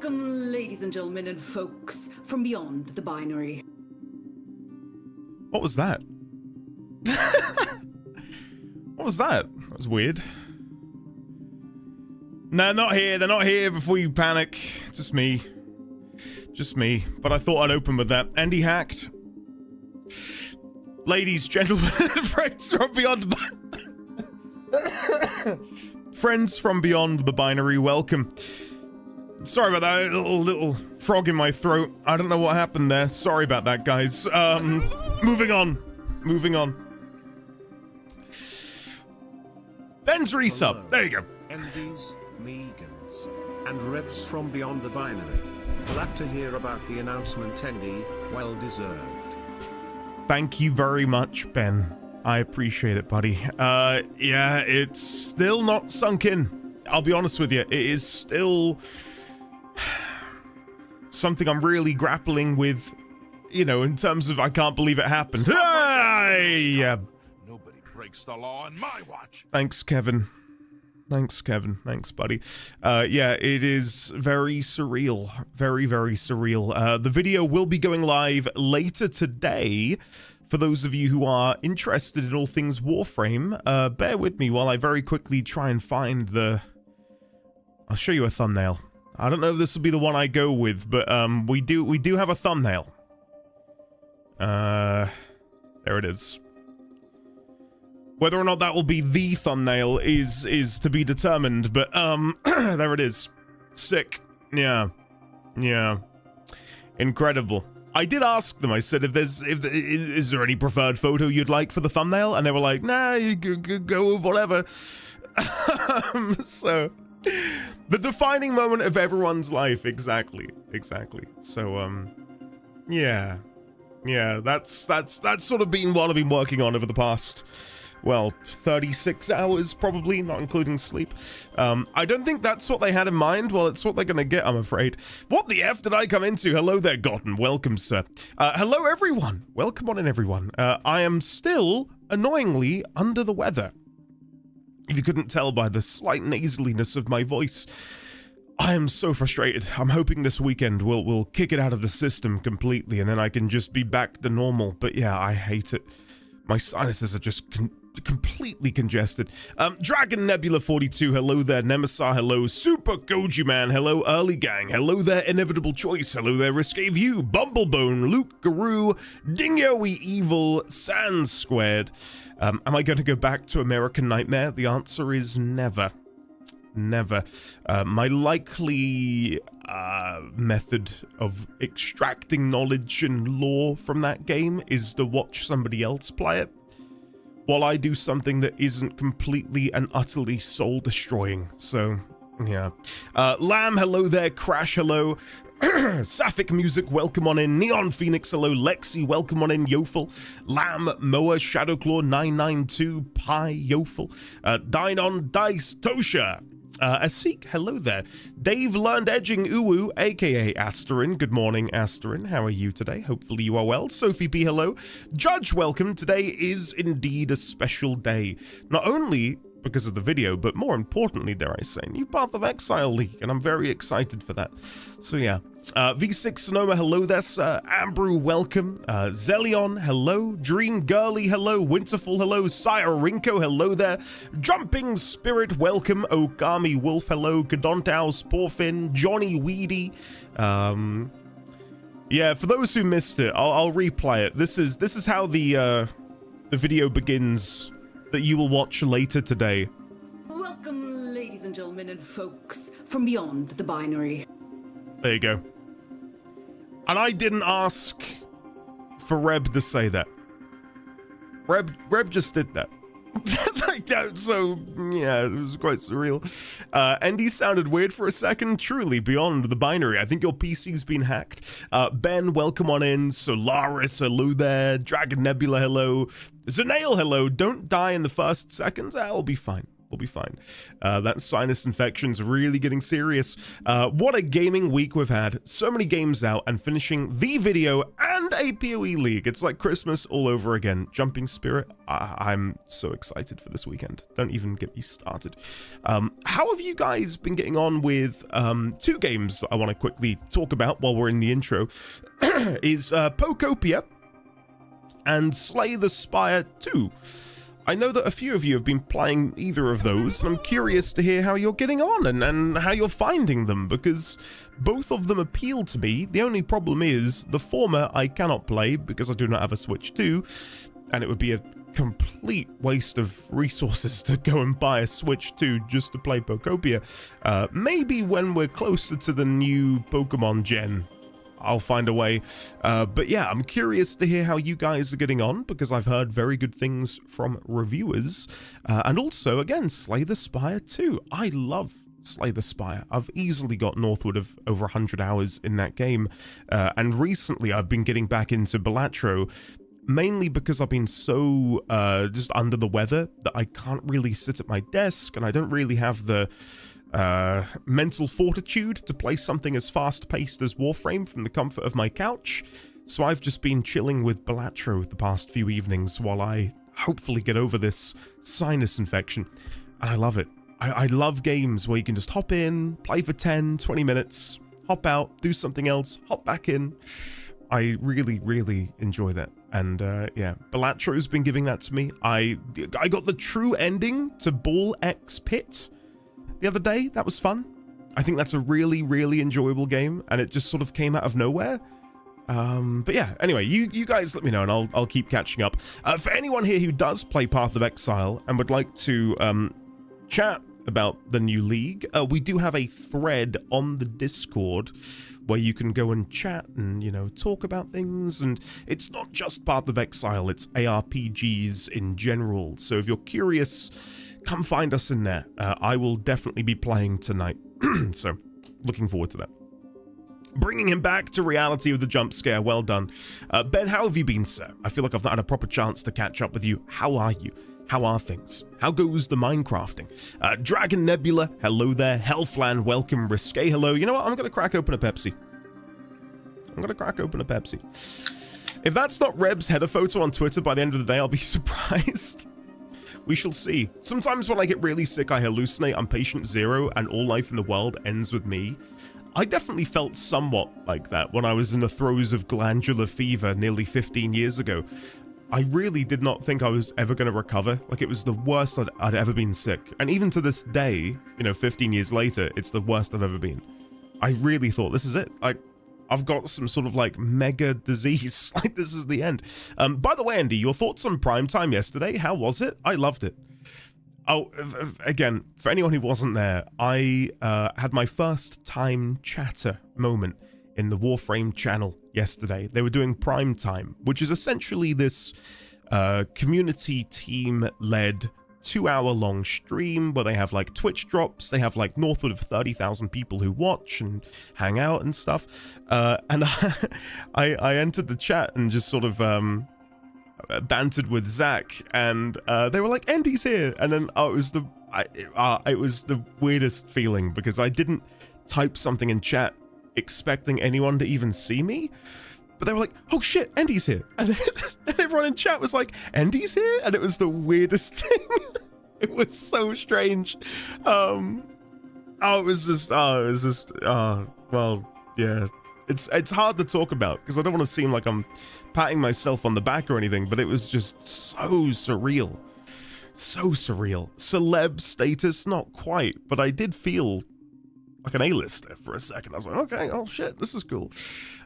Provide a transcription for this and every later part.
Welcome, ladies and gentlemen and folks from beyond the binary. What was that? What was that? That was weird. No, not here. They're not here before you panic. Just me. Just me. But I thought I'd open with that. Andy hacked. Ladies, gentlemen, friends from beyond friends from beyond the binary, welcome. Sorry about that, little frog in my throat. I don't know what happened there. Sorry about that, guys. Moving on. Ben's resub. There you go. Envies, Megans, and Rebs from beyond the binary. Glad to hear about the announcement, Andy. Well deserved. Thank you very much, Ben. I appreciate it, buddy. Yeah, it's still not sunk in. I'll be honest with you. It is still something I'm really grappling with, you know, in terms of I can't believe it happened. Yeah. Nobody breaks the law on my watch. Thanks, Kevin. Thanks, Kevin. Thanks, buddy. Yeah, it is very surreal. Very, very surreal. The video will be going live later today. For those of you who are interested in all things Warframe, bear with me while I very quickly try and find the... I'll show you a thumbnail. I don't know if this will be the one I go with, but we do have a thumbnail. There it is. Whether or not that will be the thumbnail is to be determined, but there it is. Sick. Yeah. Incredible. I did ask them, I said, is there any preferred photo you'd like for the thumbnail? And they were like, nah, you go with whatever. So, the defining moment of everyone's life, exactly. So, yeah, that's sort of been what I've been working on over the past, well, 36 hours, probably, not including sleep. I don't think that's what they had in mind. Well, it's what they're gonna get, I'm afraid. What the F did I come into? Hello there, Gotten. Welcome, sir. Hello, everyone. Welcome on in, everyone. I am still, annoyingly, under the weather. If you couldn't tell by the slight nasaliness of my voice, I am so frustrated. I'm hoping this weekend we'll kick it out of the system completely, and then I can just be back to normal. But yeah, I hate it. My sinuses are just completely congested. Dragon Nebula 42, hello there. Nemesis, hello. Super Goji Man, hello. Early Gang, hello there. Inevitable Choice, hello there. Risque View, Bumblebone, Luke Guru, Dingoey Evil, Sans Squared. Am I going to go back to American Nightmare? The answer is never. Never. My likely method of extracting knowledge and lore from that game is to watch somebody else play it, while I do something that isn't completely and utterly soul-destroying. So, yeah. Lamb, hello there. Crash, hello. Sapphic Music, welcome on in. Neon Phoenix, hello. Lexi, welcome on in. Yofel. Lamb, Moa, Shadowclaw, 992, Pi, Yofel. Dine on Dice, Tosha. Asik, hello there. Dave Learned Edging Uwu, aka Asterin. Good morning, Asterin. How are you today? Hopefully you are well. Sophie P, hello. Judge, welcome. Today is indeed a special day. Not only because of the video, but more importantly, dare I say, new Path of Exile leak, and I'm very excited for that. So yeah. V6 Sonoma, hello there, sir. Ambrew, welcome. Zelion, hello. Dream Girly, hello. Winterfall, hello. Sire Rinko, hello there. Jumping Spirit, welcome. Okami Wolf, hello. Kadontau, Sporfin, Johnny Weedy. Yeah, for those who missed it, I'll replay it. This is how the video begins that you will watch later today. Welcome, ladies and gentlemen and folks from beyond the binary. There you go. And I didn't ask for Reb to say that. Reb just did that. Like that, so yeah, it was quite surreal. Andy sounded weird for a second. Truly beyond the binary. I think your PC's been hacked. Ben, welcome on in. Solaris, hello there. Dragon Nebula, hello. Zanail, hello. Don't die in the first seconds. I'll be fine. We'll be fine. That sinus infection's really getting serious. What a gaming week we've had. So many games out, and finishing the video and a PoE League. It's like Christmas all over again. Jumping Spirit, I'm so excited for this weekend. Don't even get me started. How have you guys been getting on with 2 games that I want to quickly talk about while we're in the intro? Is Pokopia and Slay the Spire 2. I know that a few of you have been playing either of those, and I'm curious to hear how you're getting on and how you're finding them, because both of them appeal to me. The only problem is, the former I cannot play because I do not have a Switch 2, and it would be a complete waste of resources to go and buy a Switch 2 just to play Pokopia. Maybe when we're closer to the new Pokemon gen, I'll find a way. But yeah, I'm curious to hear how you guys are getting on, because I've heard very good things from reviewers. And also, again, Slay the Spire 2. I love Slay the Spire. I've easily got northward of over 100 hours in that game. And recently I've been getting back into Balatro, mainly because I've been so just under the weather that I can't really sit at my desk, and I don't really have the mental fortitude to play something as fast-paced as Warframe from the comfort of my couch. So I've just been chilling with Balatro the past few evenings while I hopefully get over this sinus infection, and I love it. I love games where you can just hop in, play for 10, 20 minutes, hop out, do something else, hop back in. I really, really enjoy that. And yeah, Balatro's been giving that to me. I got the true ending to Ball X Pit the other day. That was fun. I think that's a really, really enjoyable game, and it just sort of came out of nowhere. But yeah, anyway, you guys let me know, and I'll keep catching up. For anyone here who does play Path of Exile and would like to chat about the new league, we do have a thread on the Discord where you can go and chat and, you know, talk about things. And it's not just Path of Exile, it's ARPGs in general. So if you're curious, come find us in there. I will definitely be playing tonight. So looking forward to that. Bringing him back to reality with the jump scare. Well done. Ben, how have you been, sir? I feel like I've not had a proper chance to catch up with you. How are you? How are things? How goes the Minecrafting? Dragon Nebula, hello there. Hellflan, welcome. Risque, hello. You know what? I'm going to crack open a Pepsi. If that's not Reb's header photo on Twitter by the end of the day, I'll be surprised. We shall see. Sometimes when I get really sick, I hallucinate I'm patient zero and all life in the world ends with me. I definitely felt somewhat like that when I was in the throes of glandular fever nearly 15 years ago. I really did not think I was ever going to recover. Like, it was the worst I'd ever been sick. And even to this day, you know, 15 years later, it's the worst I've ever been. I really thought, this is it. Like, I've got some sort of, like, mega disease. Like, this is the end. By the way, Andy, your thoughts on Primetime yesterday? How was it? I loved it. Oh, again, for anyone who wasn't there, I had my first time chatter moment in the Warframe channel yesterday. They were doing Primetime, which is essentially this community team-led 2-hour-long stream where they have like Twitch drops. They have like northward of 30,000 people who watch and hang out and stuff. And I entered the chat and just sort of bantered with Zach, and they were like, "Andy's here," and then it was the weirdest feeling because I didn't type something in chat expecting anyone to even see me, but they were like, "Oh shit, Andy's here," and then and everyone in chat was like, "Andy's here," and it was the weirdest thing. It was so strange. Well, yeah. It's hard to talk about because I don't want to seem like I'm patting myself on the back or anything, but it was just so surreal. So surreal. Celeb status, not quite, but I did feel like an A-lister for a second. I was like, okay, oh shit, this is cool.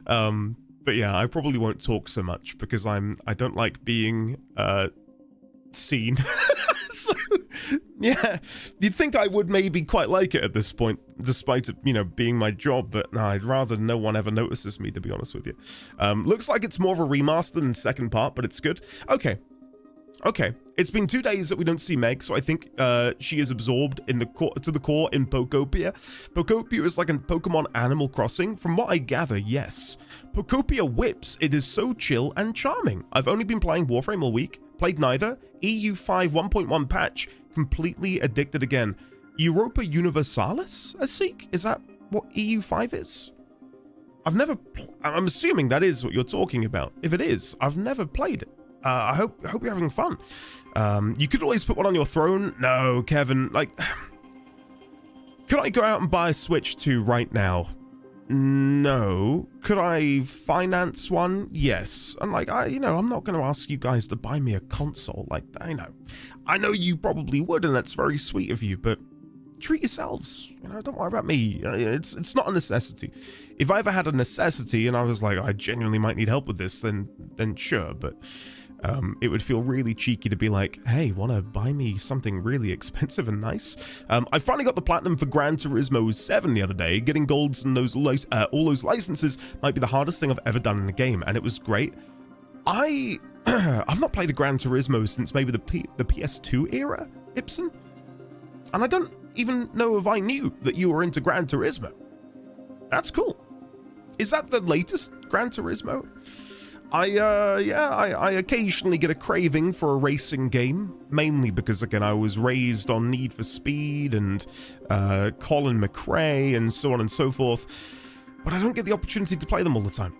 But yeah, I probably won't talk so much because I don't like being seen. So yeah, you'd think I would maybe quite like it at this point, despite it, you know, being my job, but no, I'd rather no one ever notices me, to be honest with you. Looks like it's more of a remaster than the second part, but it's good. Okay, it's been 2 days that we don't see Meg, so I think she is absorbed in to the core in Pokopia. Pokopia is like a Pokemon Animal Crossing. From what I gather, yes. Pokopia whips. It is so chill and charming. I've only been playing Warframe all week. Played neither. EU5 1.1 patch. Completely addicted again. Europa Universalis, I seek? Is that what EU5 is? I'm assuming that is what you're talking about. If it is, I've never played it. I hope you're having fun. You could always put one on your throne. No, Kevin, like, could I go out and buy a Switch 2 right now? No. Could I finance one? Yes. And like, I'm not going to ask you guys to buy me a console. Like, I know you probably would, and that's very sweet of you, but treat yourselves. Don't worry about me. It's not a necessity. If I ever had a necessity and I was like, I genuinely might need help with this, then sure, but it would feel really cheeky to be like, hey, want to buy me something really expensive and nice? I finally got the platinum for Gran Turismo 7 the other day. Getting golds and all those licenses might be the hardest thing I've ever done in a game, and it was great. I've not played a Gran Turismo since maybe the PS2 era, Ibsen, and I don't even know if I knew that you were into Gran Turismo. That's cool. Is that the latest Gran Turismo? I occasionally get a craving for a racing game, mainly because, again, I was raised on Need for Speed and Colin McRae and so on and so forth, but I don't get the opportunity to play them all the time.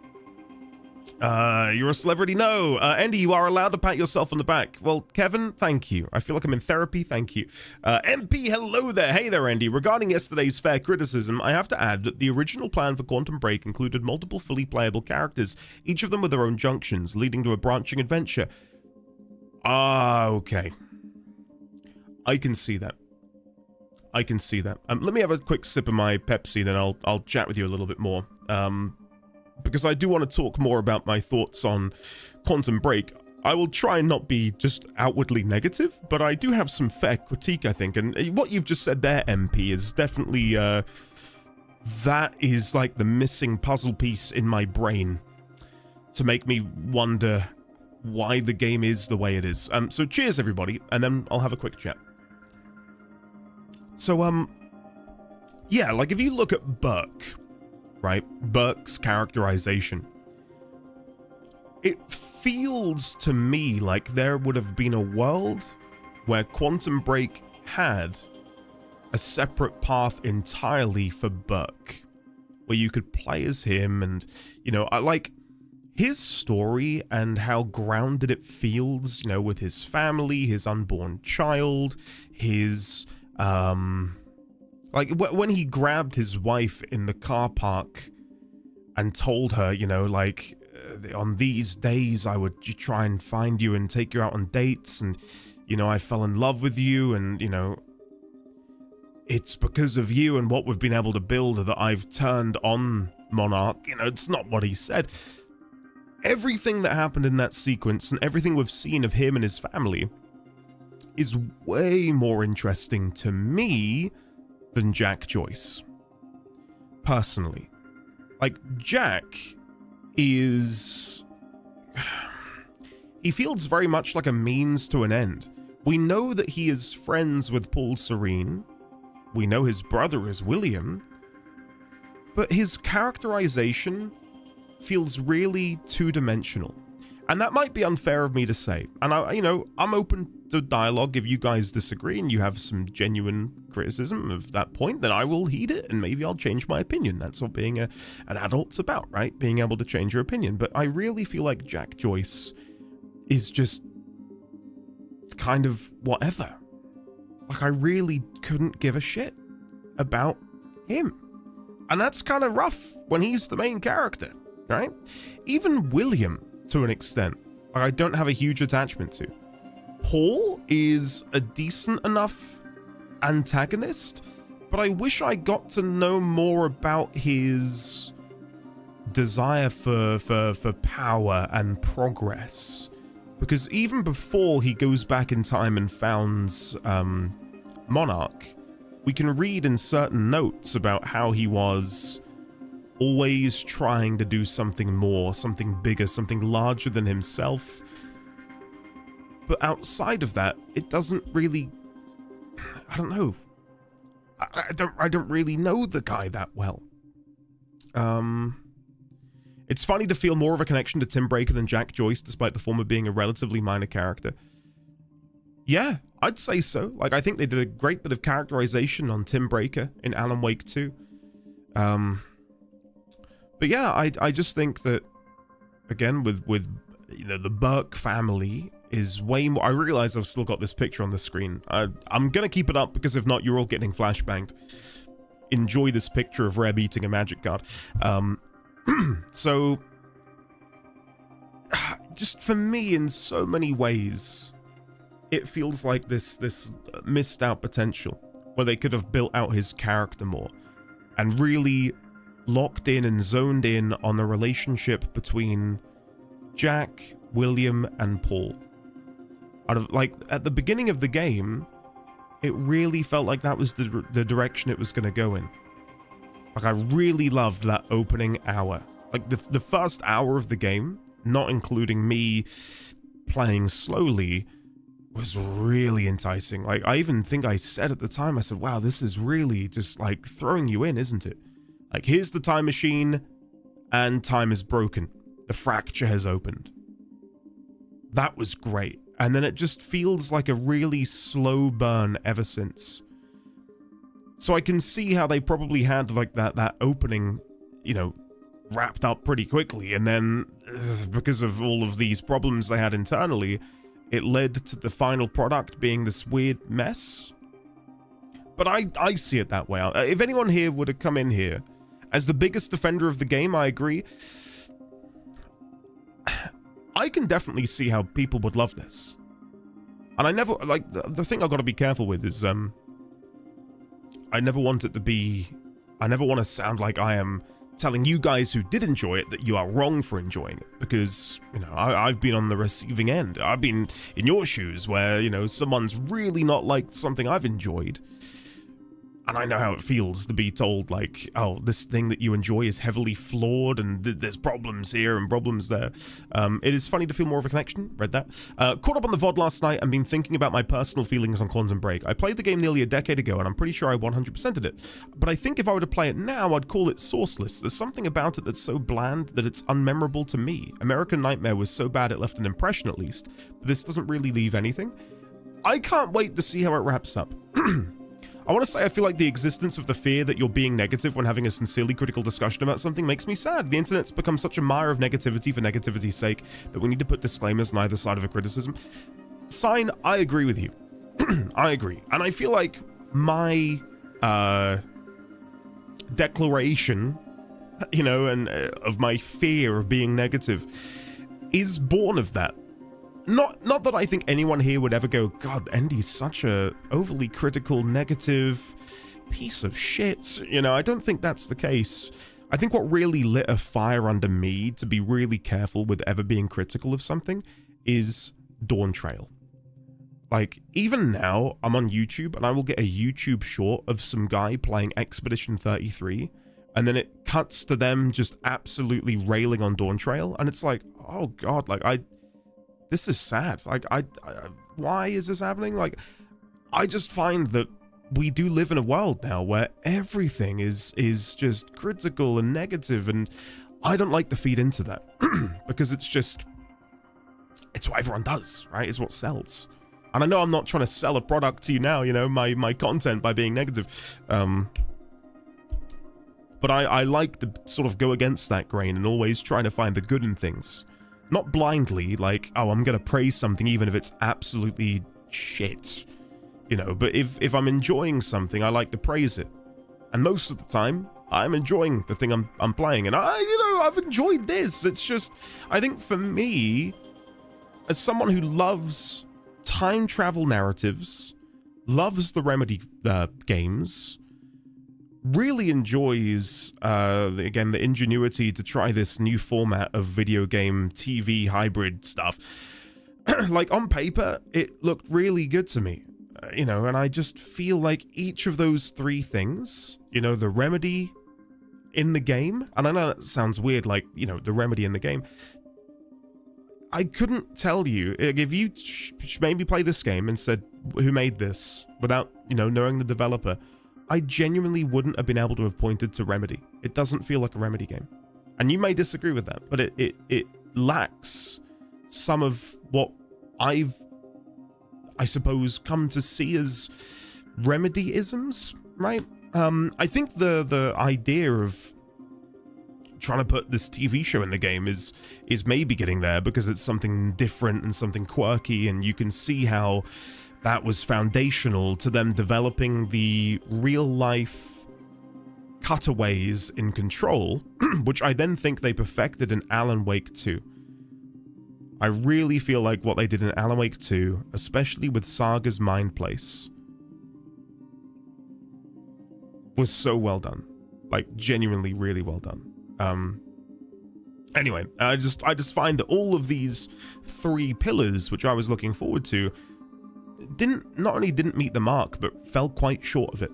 You're a celebrity? No. Andy, you are allowed to pat yourself on the back. Well, Kevin, thank you. I feel like I'm in therapy. Thank you. MP, hello there. Hey there, Andy. Regarding yesterday's fair criticism, I have to add that the original plan for Quantum Break included multiple fully playable characters, each of them with their own junctions, leading to a branching adventure. Okay. I can see that. Let me have a quick sip of my Pepsi, then I'll chat with you a little bit more. Because I do want to talk more about my thoughts on Quantum Break. I will try and not be just outwardly negative, but I do have some fair critique, I think. And what you've just said there, MP, is definitely, that is like the missing puzzle piece in my brain to make me wonder why the game is the way it is. So cheers, everybody, and then I'll have a quick chat. So, yeah, like if you look at Burke, right? Burke's characterization. It feels to me like there would have been a world where Quantum Break had a separate path entirely for Burke, where you could play as him and, I like his story and how grounded it feels, with his family, his unborn child, his, like, when he grabbed his wife in the car park and told her, on these days I would try and find you and take you out on dates, and, I fell in love with you, and, it's because of you and what we've been able to build that I've turned on Monarch. It's not what he said. Everything that happened in that sequence and everything we've seen of him and his family is way more interesting to me than Jack Joyce, personally. Like, Jack is... he feels very much like a means to an end. We know that he is friends with Paul Serene. We know his brother is William. But his characterization feels really two-dimensional. And that might be unfair of me to say. And I'm open to dialogue. If you guys disagree and you have some genuine criticism of that point, then I will heed it and maybe I'll change my opinion. That's what being an adult's about, right? Being able to change your opinion. But I really feel like Jack Joyce is just kind of whatever. Like, I really couldn't give a shit about him. And that's kind of rough when he's the main character, right? Even William, to an extent, I don't have a huge attachment to. Paul is a decent enough antagonist, but I wish I got to know more about his desire for power and progress. Because even before he goes back in time and founds Monarch, we can read in certain notes about how he was always trying to do something more, something bigger, something larger than himself. But outside of that, it doesn't really... I don't know. I don't really know the guy that well. It's funny to feel more of a connection to Tim Breaker than Jack Joyce, despite the former being a relatively minor character. Yeah, I'd say so. Like, I think they did a great bit of characterization on Tim Breaker in Alan Wake 2. But yeah, I just think that, again, with you know, the Burke family is way more. I realize I've still got this picture on the screen. I'm gonna keep it up because if not, you're all getting flashbanged. Enjoy this picture of Reb eating a magic card. So, just for me, in so many ways, it feels like this missed out potential where they could have built out his character more and really locked in and zoned in on the relationship between Jack, William, and Paul. Like, at the beginning of the game, it really felt like that was the direction it was going to go in. Like, I really loved that opening hour. Like, the first hour of the game, not including me playing slowly, was really enticing. Like, I even think I said at the time, I said, wow, this is really just, like, throwing you in, isn't it? Like, here's the time machine, and time is broken. The fracture has opened. That was great. And then it just feels like a really slow burn ever since. So I can see how they probably had, like, that opening, you know, wrapped up pretty quickly. And then, because of all of these problems they had internally, it led to the final product being this weird mess. But I see it that way. If anyone here would have come in here, as the biggest defender of the game, I agree. I can definitely see how people would love this. And I never, like, the thing I've got to be careful with is, I never want it to be, I never want to sound like I am telling you guys who did enjoy it that you are wrong for enjoying it. Because, you know, I've been on the receiving end. I've been in your shoes where, you know, someone's really not liked something I've enjoyed. And I know how it feels to be told, like, oh, this thing that you enjoy is heavily flawed and there's problems here and problems there. It is funny to feel more of a connection. Read that. Caught up on the VOD last night and been thinking about my personal feelings on Quantum Break. I played the game nearly a decade ago and I'm pretty sure I 100%ed it. But I think if I were to play it now, I'd call it sourceless. There's something about it that's so bland that it's unmemorable to me. American Nightmare was so bad it left an impression at least. But this doesn't really leave anything. I can't wait to see how it wraps up. I want to say I feel like the existence of the fear that you're being negative when having a sincerely critical discussion about something makes me sad. The internet's become such a mire of negativity for negativity's sake that we need to put disclaimers on either side of a criticism. Sign, I agree with you. I agree. And I feel like my declaration, you know, and of my fear of being negative is born of that. Not that I think anyone here would ever go, God, Andy's such a overly critical, negative piece of shit. You know, I don't think that's the case. I think what really lit a fire under me to be really careful with ever being critical of something is Dawn Trail. Like, even now, I'm on YouTube and I will get a YouTube short of some guy playing Expedition 33, and then it cuts to them just absolutely railing on Dawn Trail, and it's like, oh God, like, this is sad. Like, why is this happening? Like, I just find that we do live in a world now where everything is just critical and negative, and I don't like to feed into that because it's what everyone does, right? It's what sells. And I know I'm not trying to sell a product to you now, you know, my content by being negative. But I like to sort of go against that grain and always trying to find the good in things. Not blindly, like, oh, I'm going to praise something even if it's absolutely shit, you know, but if I'm enjoying something, I like to praise it. And most of the time, I'm enjoying the thing I'm playing, and I've enjoyed this. It's just, I think for me, as someone who loves time travel narratives, loves the Remedy games, really enjoys, again, the ingenuity to try this new format of video game TV hybrid stuff. Like, on paper, it looked really good to me, you know, and I just feel like each of those three things, you know, the Remedy in the game, and I know that sounds weird, like, you know, the Remedy in the game, I couldn't tell you, if you made me play this game and said, who made this, without, you know, knowing the developer, I genuinely wouldn't have been able to have pointed to Remedy. It doesn't feel like a Remedy game. And you may disagree with that, but it lacks some of what I suppose, come to see as Remedy-isms, right? I think the idea of trying to put this TV show in the game is maybe getting there because it's something different and something quirky, and you can see how that was foundational to them developing the real life cutaways in Control, which I then think they perfected in Alan Wake 2. I really feel like what they did in Alan Wake 2, especially with Saga's Mind Place, was so well done. Like, genuinely really well done. Anyway, I just find that all of these 3 pillars, which I was looking forward to, not only didn't meet the mark, but fell quite short of it.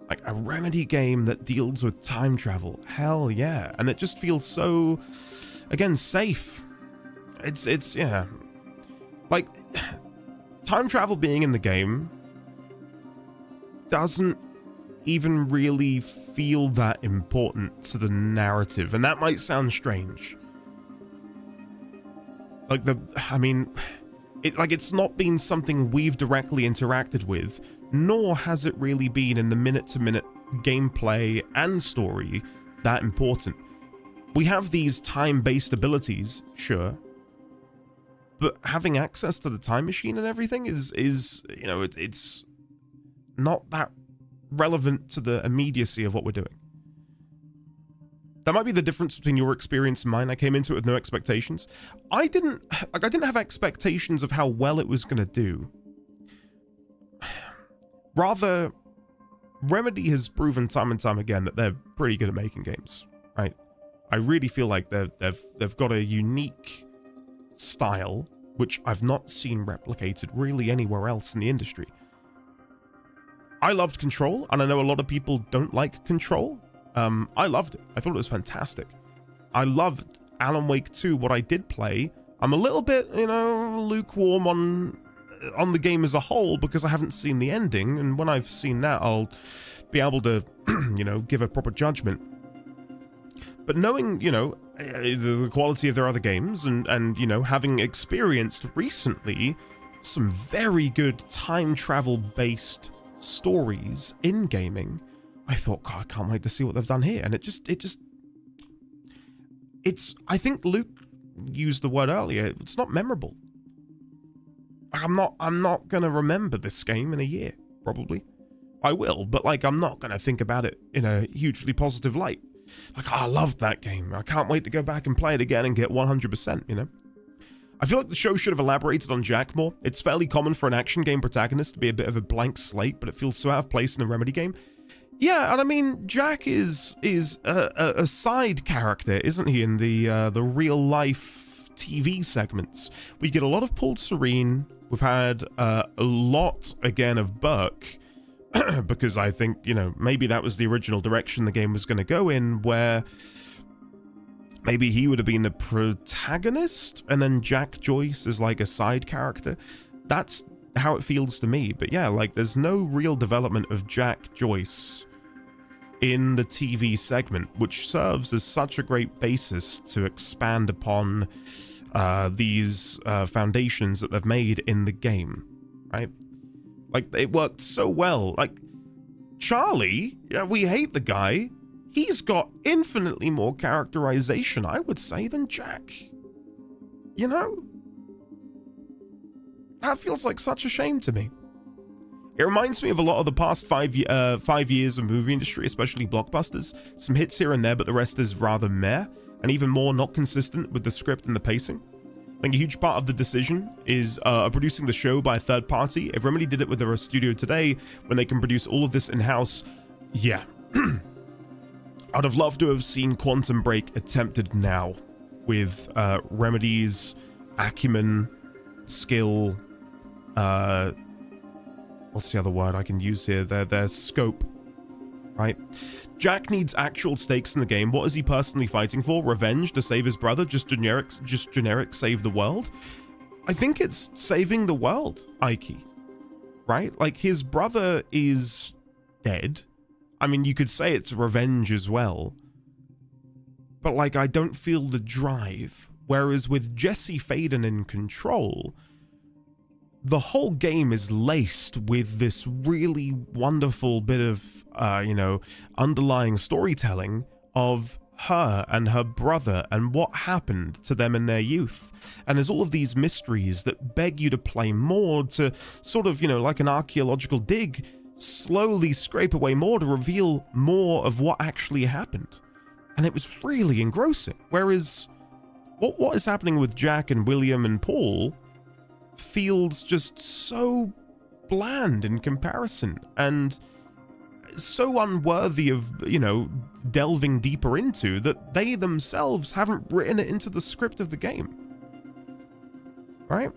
Like, a Remedy game that deals with time travel, hell yeah. And it just feels so, again, safe. It's yeah. Like, time travel being in the game doesn't even really feel that important to the narrative, and that might sound strange. Like, it's not been something we've directly interacted with, nor has it really been in the minute-to-minute gameplay and story that important. We have these time-based abilities, sure, but having access to the time machine and everything is you know, it's not that relevant to the immediacy of what we're doing. That might be the difference between your experience and mine. I came into it with no expectations. I didn't have expectations of how well it was going to do. Rather, Remedy has proven time and time again that they're pretty good at making games, right? I really feel like they've got a unique style which I've not seen replicated really anywhere else in the industry. I loved Control, and I know a lot of people don't like Control. I loved it. I thought it was fantastic. I loved Alan Wake 2, what I did play. I'm a little bit, you know, lukewarm on the game as a whole because I haven't seen the ending, and when I've seen that, I'll be able to, you know, give a proper judgment. But knowing, you know, the quality of their other games and, you know, having experienced recently some very good time travel-based stories in gaming, I thought, God, I can't wait to see what they've done here. And I think Luke used the word earlier, it's not memorable. I'm not gonna remember this game in a year, probably. I will, but like, I'm not gonna think about it in a hugely positive light. Like, I loved that game. I can't wait to go back and play it again and get 100%, you know? I feel like the show should have elaborated on Jack more. It's fairly common for an action game protagonist to be a bit of a blank slate, but it feels so out of place in a Remedy game. Yeah, and I mean, Jack is a side character, isn't he, in the real-life TV segments. We get a lot of Paul Serene. We've had a lot, again, of Burke, because I think, you know, maybe that was the original direction the game was going to go in, where maybe he would have been the protagonist, and then Jack Joyce is like a side character. That's how it feels to me. But yeah, like, there's no real development of Jack Joyce in the TV segment, which serves as such a great basis to expand upon these foundations that they've made in the game, right? Like, it worked so well. Like, Charlie, yeah, we hate the guy. He's got infinitely more characterization, I would say, than Jack. You know? That feels like such a shame to me. It reminds me of a lot of the past 5 years of movie industry, especially blockbusters. Some hits here and there, but the rest is rather meh, and even more not consistent with the script and the pacing. I think a huge part of the decision is producing the show by a third party. If Remedy did it with their studio today, when they can produce all of this in-house, yeah. I'd have loved to have seen Quantum Break attempted now with Remedy's acumen, skill, what's the other word I can use here? Their scope, right? Jack needs actual stakes in the game. What is he personally fighting for? Revenge to save his brother? Just generic save the world? I think it's saving the world, Ike, right? Like, his brother is dead. I mean, you could say it's revenge as well, but like, I don't feel the drive. Whereas with Jesse Faden in Control, the whole game is laced with this really wonderful bit of, you know, underlying storytelling of her and her brother and what happened to them in their youth. And there's all of these mysteries that beg you to play more, to sort of, like an archaeological dig, slowly scrape away more to reveal more of what actually happened. And it was really engrossing. Whereas what is happening with Jack and William and Paul feels just so bland in comparison, and so unworthy of, delving deeper into, that they themselves haven't written it into the script of the game. Right?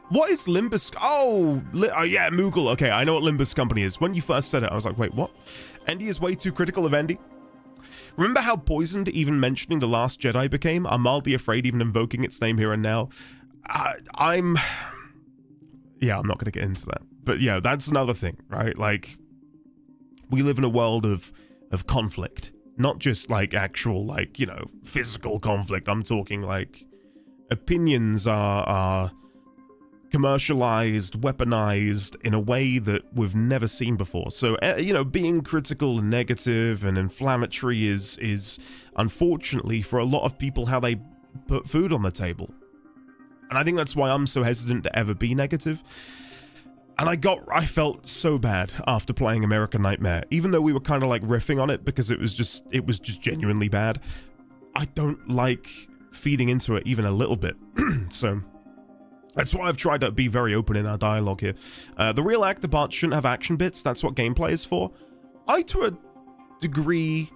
What is Limbus? Oh, yeah, Moogle. Okay, I know what Limbus Company is. When you first said it, I was like, wait, what? Endy is way too critical of Endy. Remember how poisoned even mentioning The Last Jedi became? I'm mildly afraid even invoking its name here and now. I'm not going to get into that. But yeah, that's another thing, right? Like, we live in a world of conflict. Not just, actual, physical conflict. I'm talking, opinions are commercialized, weaponized in a way that we've never seen before. So, being critical and negative and inflammatory is unfortunately for a lot of people how they put food on the table. And I think that's why I'm so hesitant to ever be negative. And I felt so bad after playing American Nightmare, even though we were kind of riffing on it because it was just genuinely bad. I don't like feeding into it even a little bit. So that's why I've tried to be very open in our dialogue here. The real actor part shouldn't have action bits. That's what gameplay is for. I, to a degree,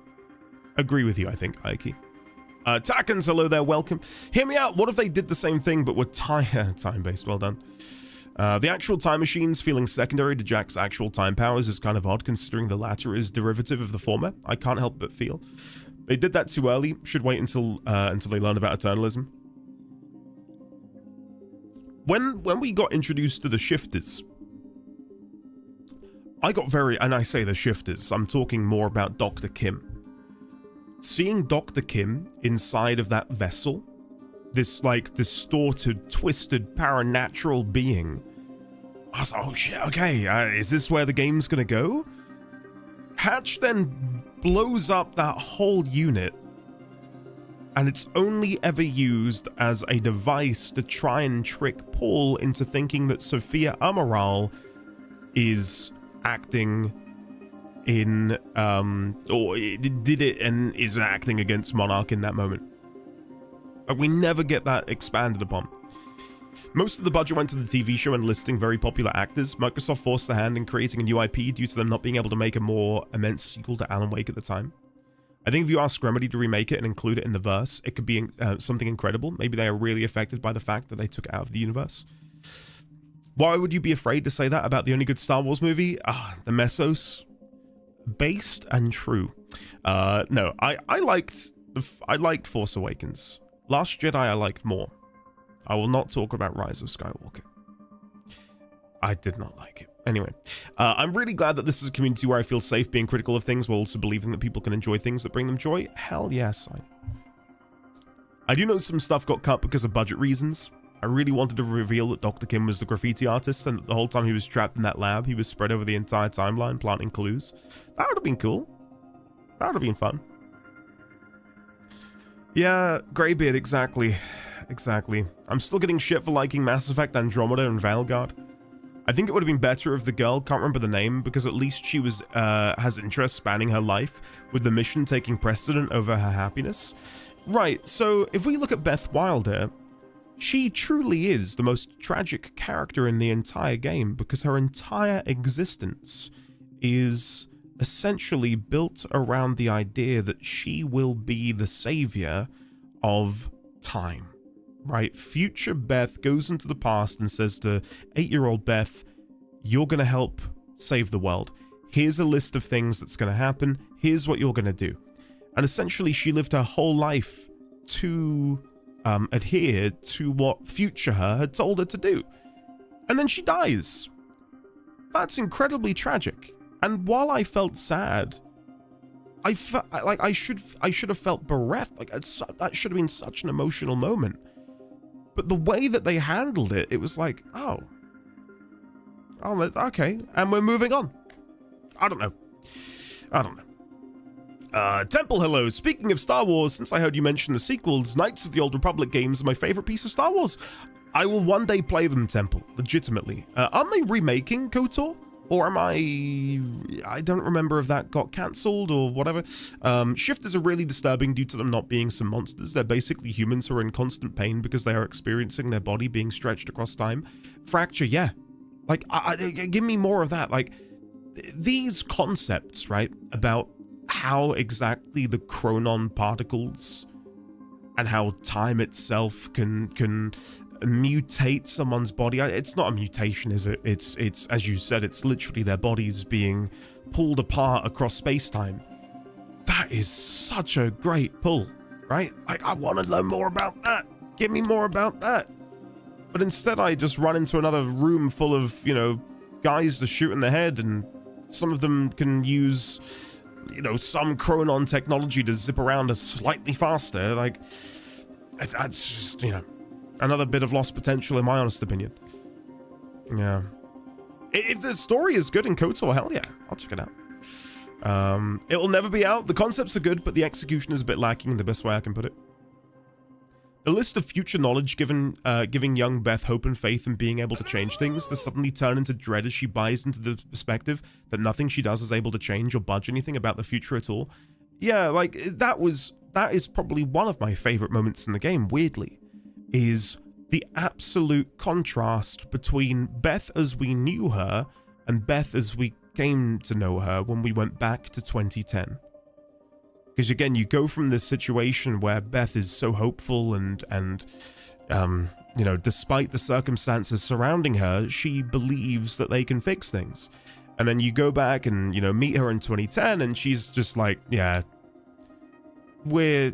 agree with you, I think, Aiki. Takens, hello there, welcome. Hear me out. What if they did the same thing, but were time-based? Well done. The actual time machines feeling secondary to Jack's actual time powers is kind of odd, considering the latter is derivative of the former. I can't help but feel. They did that too early. Should wait until they learn about eternalism. When we got introduced to the shifters, I got and I say the shifters, I'm talking more about Dr. Kim. Seeing Dr. Kim inside of that vessel, this distorted, twisted, paranatural being, I was like, oh shit, okay, is this where the game's gonna go? Hatch then blows up that whole unit, and it's only ever used as a device to try and trick Paul into thinking that Sophia Amaral is acting in, or did it and is acting against Monarch in that moment. We never get that expanded upon. Most of the budget went to the TV show and listing very popular actors. Microsoft forced their hand in creating a new IP due to them not being able to make a more immense sequel to Alan Wake at the time. I think if you ask Remedy to remake it and include it in the verse, it could be something incredible. Maybe they are really affected by the fact that they took it out of the universe. Why would you be afraid to say that about the only good Star Wars movie? The Mesos. Based and true. No, I liked Force Awakens. Last Jedi I liked more. I will not talk about Rise of Skywalker. I did not like it. Anyway, I'm really glad that this is a community where I feel safe being critical of things while also believing that people can enjoy things that bring them joy. Hell yes. I do know some stuff got cut because of budget reasons. I really wanted to reveal that Dr. Kim was the graffiti artist, and the whole time he was trapped in that lab, he was spread over the entire timeline, planting clues. That would have been cool. That would have been fun. Yeah, Greybeard, exactly. Exactly. I'm still getting shit for liking Mass Effect Andromeda and Veilguard. I think it would have been better if the girl, can't remember the name, because at least she was has interests spanning her life, with the mission taking precedent over her happiness. Right, so if we look at Beth Wilder, she truly is the most tragic character in the entire game, because her entire existence is essentially built around the idea that she will be the savior of time. Right, future Beth goes into the past and says to 8-year-old Beth, you're going to help save the world. Here's a list of things that's going to happen. Here's what you're going to do. And essentially, she lived her whole life to adhere to what future her had told her to do. And then she dies. That's incredibly tragic. And while I felt sad, I felt like I should have felt bereft. Like that should have been such an emotional moment. But the way that they handled it, it was like, oh, okay, and we're moving on. I don't know. Temple, hello. Speaking of Star Wars, since I heard you mention the sequels, Knights of the Old Republic games are my favorite piece of Star Wars. I will one day play them, Temple, legitimately. Aren't they remaking KOTOR? Or am I don't remember if that got cancelled or whatever. Shifters are really disturbing due to them not being some monsters. They're basically humans who are in constant pain because they are experiencing their body being stretched across time. Fracture, yeah. Like, give me more of that. Like, these concepts, right, about how exactly the chronon particles and how time itself can mutate someone's body. It's not a mutation, is it? It's as you said, it's literally their bodies being pulled apart across space-time. That is such a great pull, right? Like, I want to learn more about that. Give me more about that. But instead, I just run into another room full of, you know, guys to shoot in the head, and some of them can use, you know, some chronon technology to zip around us slightly faster. Like, that's just, you know, another bit of lost potential in my honest opinion. Yeah. If the story is good in KOTOR, hell yeah, I'll check it out. It will never be out. The concepts are good, but the execution is a bit lacking in the best way I can put it. The list of future knowledge giving young Beth hope and faith in being able to change things to suddenly turn into dread as she buys into the perspective that nothing she does is able to change or budge anything about the future at all. Yeah, like, that is probably one of my favorite moments in the game, weirdly, is the absolute contrast between Beth as we knew her and Beth as we came to know her when we went back to 2010. Because again, you go from this situation where Beth is so hopeful and you know, despite the circumstances surrounding her, she believes that they can fix things. And then you go back and, you know, meet her in 2010 and she's just like, yeah, we're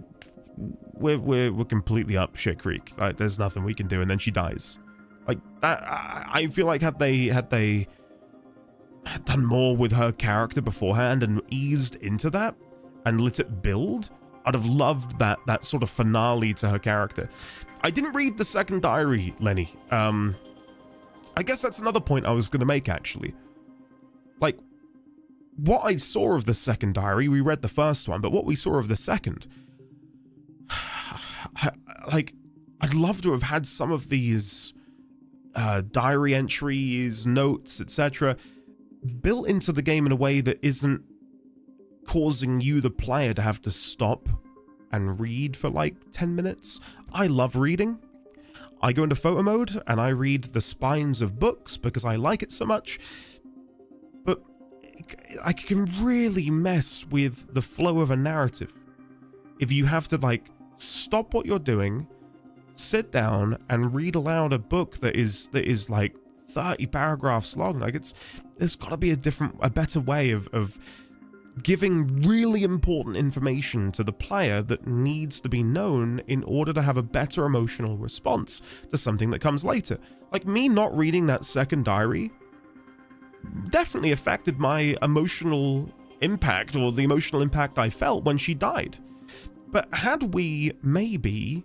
completely up shit creek. Like, there's nothing we can do. And then she dies. Like, that, I feel like had they done more with her character beforehand and eased into that and let it build, I'd have loved that sort of finale to her character. I didn't read the second diary, Lenny. I guess that's another point I was going to make, actually. Like, what I saw of the second diary, we read the first one, but what we saw of the second, like, I'd love to have had some of these diary entries, notes, etc., built into the game in a way that isn't causing you, the player, to have to stop and read for like 10 minutes. I love reading. I go into photo mode and I read the spines of books because I like it so much. But I can really mess with the flow of a narrative if you have to, like, stop what you're doing, sit down and read aloud a book that is like 30 paragraphs long. Like, there's got to be a better way of giving really important information to the player that needs to be known in order to have a better emotional response to something that comes later. Like, me not reading that second diary definitely affected my emotional impact, or the emotional impact I felt when she died. But had we maybe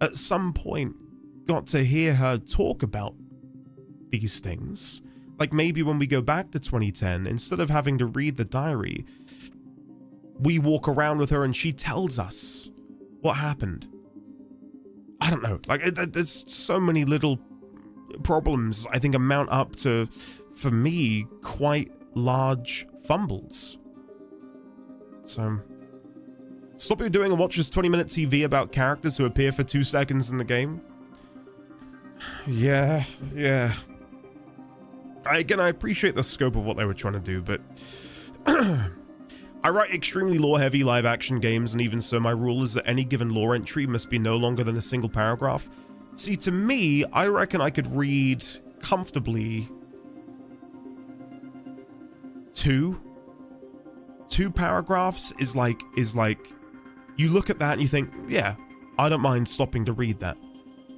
at some point got to hear her talk about these things, like maybe when we go back to 2010, instead of having to read the diary, we walk around with her and she tells us what happened. I don't know. Like, there's so many little problems I think amount up to, for me, quite large fumbles. So, stop what you're doing and watch this 20-minute TV about characters who appear for 2 seconds in the game. Yeah. Again, I appreciate the scope of what they were trying to do, but I write extremely lore-heavy live-action games, and even so, my rule is that any given lore entry must be no longer than a single paragraph. See, to me, I reckon I could read comfortably two paragraphs is like you look at that and you think, yeah, I don't mind stopping to read that.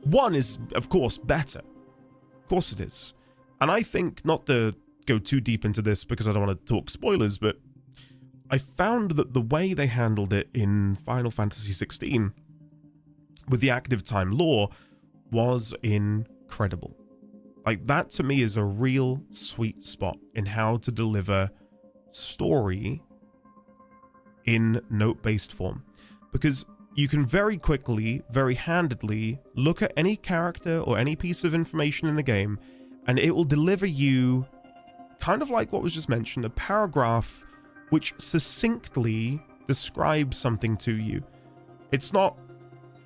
One is, of course, better. Of course it is. And I think, not to go too deep into this because I don't want to talk spoilers, but I found that the way they handled it in Final Fantasy XVI with the active time lore was incredible. Like, that to me is a real sweet spot in how to deliver story in note-based form, because you can very quickly, very handedly look at any character or any piece of information in the game, and it will deliver you, kind of like what was just mentioned, a paragraph which succinctly describes something to you. It's not,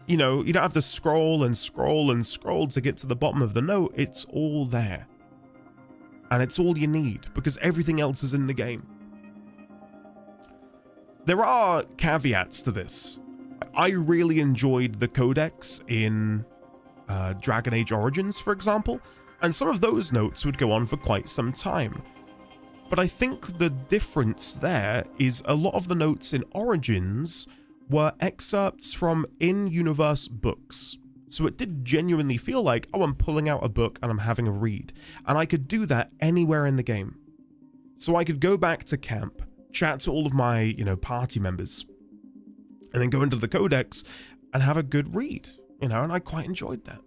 you know, you don't have to scroll and scroll and scroll to get to the bottom of the note. It's all there. And it's all you need, because everything else is in the game. There are caveats to this. I really enjoyed the codex in Dragon Age Origins, for example, and some of those notes would go on for quite some time. But I think the difference there is a lot of the notes in Origins were excerpts from in-universe books. So it did genuinely feel like, oh, I'm pulling out a book and I'm having a read. And I could do that anywhere in the game. So I could go back to camp, chat to all of my, you know, party members, and then go into the codex and have a good read, you know, and I quite enjoyed that.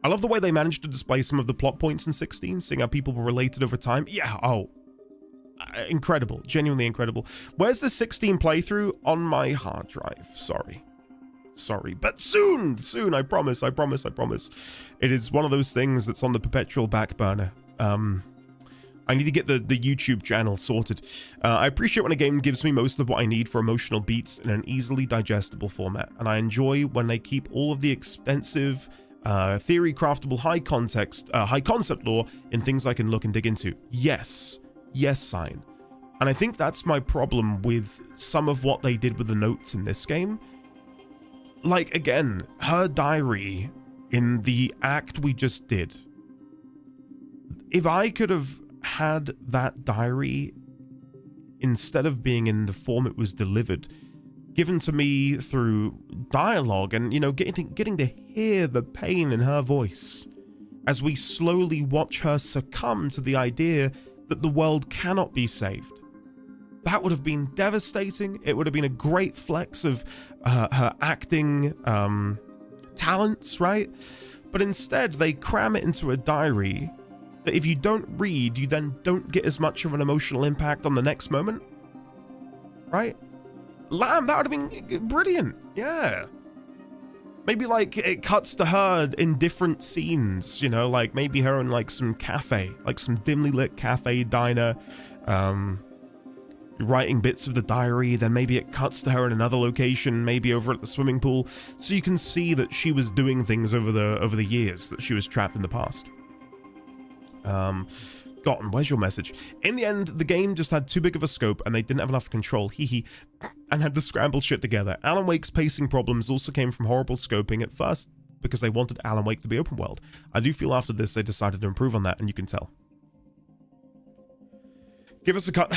I love the way they managed to display some of the plot points in 16, seeing how people were related over time. Yeah, oh, incredible, genuinely incredible. Where's the 16 playthrough? On my hard drive, sorry, but soon, I promise. It is one of those things that's on the perpetual back burner. I need to get the YouTube channel sorted. I appreciate when a game gives me most of what I need for emotional beats in an easily digestible format, and I enjoy when they keep all of the extensive, theory craftable high concept lore in things I can look and dig into. Yes, sign. And I think that's my problem with some of what they did with the notes in this game. Like, again, her diary in the act we just did. If I could have had that diary, instead of being in the form it was delivered, given to me through dialogue, and, you know, getting to hear the pain in her voice as we slowly watch her succumb to the idea that the world cannot be saved. That would have been devastating. It would have been a great flex of her acting talents, right? But instead, they cram it into a diary that if you don't read, you then don't get as much of an emotional impact on the next moment, right? Lamb, that would have been brilliant, yeah. Maybe, like, it cuts to her in different scenes, you know, like maybe her in, like, some cafe, like some dimly lit cafe diner, writing bits of the diary, then maybe it cuts to her in another location, maybe over at the swimming pool, so you can see that she was doing things over the years, that she was trapped in the past. Gotten, where's your message? In the end, the game just had too big of a scope and they didn't have enough control, and had to scramble shit together. Alan Wake's pacing problems also came from horrible scoping at first, because they wanted Alan Wake to be open world. I do feel after this they decided to improve on that, and you can tell. Give us a cut.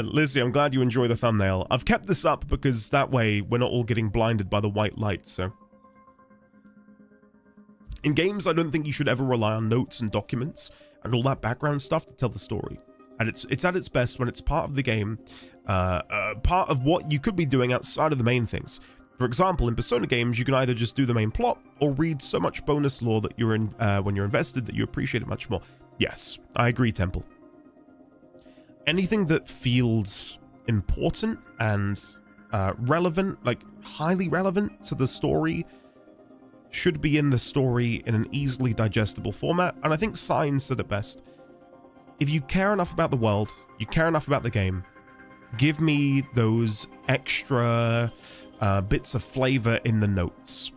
Lizzie, I'm glad you enjoy the thumbnail. I've kept this up because that way we're not all getting blinded by the white light, so. In games, I don't think you should ever rely on notes and documents and all that background stuff to tell the story. And it's at its best when it's part of the game, part of what you could be doing outside of the main things. For example, in Persona games, you can either just do the main plot or read so much bonus lore that you're in when you're invested that you appreciate it much more. Yes, I agree, Temple. Anything that feels important and relevant, like highly relevant to the story, should be in the story in an easily digestible format, and I think Sign said it best. If you care enough about the world, you care enough about the game, give me those extra bits of flavor in the notes.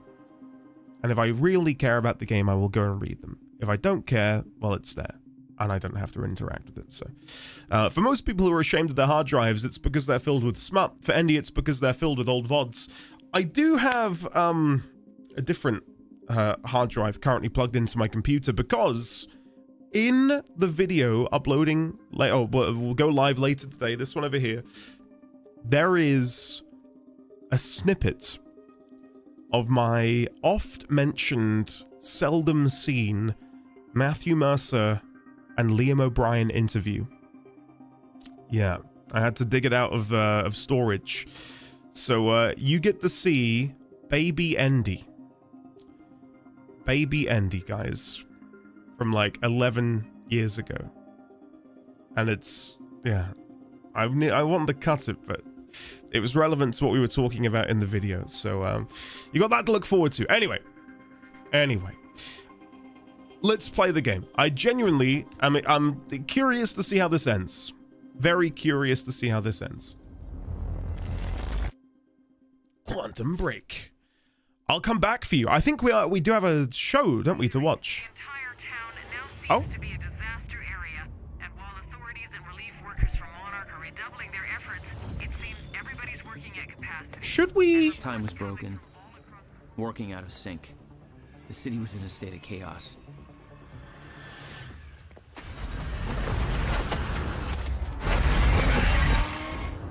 And if I really care about the game, I will go and read them. If I don't care, well, it's there, and I don't have to interact with it. So, for most people who are ashamed of their hard drives, it's because they're filled with smut. For Endy, it's because they're filled with old VODs. I do have a different hard drive currently plugged into my computer, because in the video uploading, we'll go live later today, this one over here, there is a snippet of my oft-mentioned, seldom-seen Matthew Mercer and Liam O'Brien interview. Yeah, I had to dig it out of storage. So you get to see Baby Endy. Baby Endy, guys. From like 11 years ago. And it's, yeah. I wanted to cut it, but it was relevant to what we were talking about in the video. So you got that to look forward to. Anyway, let's play the game. I genuinely, I'm curious to see how this ends. Very curious to see how this ends. Quantum Break. I'll come back for you. I think we do have a show, don't we, to watch? The entire town now seems to be a disaster area, and while authorities and relief workers from Monarch are redoubling their efforts, it seems everybody's working at capacity. Should we? Time was broken. Working out of sync. The city was in a state of chaos.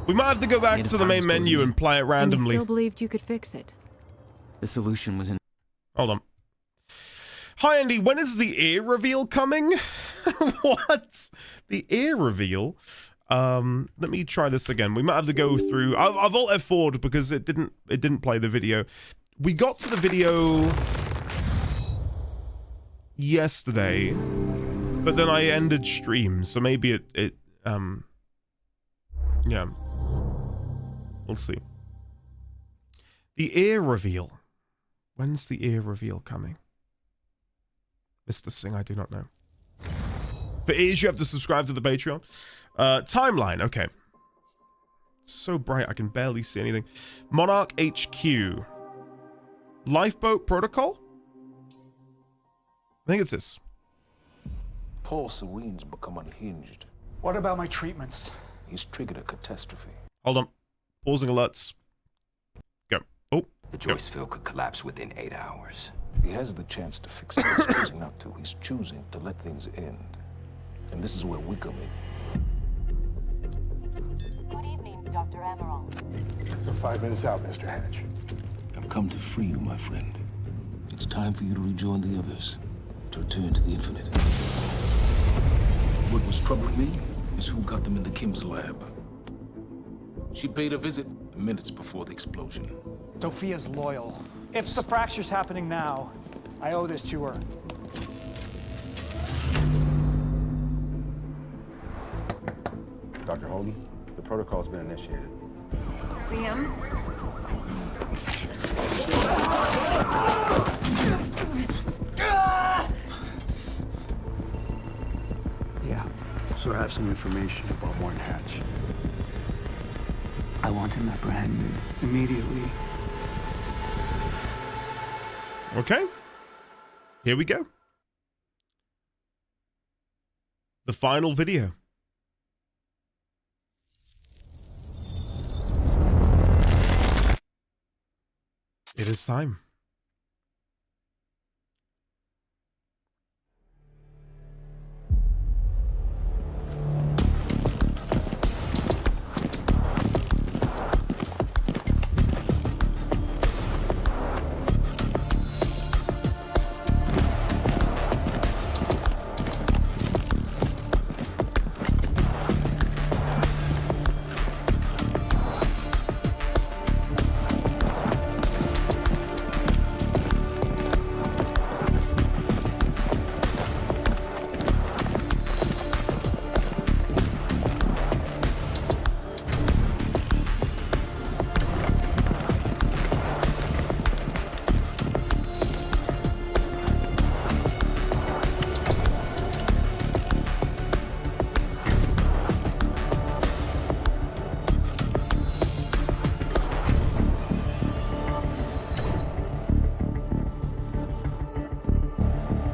We might have to go back to the main menu and play it And randomly. you still believed you could fix it. The solution was in... Hold on. Hi, Andy. When is the ear reveal coming? What? The ear reveal? Let me try this again. We might have to go through... I've alt F4'd because it didn't play the video. We got to the video yesterday, but then I ended stream, so maybe yeah. We'll see. The ear reveal. When's the ear reveal coming? Mr. Singh, I do not know. For ears, you have to subscribe to the Patreon. Timeline, okay. So bright, I can barely see anything. Monarch HQ. Lifeboat Protocol? I think it's this. Paul Serene's become unhinged. What about my treatments? He's triggered a catastrophe. Hold on. Pausing alerts. Go. Oh. The Joyce field could collapse within 8 hours. He has the chance to fix it. He's choosing not to. He's choosing to let things end. And this is where we come in. Good evening, Dr. Amaral. You're 5 minutes out, Mr. Hatch. I've come to free you, my friend. It's time for you to rejoin the others. To return to the infinite. What was troubling me is who got them into Kim's lab. She paid a visit minutes before the explosion. Sophia's loyal. If the fracture's happening now, I owe this to her. Dr. Hogan, the protocol's been initiated. Liam? Yeah, so I have some information about Warren Hatch. I want him apprehended immediately. Okay. Here we go. The final video. It is time.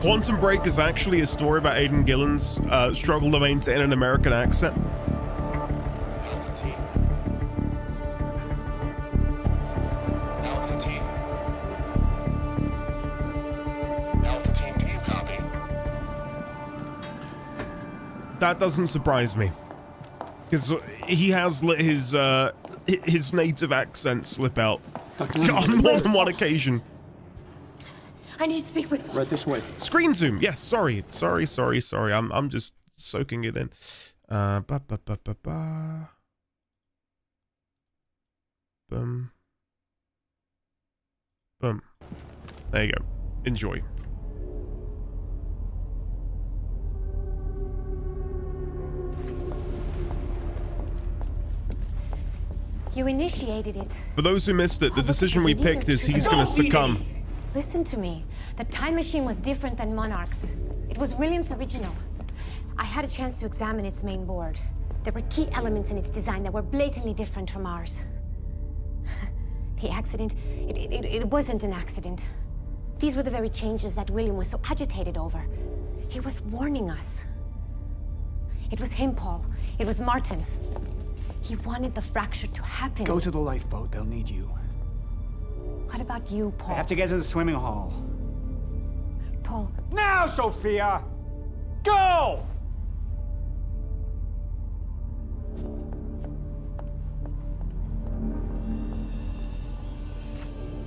Quantum Break is actually a story about Aidan Gillen's struggle to maintain an American accent. That doesn't surprise me, because he has let his native accent slip out on more than one occasion. I need to speak with... Right this way. Screen zoom. Yes, sorry. I'm just soaking it in. Boom. Boom. There you go. Enjoy. You You initiated it. For those who missed it, the decision we picked is he's gonna succumb. Listen to me. The time machine was different than Monarch's. It was Williams' original. I had a chance to examine its main board. There were key elements in its design that were blatantly different from ours. The accident, it wasn't an accident. These were the very changes that William was so agitated over. He was warning us. It was him, Paul. It was Martin. He wanted the fracture to happen. Go to the lifeboat. They'll need you. What about you, Paul? I have to get to the swimming hall. Paul. Now, Sophia! Go!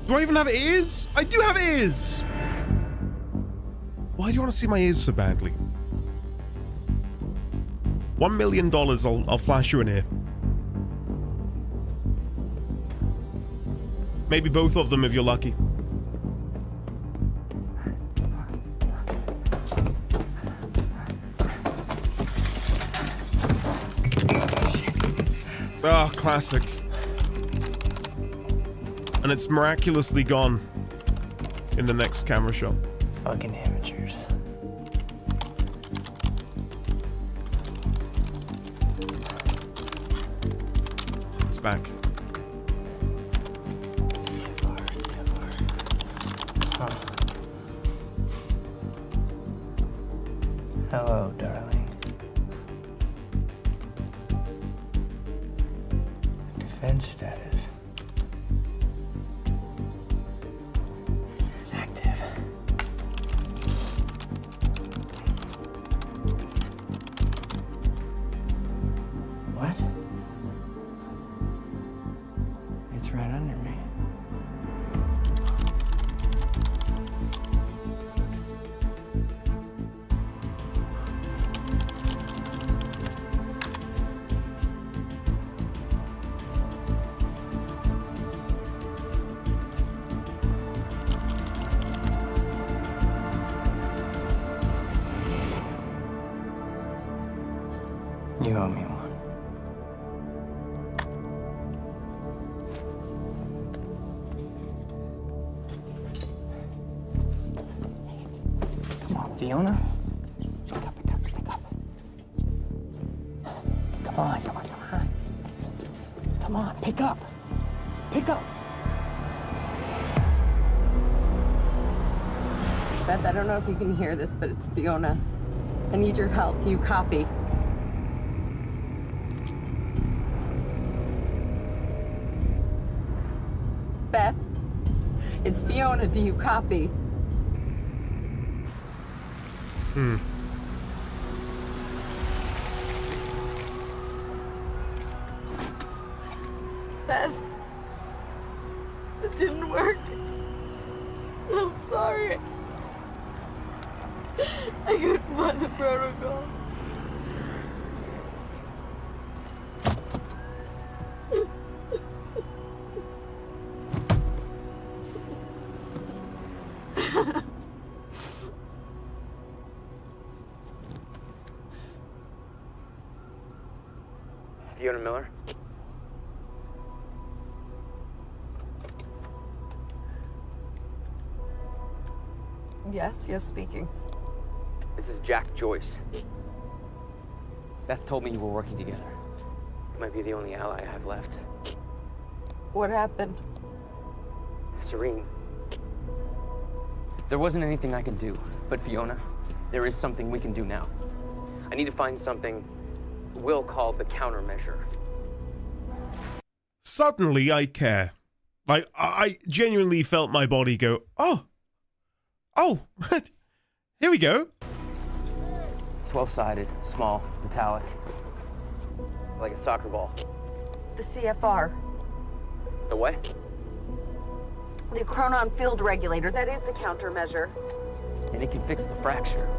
Do I even have ears? I do have ears! Why do you want to see my ears so badly? $1 million, I'll flash you in here. Maybe both of them if you're lucky. Ah, classic. And it's miraculously gone in the next camera shot. Fucking amateurs. It's back. Hello, darling. Defense status. Active. What? It's right under me. You owe me one. Come on, Fiona. Pick up, pick up, pick up. Come on, come on, come on. Come on, pick up. Pick up. Beth, I don't know if you can hear this, but it's Fiona. I need your help. Do you copy? Beth, it's Fiona. Do you copy? Beth, it didn't work. I'm sorry. I couldn't find the protocol. Fiona Miller? Yes, speaking. This is Jack Joyce. Beth told me you were working together. You might be the only ally I have left. What happened? Serene. There wasn't anything I could do, but Fiona, there is something we can do now. I need to find something Will called the countermeasure. Suddenly I care. Like, I genuinely felt my body go, oh, here we go. It's 12-sided, small, metallic. Like a soccer ball. The CFR. The what? The chronon field regulator. That is the countermeasure. And it can fix the fracture.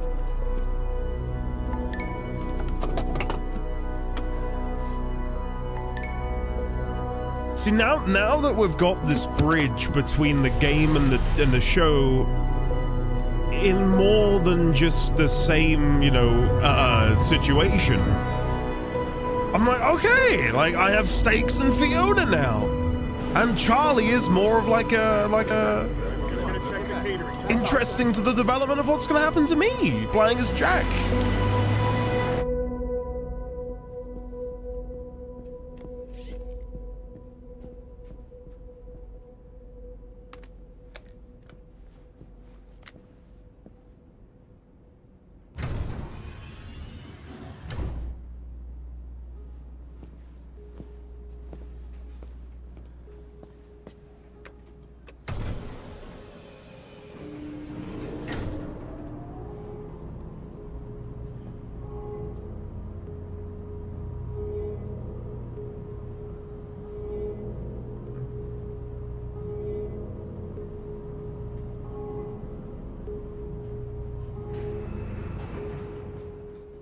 See, now that we've got this bridge between the game and the show in more than just the same, situation, I'm like, okay, like I have stakes in Fiona now. And Charlie is more of like a interesting to the development of what's gonna happen to me, playing as Jack.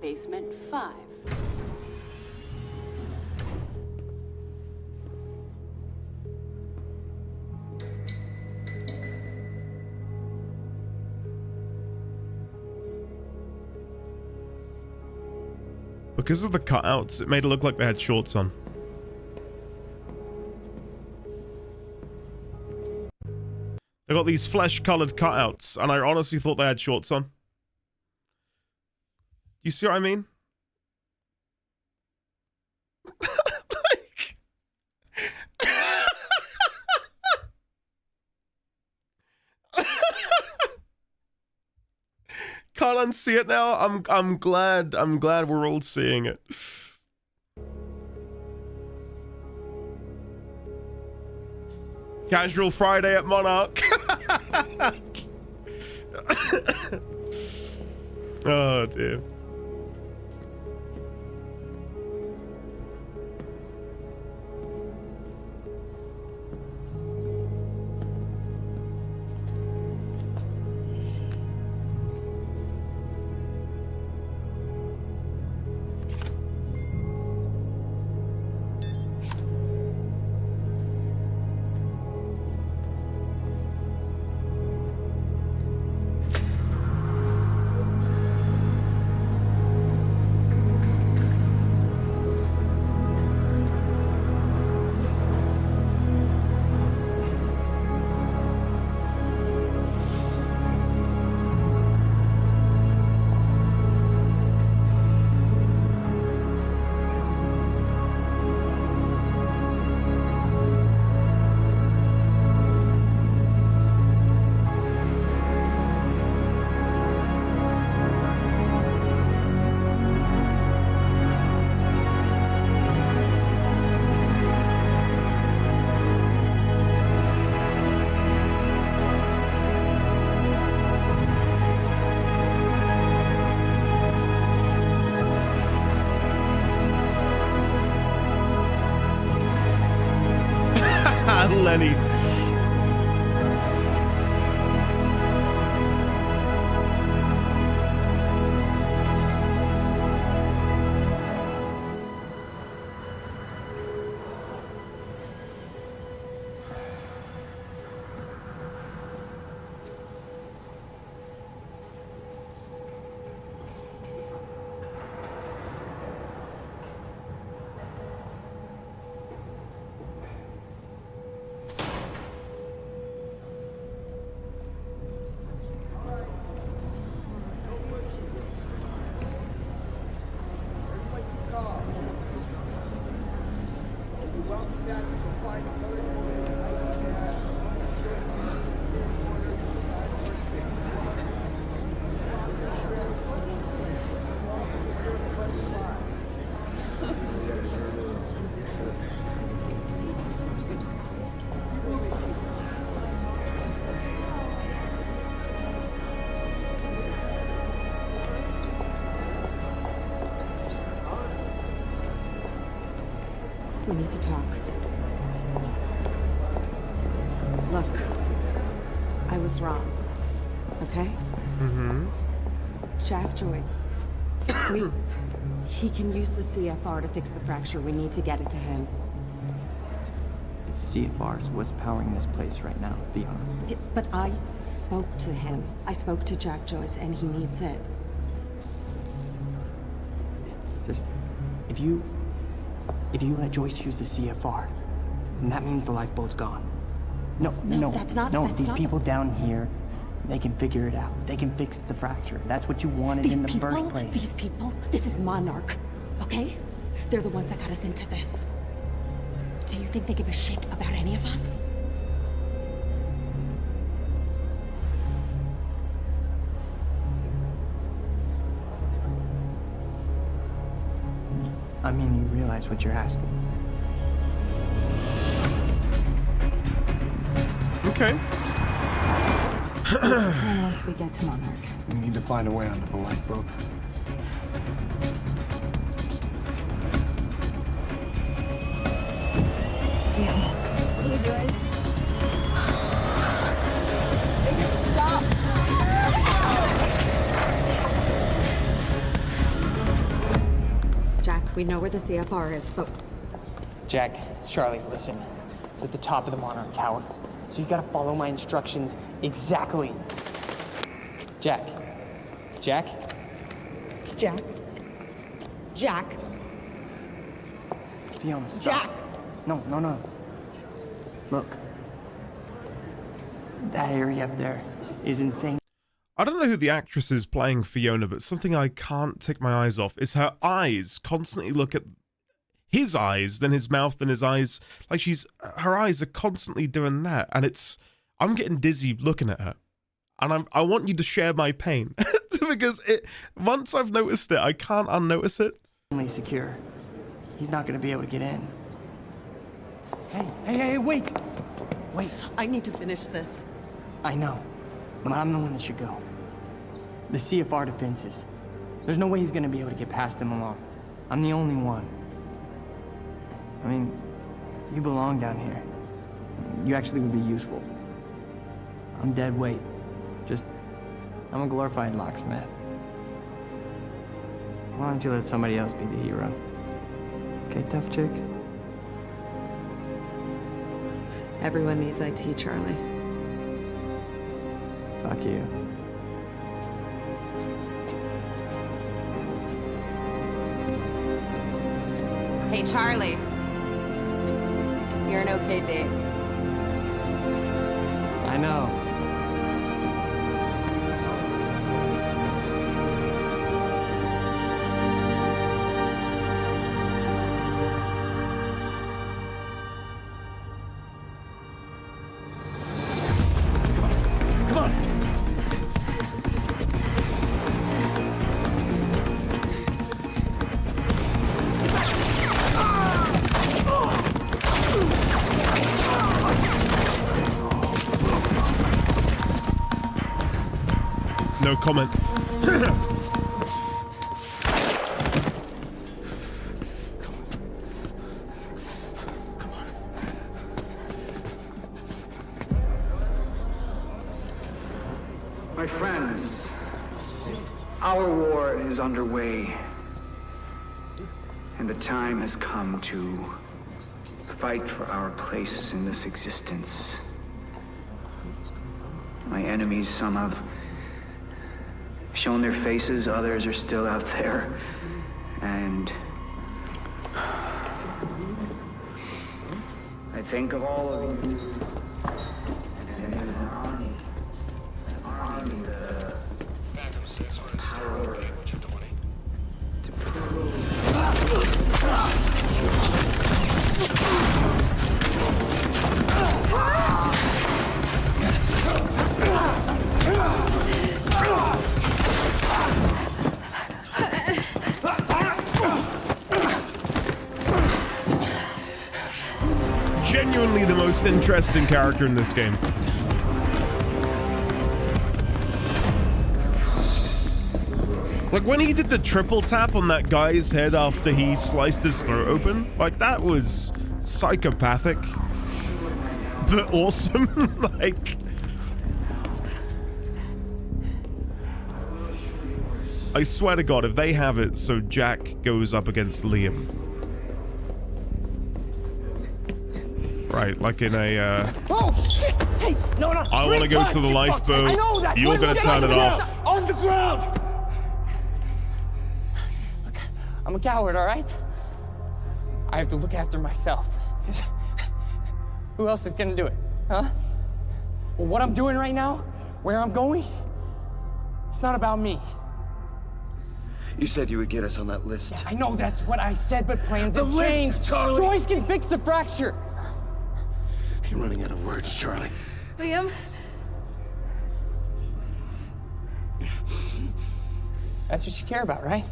Basement 5. Because of the cutouts, it made it look like they had shorts on. They got these flesh-colored cutouts, and I honestly thought they had shorts on. You see what I mean? Can't unsee it now. I'm glad we're all seeing it. Casual Friday at Monarch. Oh dear. Lenny. We need to talk. Look, I was wrong, okay? Mm-hmm. Jack Joyce, he can use the CFR to fix the fracture. We need to get it to him. CFRs, what's powering this place right now, Fiona? But I spoke to him. I spoke to Jack Joyce, and he needs it. Just, if you If you let Joyce use the CFR, then that means the lifeboat's gone. No, that's not these the- people down here, they can figure it out. They can fix the fracture. That's what you wanted in the first place. These people, this is Monarch, okay? They're the ones that got us into this. Do you think they give a shit about any of us? I mean, you realize what you're asking. Okay. And once we get to Monarch. We need to find a way onto the lifeboat. Yeah. What are you doing? Baby, stop! Jack, we know where the CFR is, but... Jack, it's Charlie. Listen, it's at the top of the Monarch Tower. So you gotta follow my instructions exactly. Jack. Jack? Jack? Jack? Fiona, stop. Jack! No. Look. That area up there is insane. I don't know who the actress is playing Fiona, but something I can't take my eyes off is her eyes constantly look at his eyes, then his mouth, then his eyes. Like her eyes are constantly doing that, and I'm getting dizzy looking at her. And I want you to share my pain because once I've noticed it, I can't unnotice it. Only secure. He's not gonna be able to get in. Hey, wait! Wait. I need to finish this. I know, but I'm the one that should go. The CFR defenses. There's no way he's gonna be able to get past them alone. I'm the only one. I mean, you belong down here. You actually would be useful. I'm dead weight. I'm a glorified locksmith. Why don't you let somebody else be the hero? Okay, tough chick? Everyone needs IT, Charlie. Fuck you. Hey, Charlie. You're an okay date. I know. No comment. My friends, our war is underway, and the time has come to fight for our place in this existence. My enemies, some have shown their faces, others are still out there, and I think of all of you and an army the power to prove. Genuinely the most interesting character in this game. Like when he did the triple tap on that guy's head after he sliced his throat open, like that was psychopathic, but awesome. Like, I swear to God, if they have it so Jack goes up against Liam. Right, like in a, Oh, shit! Hey, no. I want to go to the lifeboat. I know that. You're going to turn it off. On the ground! Look, I'm a coward, all right? I have to look after myself. Who else is gonna do it, huh? Well, what I'm doing right now, where I'm going, it's not about me. You said you would get us on that list. Yeah, I know that's what I said, but plans have list, changed. Charlie! Joyce can fix the fracture. You're running out of words, Charlie. Liam? That's what you care about, right?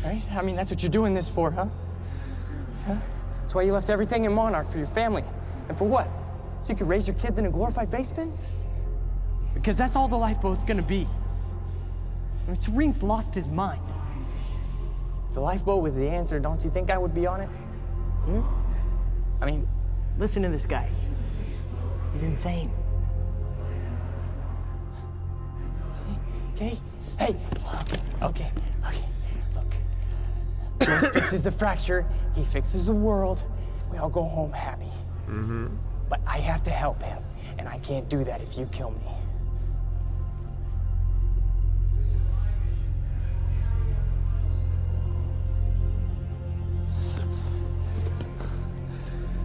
Right? I mean, that's what you're doing this for, huh? Huh? That's why you left everything in Monarch for your family. And for what? So you could raise your kids in a glorified basement? Because that's all the lifeboat's gonna be. I mean, Serene's lost his mind. If the lifeboat was the answer, don't you think I would be on it? Hmm? I mean, Listen to this guy. He's insane. Okay? Hey, okay. Look. Joyce fixes the fracture, he fixes the world, we all go home happy. Mm-hmm. But I have to help him, and I can't do that if you kill me.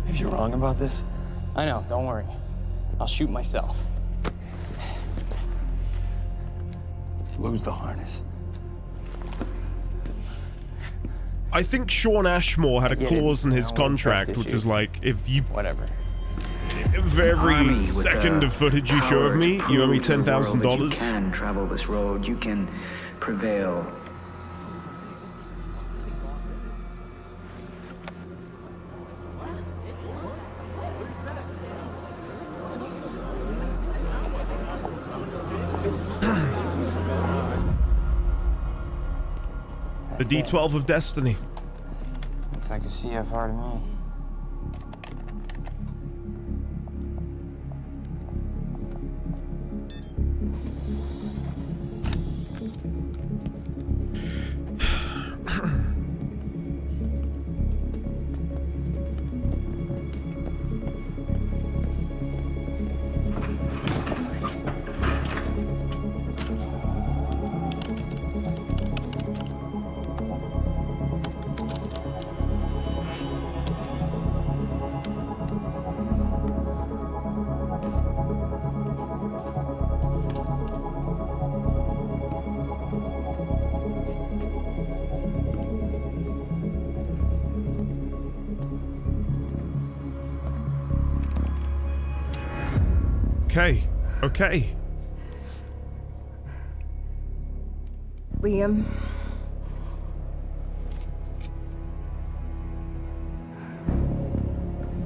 If you're wrong about this, I know, don't worry. I'll shoot myself. lose the harness. I think Sean Ashmore had a clause in his contract, which was like, if you... Whatever. For every second of footage you show of me, you owe me $10,000. You can travel this road, you can prevail. The D12 of Destiny. Looks like a CFR to me. Okay. Liam.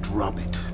Drop it.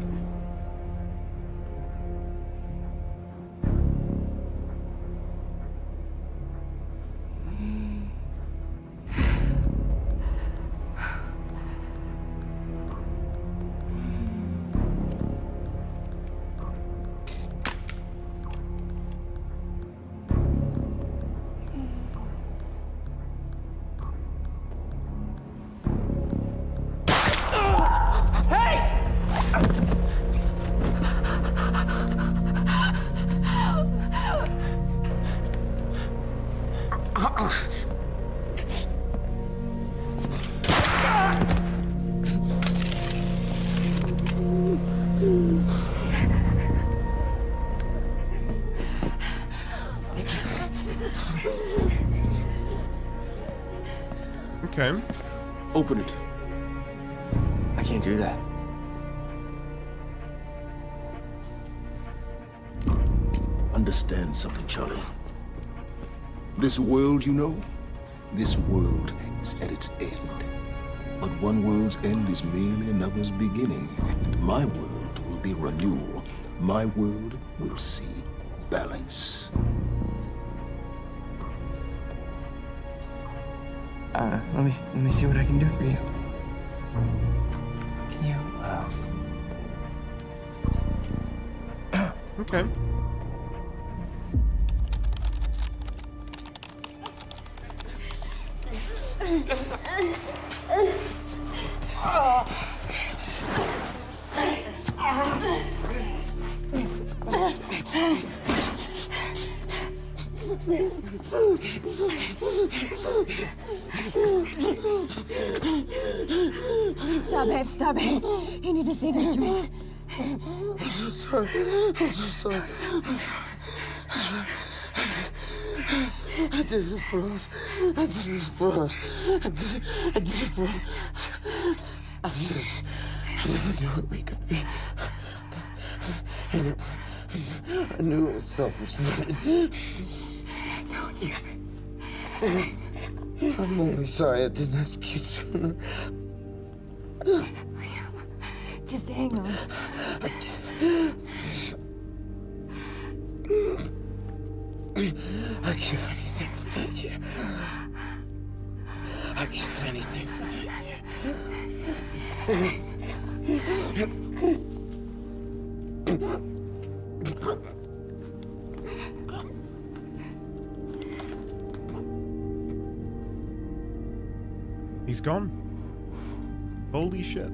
Okay. Open it. I can't do that. Understand something, Charlie. This world, you know, this world is at its end. But one world's end is merely another's beginning, and my world will be renewal. My world will see balance. Let me see what I can do for you. Can you, Okay. Stop it, stop it. You need to save your strength. I'm so sorry. I'm so sorry. I did this for us. I did this for us. I did it for us. I never knew what we could be. I knew it was selfish. Don't you? I'm only sorry I didn't ask you sooner. Just hang on. I'd give anything for that year. I'd give anything for that year. He's gone. Holy shit.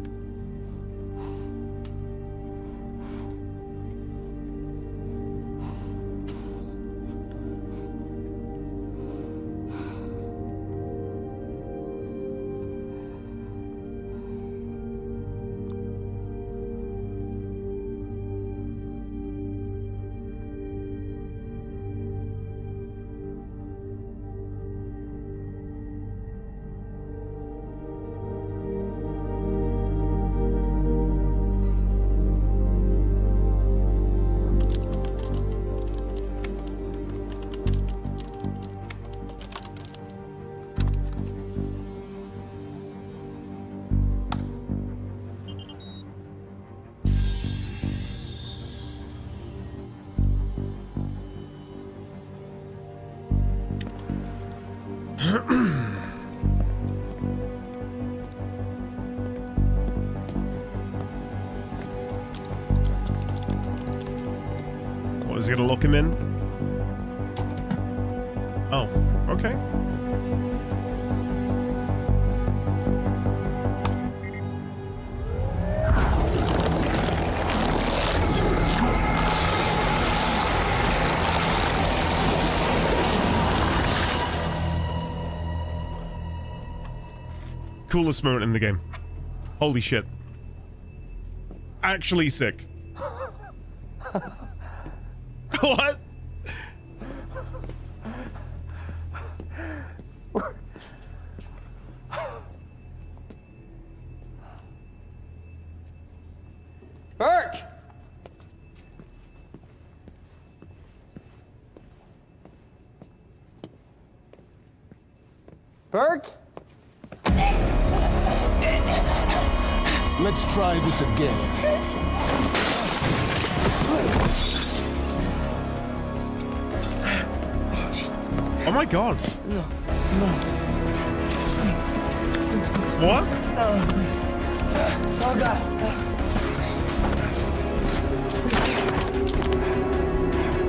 What, is he gonna lock him in? Oh, okay. Coolest moment in the game. Holy shit. Actually sick. What? Burke! Burke? Let's try this again. Oh my god. No. What? No. Oh god.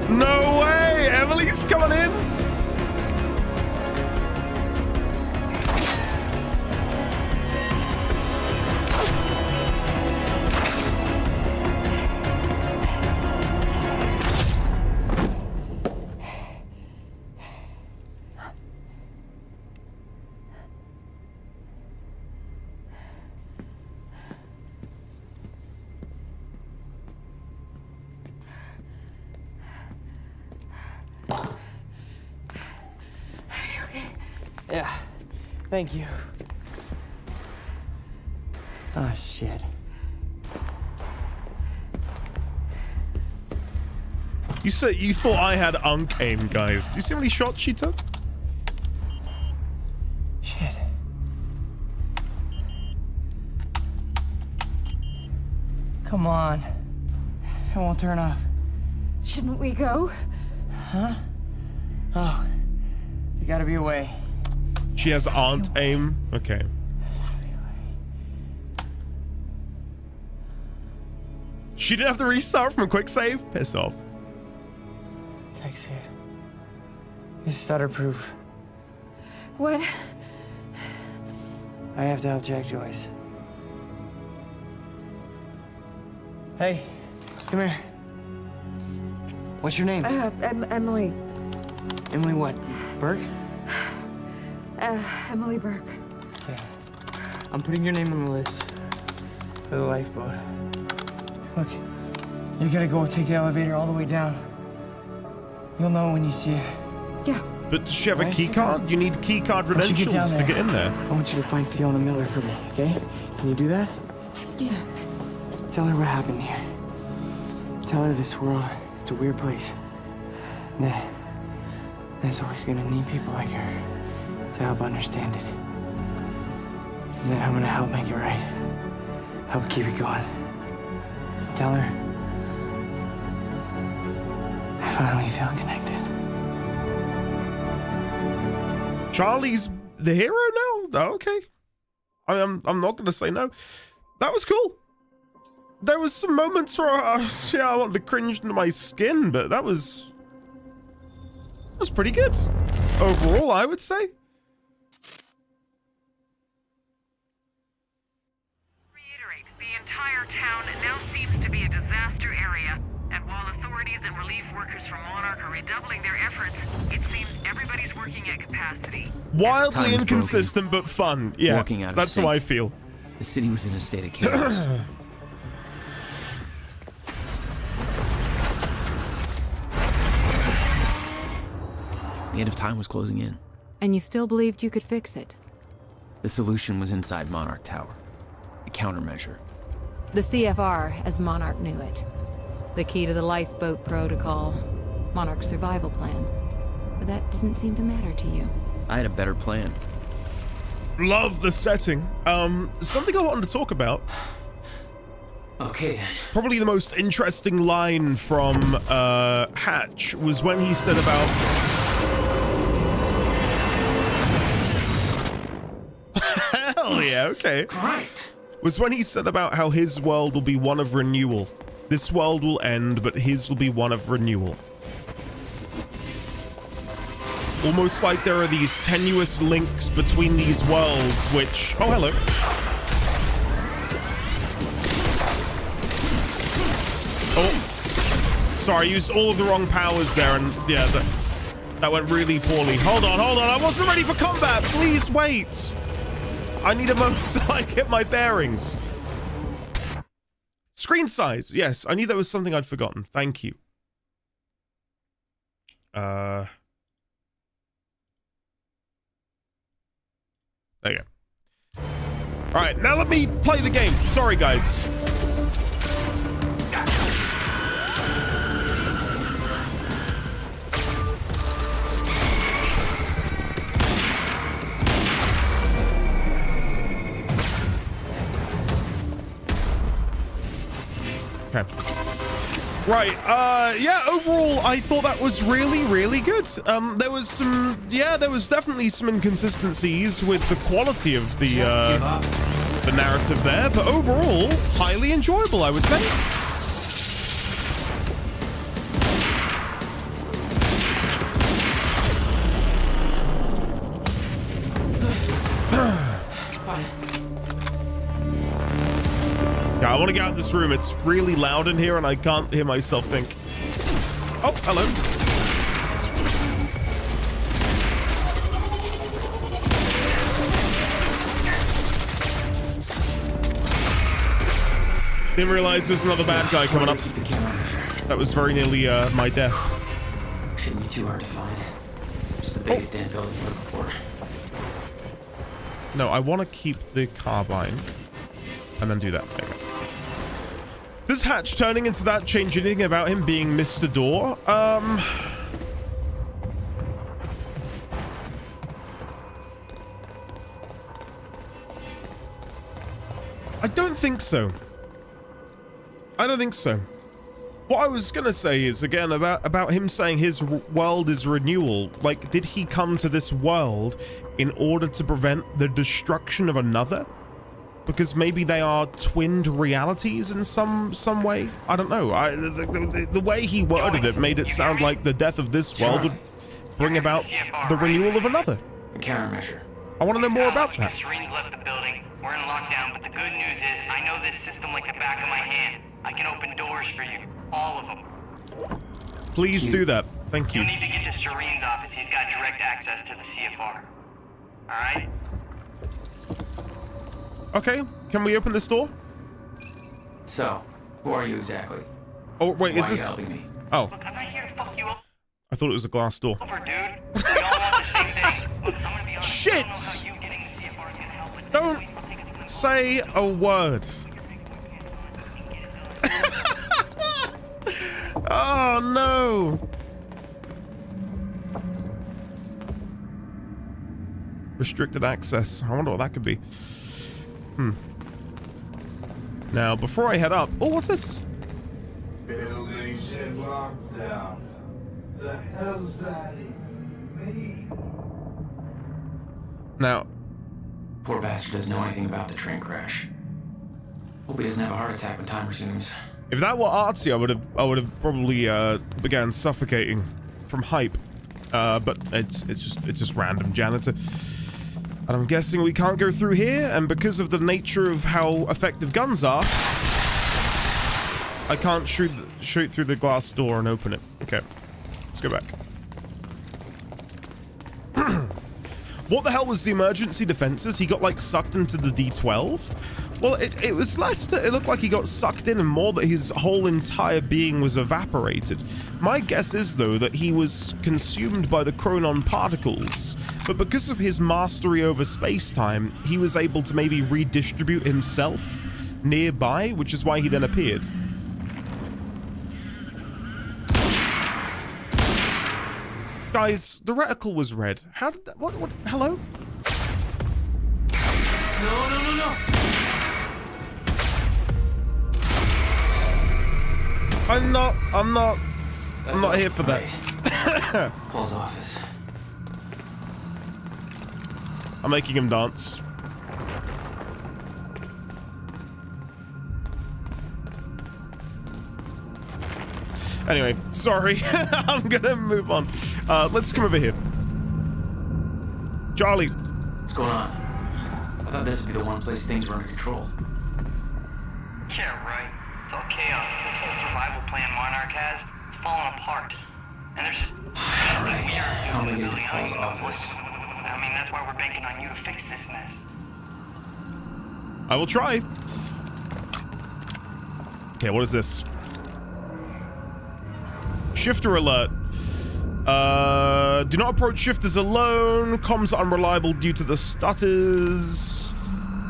No way! Emily's coming in? Yeah, thank you. Ah, shit. You said you thought I had unk aim, guys. Do you see how many shots she took? Shit. Come on. It won't turn off. Shouldn't we go? Huh? Oh, you gotta be away. She has aunt aim. Okay. She didn't have to restart from a quick save? Pissed off. Text it. It's stutter proof. What? I have to help Jack Joyce. Hey, come here. What's your name? Emily. Emily what? Burke? Emily Burke. Yeah. I'm putting your name on the list for the lifeboat. Look, you gotta go take the elevator all the way down. You'll know when you see it. Yeah. But does she have a key card? You need key card credentials to get in there. I want you to find Fiona Miller for me, okay? Can you do that? Yeah. Tell her what happened here. Tell her this world, it's a weird place. That's always gonna need people like her to help understand it. And then I'm gonna help make it right. Help keep it going. Tell her I finally feel connected. Charlie's the hero now? Oh, okay. I'm not gonna say no. That was cool. There was some moments where I wanted to cringe into my skin, but that was pretty good. Overall, I would say. Reiterate, the entire town now seems to be a disaster area, and while authorities and relief workers from Monarch are redoubling their efforts, it seems everybody's working at capacity. Wildly inconsistent, but fun. Yeah, that's how I feel. The city was in a state of chaos. The end of time was closing in. And you still believed you could fix it? The solution was inside Monarch Tower. A countermeasure. The CFR, as Monarch knew it. The key to the lifeboat protocol. Monarch's survival plan. But that didn't seem to matter to you. I had a better plan. Love the setting. Something I wanted to talk about. Okay. Probably the most interesting line from Hatch was when he said about... Hell yeah, okay. Christ. Was when he said about how his world will be one of renewal. This world will end, but his will be one of renewal. Almost like there are these tenuous links between these worlds, which... Oh, hello. Oh. Sorry, I used all of the wrong powers there, and yeah, that went really poorly. Hold on. I wasn't ready for combat. Please wait. I need a moment to like get my bearings. Screen size. Yes, I knew that was something I'd forgotten. Thank you. There you go. All right, now let me play the game. Sorry, guys. Okay. Right, yeah, overall, I thought that was really, really good. There was definitely some inconsistencies with the quality of the narrative there, but overall, highly enjoyable, I would say. Yeah, I want to get out of this room. It's really loud in here and I can't hear myself think. Oh, hello. Didn't realize there was another bad guy coming up. That was very nearly my death. Shouldn't be too hard to find. Just the base stand building before. No, I want to keep the carbine and then do that. There you go. Does Hatch turning into that change anything about him being Mr. Door? I don't think so. I don't think so. What I was gonna say is, again, about him saying his world is renewal. Like, did he come to this world in order to prevent the destruction of another? Because maybe they are twinned realities in some way. I don't know. The way he worded it made it sound like the death of this world would bring about the renewal of another. Countermeasure. I want to know more about that. Serene's left the building. We're in lockdown, but the good news is I know this system like the back of my hand. I can open doors for you. All of them. Please do that. Thank you. You'll need to get to Serene's office. to the CFR. Alright? Okay, can we open this door? So, who are you exactly? Oh, wait, Why is are you this... helping me? Oh. Look, I'm not here to fuck you over, I thought it was a glass door. dude. We all want the same thing. Look, I'm gonna be honest. Shit! I don't know how you getting the CFR is gonna help, but Don't say a word. Oh, no. Restricted access. I wonder what that could be. Now, before I head up... Oh, what's this? Buildings in lockdown. The hell's that even mean? Now... Poor bastard doesn't know anything about the train crash. Hope he doesn't have a heart attack when time resumes. If that were artsy, I would have probably began suffocating from hype. But it's just random janitor. And I'm guessing we can't go through here, and because of the nature of how effective guns are, I can't shoot through the glass door and open it. Okay, let's go back. What the hell was the emergency defenses? He got like sucked into the D12? Well, it was less that it looked like he got sucked in and more that his whole entire being was evaporated. My guess is, though, that he was consumed by the chronon particles, but because of his mastery over space-time, he was able to maybe redistribute himself nearby, which is why he then appeared. Guys, the reticle was red. How did that... What? Hello? No. I'm not here for that. Paul's office. I'm making him dance. Anyway, sorry. I'm gonna move on. Let's come over here. Charlie. What's going on? I thought this would be the one place things were under control. Yeah, right. It's all chaos. This whole survival plan Monarch has, it's falling apart. And there's something weird How am I in the getting building. to I don't Paul's even know what. office? I mean, that's why we're banking on you to fix this mess. I will try. Okay, what is this? Shifter alert. Do not approach shifters alone. Comms are unreliable due to the stutters.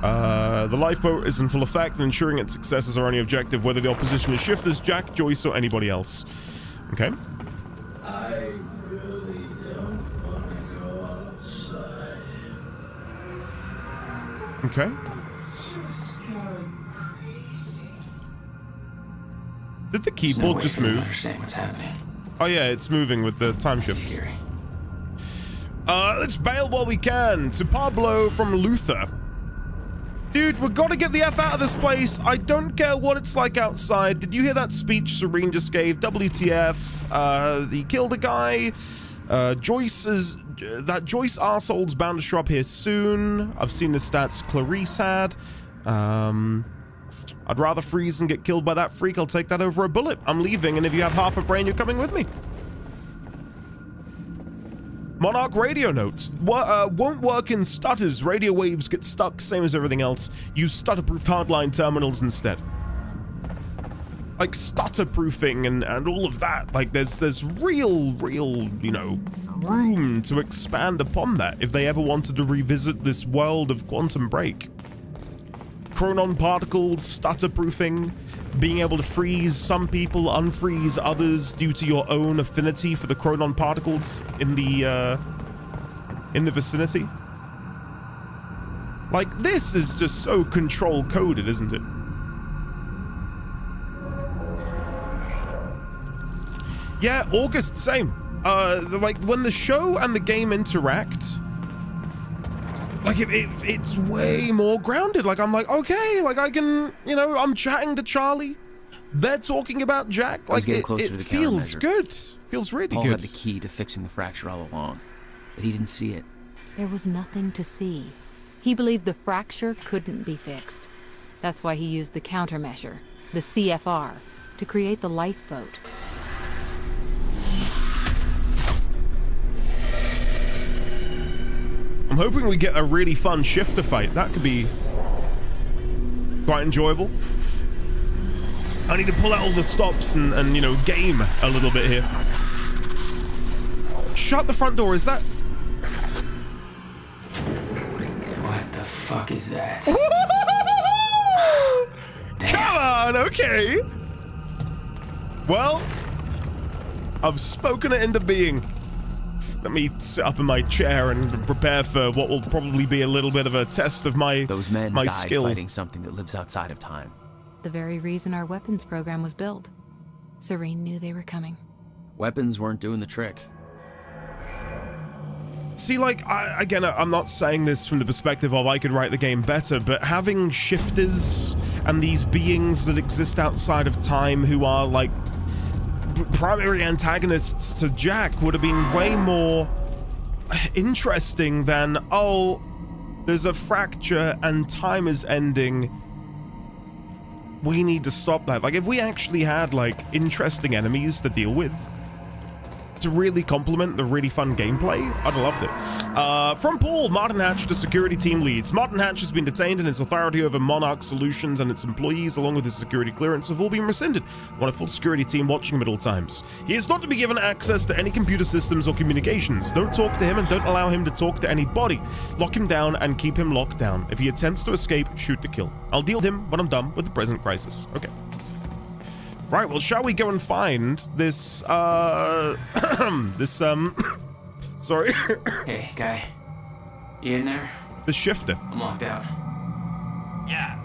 The lifeboat is in full effect, and ensuring its success is our only objective, whether the opposition is shifters, Jack, Joyce, or anybody else. Okay. I really don't want to go outside. Okay. Just gone crazy. Did the keyboard just move? Understand what's happening. Oh yeah, it's moving with the time shift. Let's bail while we can. To Pablo from Luther. Dude, we've got to get the F out of this place. I don't care what it's like outside. Did you hear that speech Serene just gave? WTF. He killed a guy. Joyce arsehole's bound to show up here soon. I've seen the stats Clarice had. I'd rather freeze and get killed by that freak. I'll take that over a bullet. I'm leaving, and if you have half a brain, you're coming with me. Monarch radio notes. Won't work in stutters. Radio waves get stuck, same as everything else. Use stutter-proofed hardline terminals instead. Like stutter-proofing and all of that. Like there's real, you know, room to expand upon that if they ever wanted to revisit this world of Quantum Break. Chronon particles, stutter-proofing, being able to freeze some people, unfreeze others due to your own affinity for the chronon particles in the vicinity. Like, this is just so control-coded, isn't it? Yeah, August, same. Like, when the show and the game interact... Like, it's way more grounded. Like, I'm like, okay, like, I can, you know, I'm chatting to Charlie. They're talking about Jack. Like, it feels good. Feels really Paul good. had the key to fixing the fracture all along, but he didn't see it. There was nothing to see. He believed the fracture couldn't be fixed. That's why he used the countermeasure, the CFR, to create the lifeboat. I'm hoping we get a really fun shifter fight. That could be quite enjoyable. I need to pull out all the stops and you know, game a little bit here. Shut the front door, is that... What the fuck is that? Come on, okay. Well, I've spoken it into being. Let me sit up in my chair and prepare for what will probably be a little bit of a test of my Those men my died skill. fighting something that lives outside of time. The very reason our weapons program was built. Serene knew they were coming. Weapons weren't doing the trick. See, like, again, I'm not saying this from the perspective of I could write the game better, but having shifters and these beings that exist outside of time who are, like, primary antagonists to Jack would have been way more interesting than, oh, there's a fracture and time is ending. We need to stop that. Like, if we actually had, like, interesting enemies to deal with to really complement the really fun gameplay, I'd have loved it. From Paul, Martin Hatch, the security team leads. Martin Hatch has been detained and his authority over Monarch Solutions and its employees, along with his security clearance, have all been rescinded. Want a full security team watching him at all times. He is not to be given access to any computer systems or communications. Don't talk to him and don't allow him to talk to anybody. Lock him down and keep him locked down. If he attempts to escape, shoot to kill. I'll deal with him when I'm done with the present crisis. Okay. Right, well, shall we go and find this, sorry. Hey, guy. You in there? The shifter. I'm locked out. Yeah.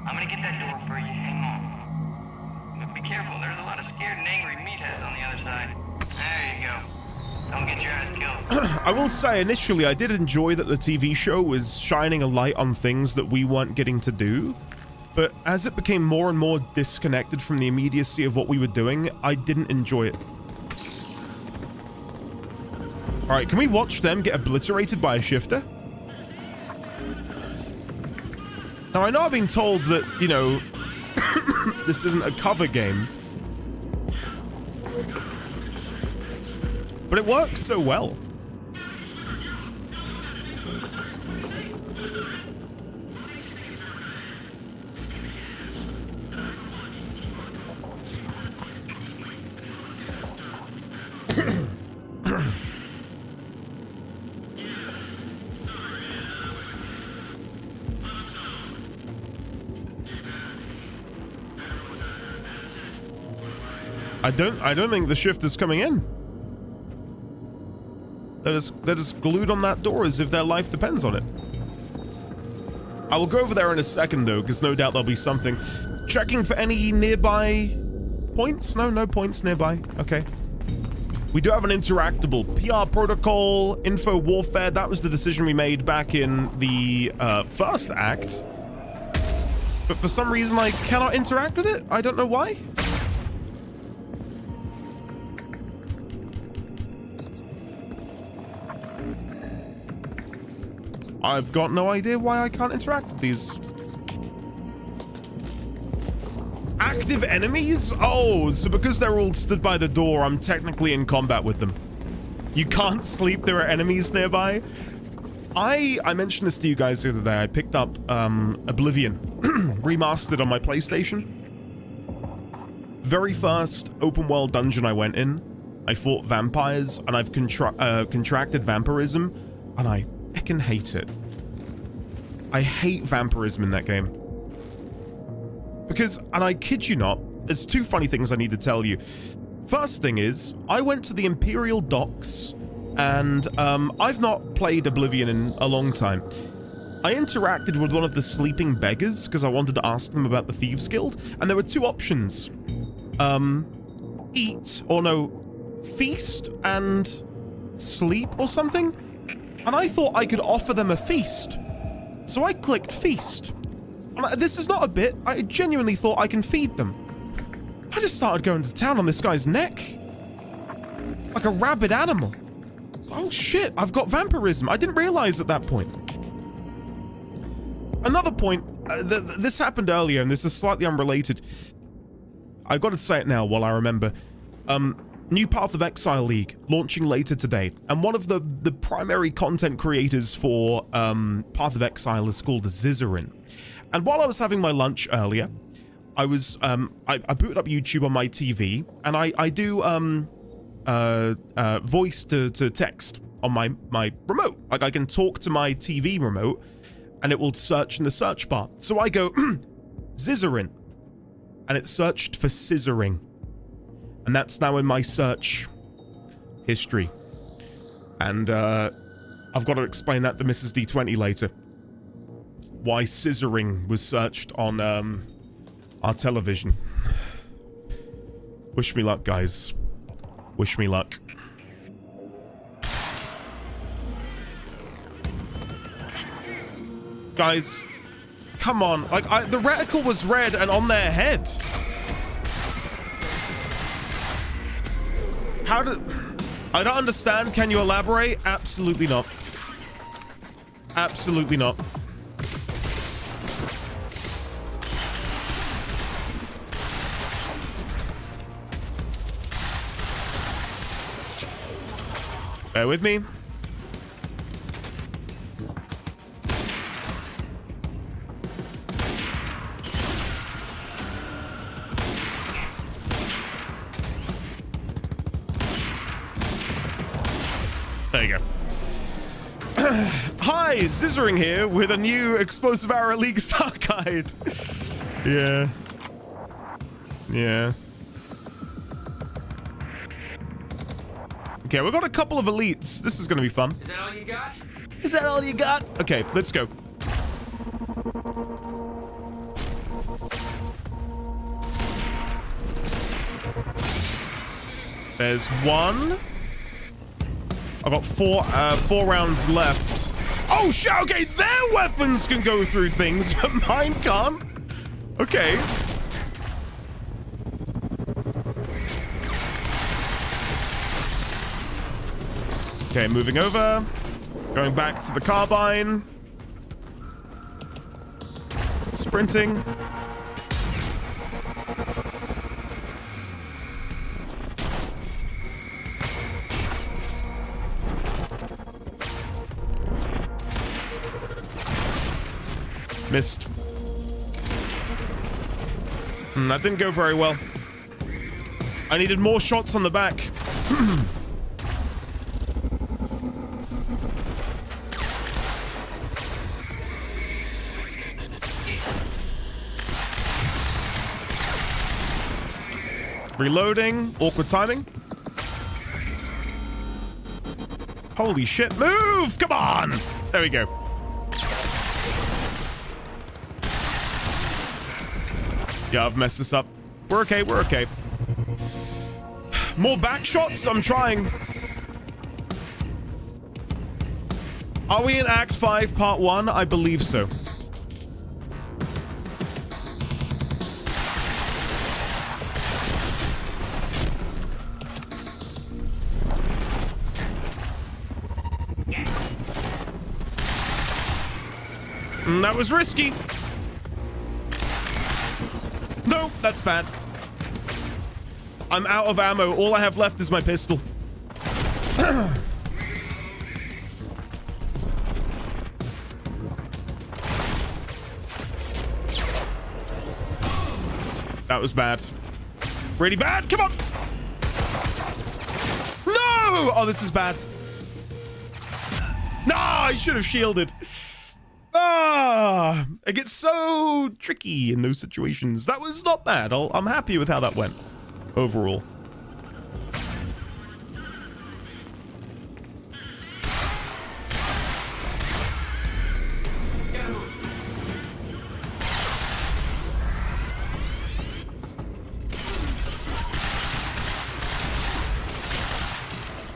I'm gonna get that door for you. Hang on. But be careful. There's a lot of scared and angry meatheads on the other side. There you go. Don't get your ass killed. I will say, initially, I did enjoy that the TV show was shining a light on things that we weren't getting to do. But as it became more and more disconnected from the immediacy of what we were doing, I didn't enjoy it. Alright, can we watch them get obliterated by a shifter? Now, I know I've been told that, you know, this isn't a cover game. But it works so well. I don't think the shift is coming in. They're just glued on that door as if their life depends on it. I will go over there in a second though, because no doubt there'll be something. Checking for any nearby points? No points nearby. Okay. We do have an interactable PR protocol, info warfare. That was the decision we made back in the first act. But for some reason I cannot interact with it. I don't know why. I've got no idea why I can't interact with these. Active enemies? Oh, so because they're all stood by the door, I'm technically in combat with them. You can't sleep, there are enemies nearby. I mentioned this to you guys the other day. I picked up Oblivion, remastered on my PlayStation. Very first open world dungeon I went in, I fought vampires, and I've contracted vampirism, and I fucking hate it. I hate vampirism in that game. Because, and I kid you not, there's two funny things I need to tell you. First thing is, I went to the Imperial Docks, and I've not played Oblivion in a long time. I interacted with one of the sleeping beggars because I wanted to ask them about the Thieves Guild, and there were two options. Eat, or no, feast and sleep or something? And I thought I could offer them a feast. So I clicked feast. And this is not a bit. I genuinely thought I can feed them. I just started going to town on this guy's neck. Like a rabid animal. Oh shit, I've got vampirism. I didn't realize at that point. Another point, this happened earlier and this is slightly unrelated. I've got to say it now while I remember. new Path of Exile League launching later today, and one of the primary content creators for Path of Exile is called Serene. And while I was having my lunch earlier, I was I booted up YouTube on my TV, and I do voice to text on my remote. Like, I can talk to my TV remote and it will search in the search bar. So I go Serene, and it searched for scissoring, and that's now in my search history. And I've got to explain that to Mrs. D20 later, why scissoring was searched on our television. Wish me luck, guys. Wish me luck. Guys, come on. Like, the reticle was red and on their head. How did... I don't understand. Can you elaborate? Absolutely not. Absolutely not. Bear with me. There you go. Hi, Scissoring here with a new Explosive Arrow League Star Guide. Yeah. Yeah. Okay, we've got a couple of elites. This is going to be fun. Is that all you got? Is that all you got? Okay, let's go. There's one. I've got four rounds left. Oh, shit. Okay, their weapons can go through things, but mine can't. Okay. Okay, moving over. Going back to the carbine. Sprinting. Missed. That didn't go very well. I needed more shots on the back. Reloading. Awkward timing. Holy shit. Move! Come on! There we go. Yeah, I've messed this up. We're okay. We're okay. More back shots? I'm trying. Are we in Act 5, Part 1? I believe so. That was risky. No, that's bad. I'm out of ammo. All I have left is my pistol. That was bad. Really bad. Come on. No! Oh, this is bad. No, I should have shielded. Ah, it gets so tricky in those situations. That was not bad. I'm happy with how that went overall.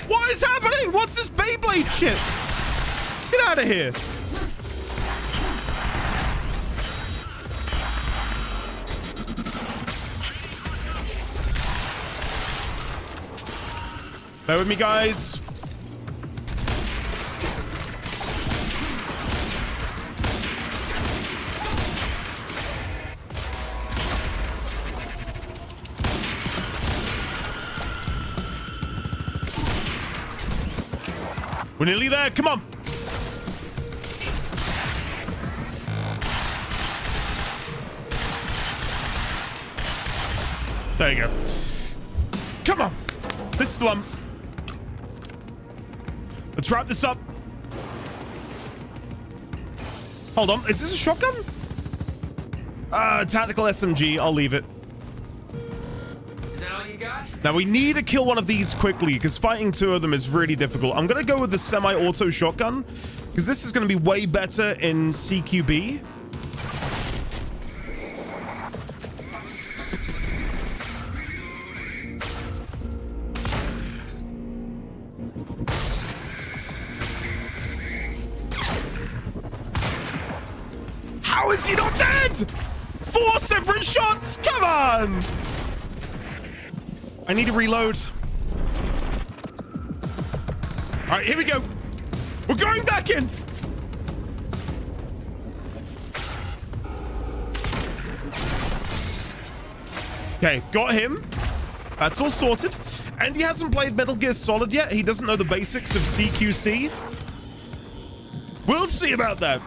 What is happening? What's this Beyblade shit? Get out of here. Bear with me, guys. We're nearly there. Come on. There you go. Come on. This is the one. Let's wrap this up. Hold on. Is this a shotgun? Tactical SMG. I'll leave it. Is that all you got? Now, we need to kill one of these quickly, because fighting two of them is really difficult. I'm going to go with the semi-auto shotgun, because this is going to be way better in CQB. How is he not dead? 4 separate shots? Come on! I need to reload. All right, here we go. We're going back in. Okay, got him. That's all sorted. And he hasn't played Metal Gear Solid yet. He doesn't know the basics of CQC. We'll see about that.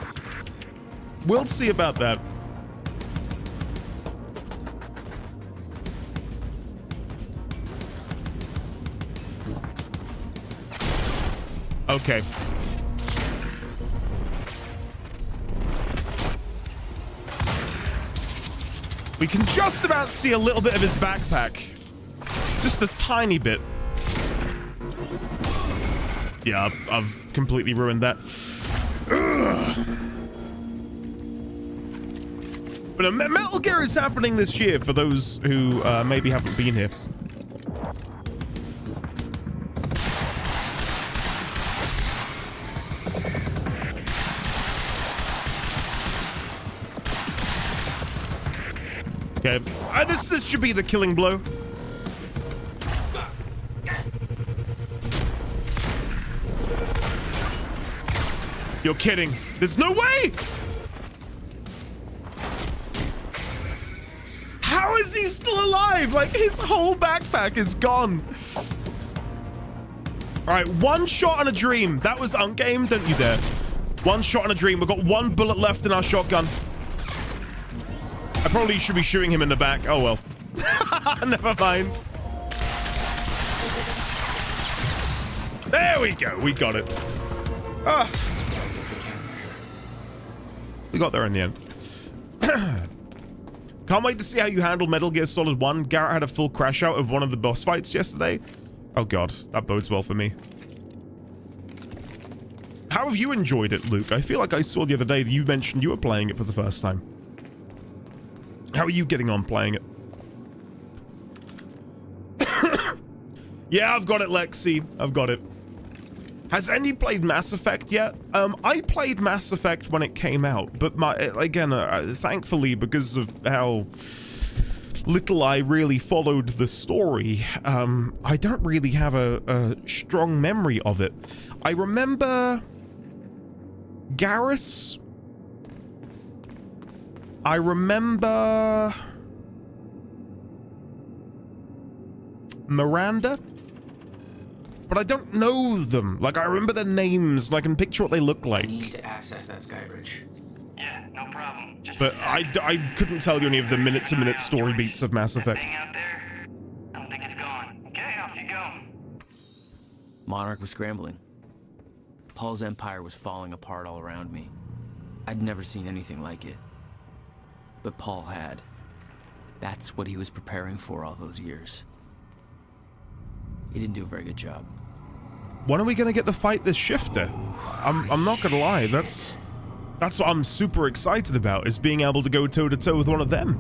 We'll see about that. Okay. We can just about see a little bit of his backpack. Just a tiny bit. Yeah, I've completely ruined that. Ugh. But Metal Gear is happening this year for those who maybe haven't been here. Okay, this should be the killing blow. You're kidding. There's no way! How is he still alive? Like, his whole backpack is gone. All right, 1 shot on a dream. That was ungame, don't you dare. 1 shot on a dream. We've got 1 bullet left in our shotgun. I probably should be shooting him in the back. Oh, well. Never mind. There we go. We got it. Ah. We got there in the end. Can't wait to see how you handle Metal Gear Solid 1. Garrett had a full crash out of one of the boss fights yesterday. Oh, God. That bodes well for me. How have you enjoyed it, Luke? I feel like I saw the other day that you mentioned you were playing it for the first time. How are you getting on playing it? Yeah, I've got it, Lexi. I've got it. Has any played Mass Effect yet? I played Mass Effect when it came out, but thankfully, because of how little I really followed the story, I don't really have a strong memory of it. I remember Garrus. I remember Miranda. But I don't know them. Like, I remember their names, and I can picture what they look like. I need to access that sky bridge. Yeah, no problem. Just but I couldn't tell you any of the minute-to-minute story beats of Mass Effect. out there. I don't think it's gone. Okay, off you go. Monarch was scrambling. Paul's empire was falling apart all around me. I'd never seen anything like it. But Paul had. That's what he was preparing for all those years. He didn't do a very good job. When are we gonna get to fight this shifter? I'm not gonna lie, that's what I'm super excited about, is being able to go toe-to-toe with one of them.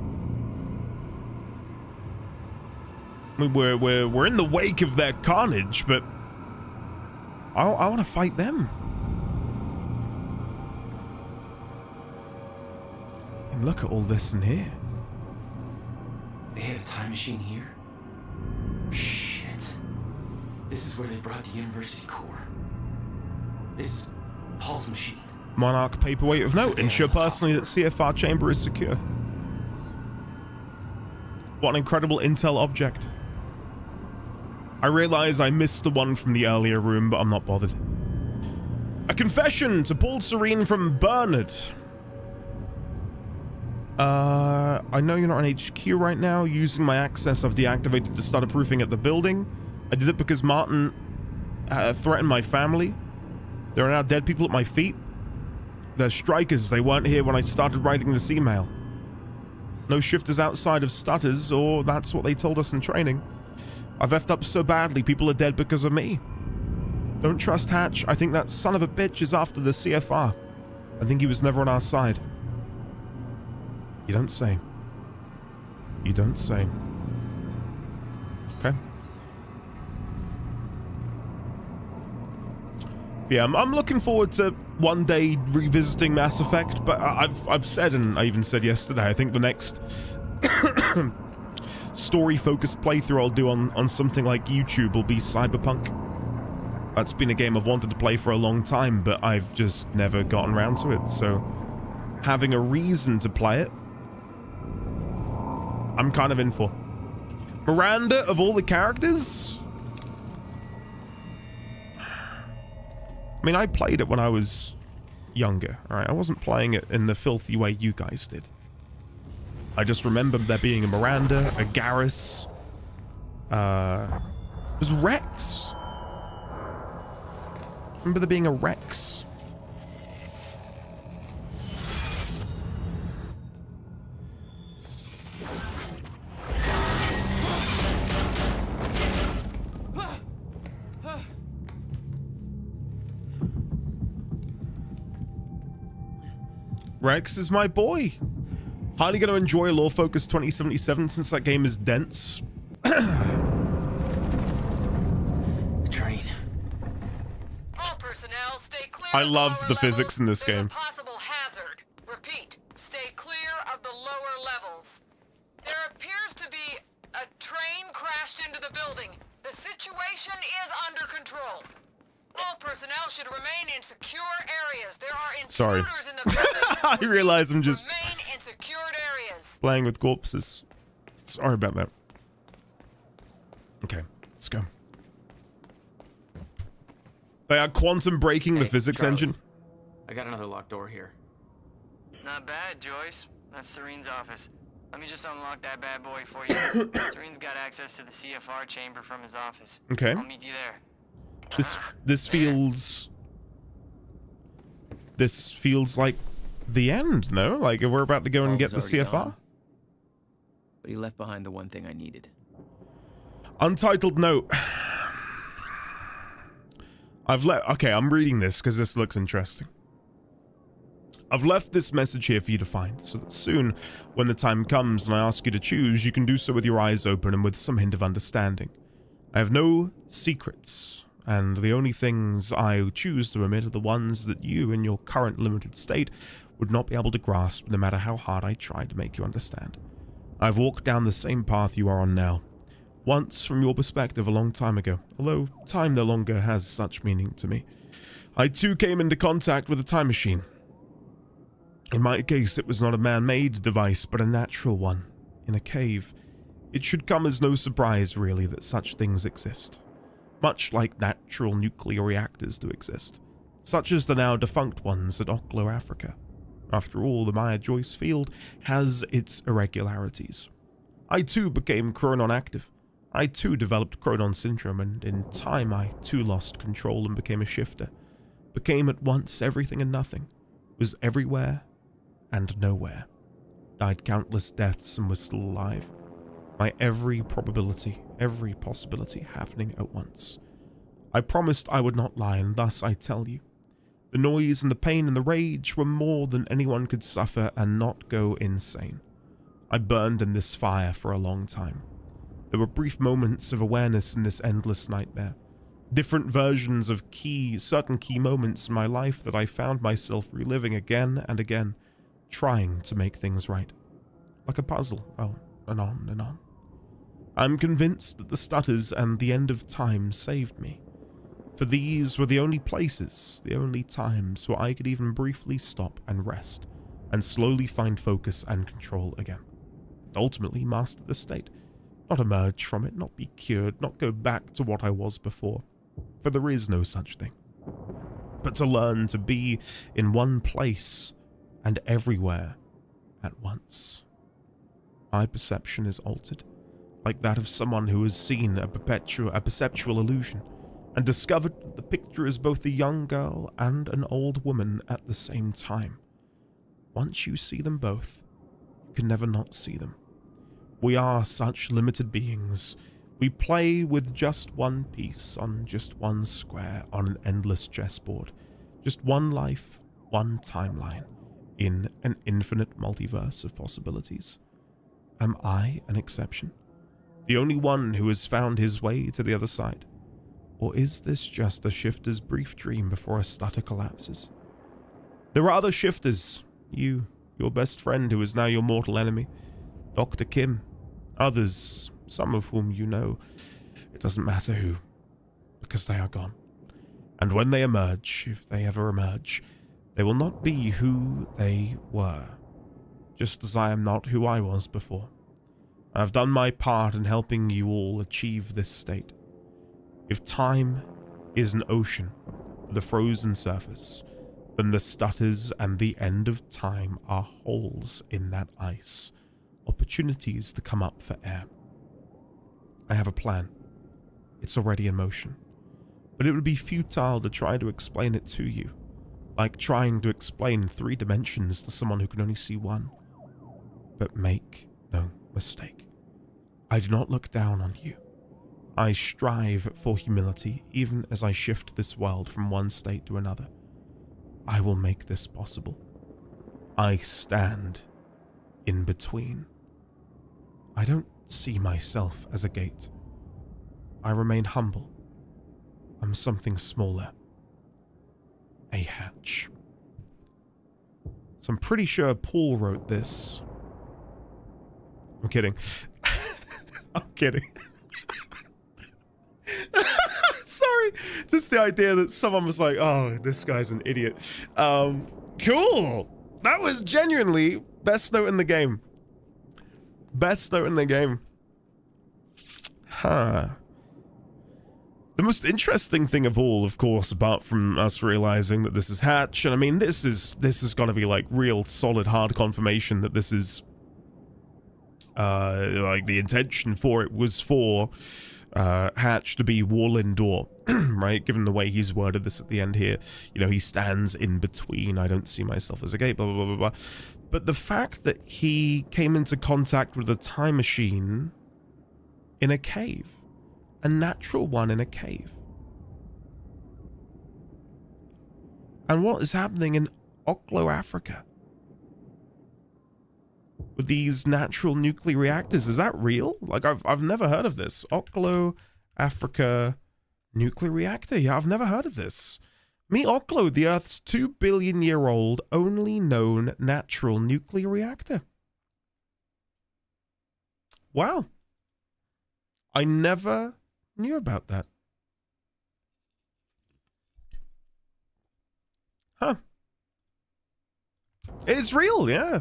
I mean, we're in the wake of their carnage, but I want to fight them. And look at all this in here. They have a time machine here? Shit. This is where they brought the university core. This is Paul's machine. Monarch paperweight of note. Ensure personally that CFR chamber is secure. What an incredible intel object. I realize I missed the one from the earlier room, but I'm not bothered. A confession to Paul Serene from Bernard. I know you're not on HQ right now. Using my access, I've deactivated the starter proofing at the building. I did it because Martin threatened my family. There are now dead people at my feet. They're strikers. They weren't here when I started writing this email. No shifters outside of stutters, or that's what they told us in training. I've effed up so badly, people are dead because of me. Don't trust Hatch. I think that son of a bitch is after the CFR. I think he was never on our side. You don't say. You don't say. Okay. Yeah, I'm looking forward to one day revisiting Mass Effect, but I've said, and I even said yesterday, I think the next story-focused playthrough I'll do on something like YouTube will be Cyberpunk. That's been a game I've wanted to play for a long time, but I've just never gotten around to it, so having a reason to play it, I'm kind of in for. Miranda, of all the characters? I mean, I played it when I was younger, alright? I wasn't playing it in the filthy way you guys did. I just remember there being a Miranda, a Garrus, it was Rex. Remember there being a Rex. Rex is my boy. Highly going to enjoy Law Focus 2077 since that game is dense. The train. All personnel, stay clear. I love the physics in this game. Possible hazard. Repeat, stay clear of the lower levels. There appears to be a train crashed into the building. The situation is under control. All personnel should remain in secure areas. There are intruders in the building. I realize I'm just remain in secured areas. playing with corpses. Sorry about that. Okay, let's go. They are quantum breaking the physics Charlie. engine. I got another locked door here. Not bad, Joyce. That's Serene's office. Let me just unlock that bad boy for you. Serene's got access to the CFR chamber from his office. Okay. I'll meet you there. This feels like the end, no? Like if we're about to go and get the Paul's already CFR? gone. But he left behind the one thing I needed. Untitled note. Okay, I'm reading this because this looks interesting. I've left this message here for you to find, so that soon, when the time comes and I ask you to choose, you can do so with your eyes open and with some hint of understanding. I have no secrets, and the only things I choose to omit are the ones that you, in your current limited state, would not be able to grasp no matter how hard I tried to make you understand. I've walked down the same path you are on now. Once, from your perspective, a long time ago, although time no longer has such meaning to me. I too came into contact with a time machine. In my case, it was not a man-made device, but a natural one, in a cave. It should come as no surprise, really, that such things exist. Much like natural nuclear reactors do exist, such as the now defunct ones at Oklo, Africa. After all, the Maya Joyce field has its irregularities. I too became chronon active. I too developed chronon syndrome, and in time I too lost control and became a shifter. Became at once everything and nothing. Was everywhere and nowhere. Died countless deaths and was still alive. My every probability, every possibility happening at once. I promised I would not lie, and thus I tell you. The noise and the pain and the rage were more than anyone could suffer and not go insane. I burned in this fire for a long time. There were brief moments of awareness in this endless nightmare. Different versions of certain key moments in my life that I found myself reliving again and again, trying to make things right. Like a puzzle, and on and on. I'm convinced that the stutters and the end of time saved me. For these were the only places, the only times where I could even briefly stop and rest, and slowly find focus and control again. And ultimately master the state. Not emerge from it, not be cured, not go back to what I was before. For there is no such thing. but to learn to be in one place and everywhere at once. My perception is altered, like that of someone who has seen a perceptual illusion, and discovered that the picture is both a young girl and an old woman at the same time. Once you see them both, you can never not see them. We are such limited beings. We play with just one piece on just one square on an endless chessboard. Just one life, one timeline, in an infinite multiverse of possibilities. Am I an exception? The only one who has found his way to the other side? Or is this just a shifter's brief dream before a stutter collapses? There are other shifters. You, your best friend who is now your mortal enemy, Dr. Kim. Others, some of whom you know. It doesn't matter who, because they are gone. And when they emerge, if they ever emerge, they will not be who they were, just as I am not who I was before. I have done my part in helping you all achieve this state. If time is an ocean with a frozen surface, then the stutters and the end of time are holes in that ice, opportunities to come up for air. I have a plan. It's already in motion. But it would be futile to try to explain it to you, like trying to explain 3 dimensions to someone who can only see one. But make no mistake. I do not look down on you. I strive for humility even as I shift this world from one state to another. I will make this possible. I stand in between. I don't see myself as a gate. I remain humble. I'm something smaller. A hatch. So I'm pretty sure Paul wrote this. I'm kidding. I'm kidding. Sorry. Just the idea that someone was like, oh, this guy's an idiot. Cool. That was genuinely best note in the game. Best note in the game. Huh. The most interesting thing of all, of course, apart from us realizing that this is Hatch, and I mean, this is got to be like real solid hard confirmation that this is like the intention for it was for Hatch to be wall and door, right? Given the way he's worded this at the end here, you know, he stands in between. I don't see myself as a gate, blah, blah, blah, blah, blah. But the fact that he came into contact with a time machine in a cave, a natural one in a cave. And what is happening in Oklo, Africa? With these natural nuclear reactors, is that real? Like, I've never heard of this. Oklo, Africa, nuclear reactor. Yeah, I've never heard of this. Meet Oklo, the Earth's 2 billion year old only known natural nuclear reactor. Wow. I never knew about that. Huh. It's real, yeah.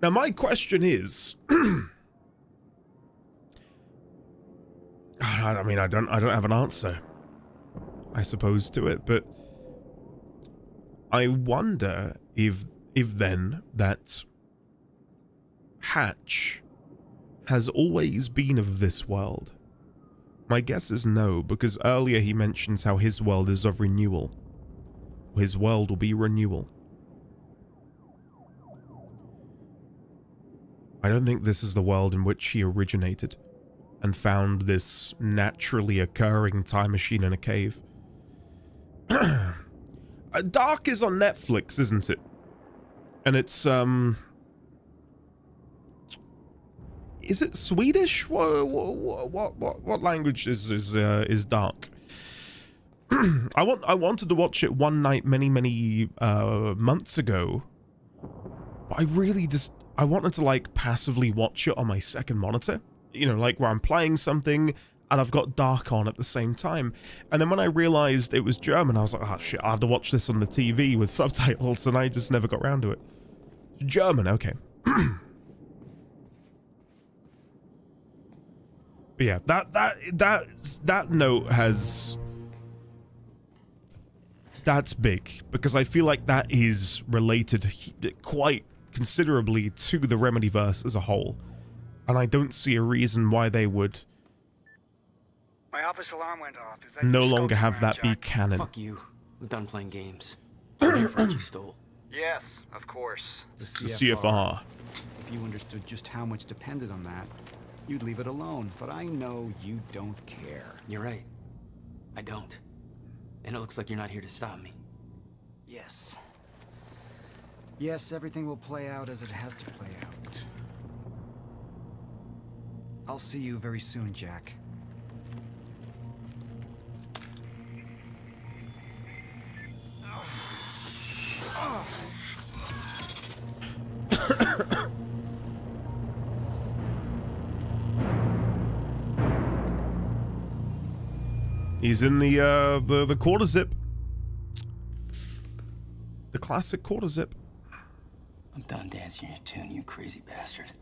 Now my question is, I mean, I don't have an answer, I suppose, to it, but I wonder if then that Hatch has always been of this world. My guess is no, because earlier he mentions how his world is of renewal. His world will be renewal. I don't think this is the world in which he originated and found this naturally occurring time machine in a cave. Dark is on Netflix, isn't it? And it's, is it Swedish? What language is Dark? I wanted to watch it one night many months ago, but I wanted to like passively watch it on my second monitor, you know, like where I'm playing something and I've got Dark on at the same time. And then when I realized it was German, I was like, oh shit, I have to watch this on the TV with subtitles, and I just never got around to it. German, okay. But yeah, that note has That's big, because I feel like that is related quite considerably to the Remedyverse as a whole. And I don't see a reason why they would My office alarm went off. Is that no your longer have skulking that be around, Jack? canon. Fuck you. I'm done playing games. I'm here for what you stole. Yes, of course. The CFR. If you understood just how much depended on that, you'd leave it alone. But I know you don't care. You're right. I don't. And it looks like you're not here to stop me. Yes. Yes, everything will play out as it has to play out. I'll see you very soon, Jack. He's in the quarter zip. The classic quarter zip. I'm done dancing your tune, you crazy bastard.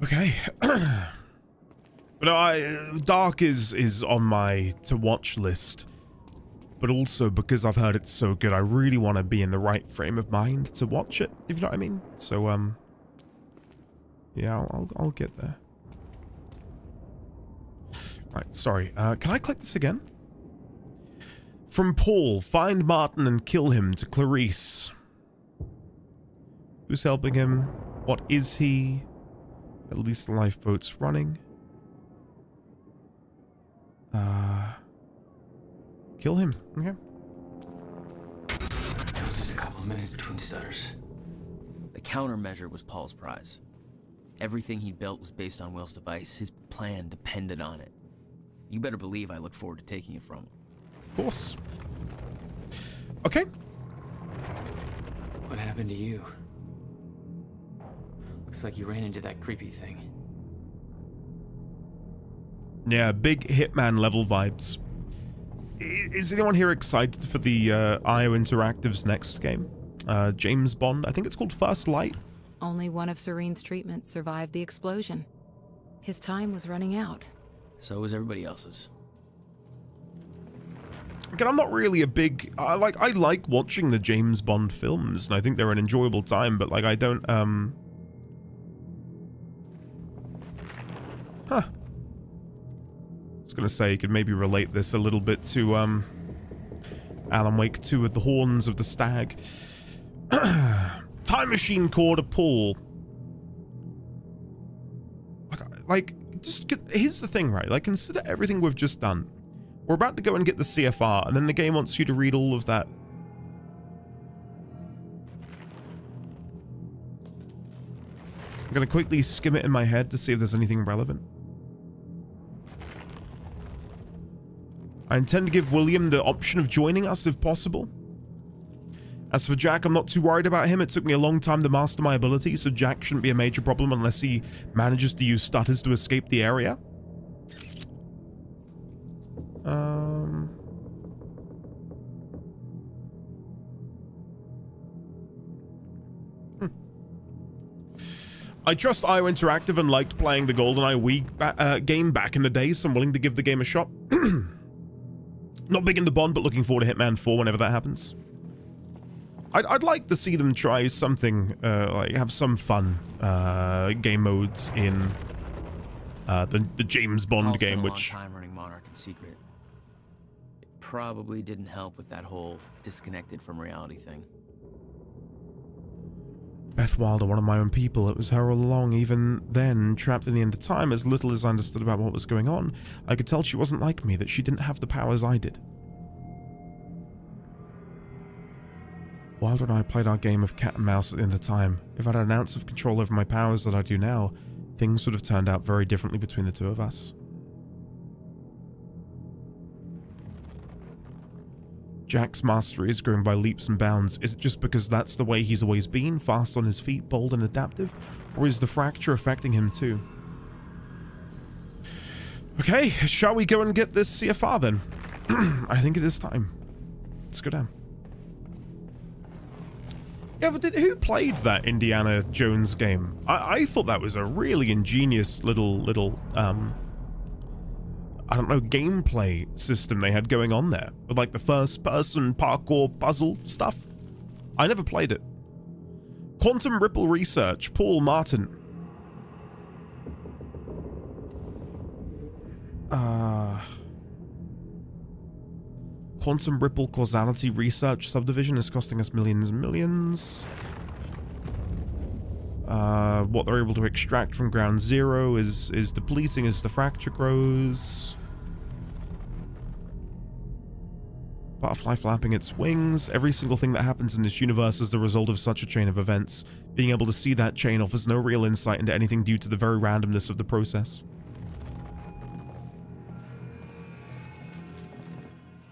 Okay. But no, Dark is on my to watch list. But also because I've heard it's so good, I really want to be in the right frame of mind to watch it, if you know what I mean. So yeah, I'll get there. Right, sorry. Can I click this again? From Paul, find Martin and kill him, to Clarice. Who's helping him? What is he? At least the lifeboat's running. Kill him. Okay. It was just a couple of minutes between stutters. The countermeasure was Paul's prize. Everything he built was based on Will's device. His plan depended on it. You better believe I look forward to taking it from him. Of course. Okay. What happened to you? Looks like you ran into that creepy thing. Yeah, big Hitman level vibes. Is anyone here excited for the IO Interactive's next game? James Bond, I think it's called First Light. Only one of Serene's treatments survived the explosion. His time was running out. So was everybody else's. Again, I'm not really a big... I like watching the James Bond films, and I think they're an enjoyable time, but like I don't... Huh. I was gonna say, you could maybe relate this a little bit to Alan Wake 2 with the Horns of the Stag. Time machine core to pull. Like, just here's the thing, right? Like, consider everything we've just done. We're about to go and get the CFR, and then the game wants you to read all of that. I'm gonna quickly skim it in my head to see if there's anything relevant. I intend to give William the option of joining us if possible. As for Jack, I'm not too worried about him. It took me a long time to master my ability, so Jack shouldn't be a major problem unless he manages to use stutters to escape the area. I trust IO Interactive and liked playing the GoldenEye Wii game back in the day, so I'm willing to give the game a shot. Not big in the Bond, but looking forward to Hitman 4 whenever that happens. I'd like to see them try something, like have some fun game modes in the James Bond game, which... Spent a long time running Monarch in secret. It probably didn't help with that whole disconnected from reality thing. Beth Wilder, one of my own people. It was her all along. Even then, trapped in the end of time, as little as I understood about what was going on, I could tell she wasn't like me, that she didn't have the powers I did. Wilder and I played our game of cat and mouse at the end of time. If I'd had an ounce of control over my powers that I do now, things would have turned out very differently between the two of us. Jack's mastery is growing by leaps and bounds. Is it just because that's the way he's always been, fast on his feet, bold and adaptive? Or is the fracture affecting him too? Okay, shall we go and get this CFR then? I think it is time. Let's go down. Yeah, but who played that Indiana Jones game? I thought that was a really ingenious little I don't know, gameplay system they had going on there. With like the first-person parkour puzzle stuff. I never played it. Quantum Ripple Research, Paul Martin. Quantum Ripple Causality Research Subdivision is costing us millions and millions. What they're able to extract from Ground Zero is depleting as the fracture grows. Butterfly flapping its wings. Every single thing that happens in this universe is the result of such a chain of events. Being able to see that chain offers no real insight into anything due to the very randomness of the process.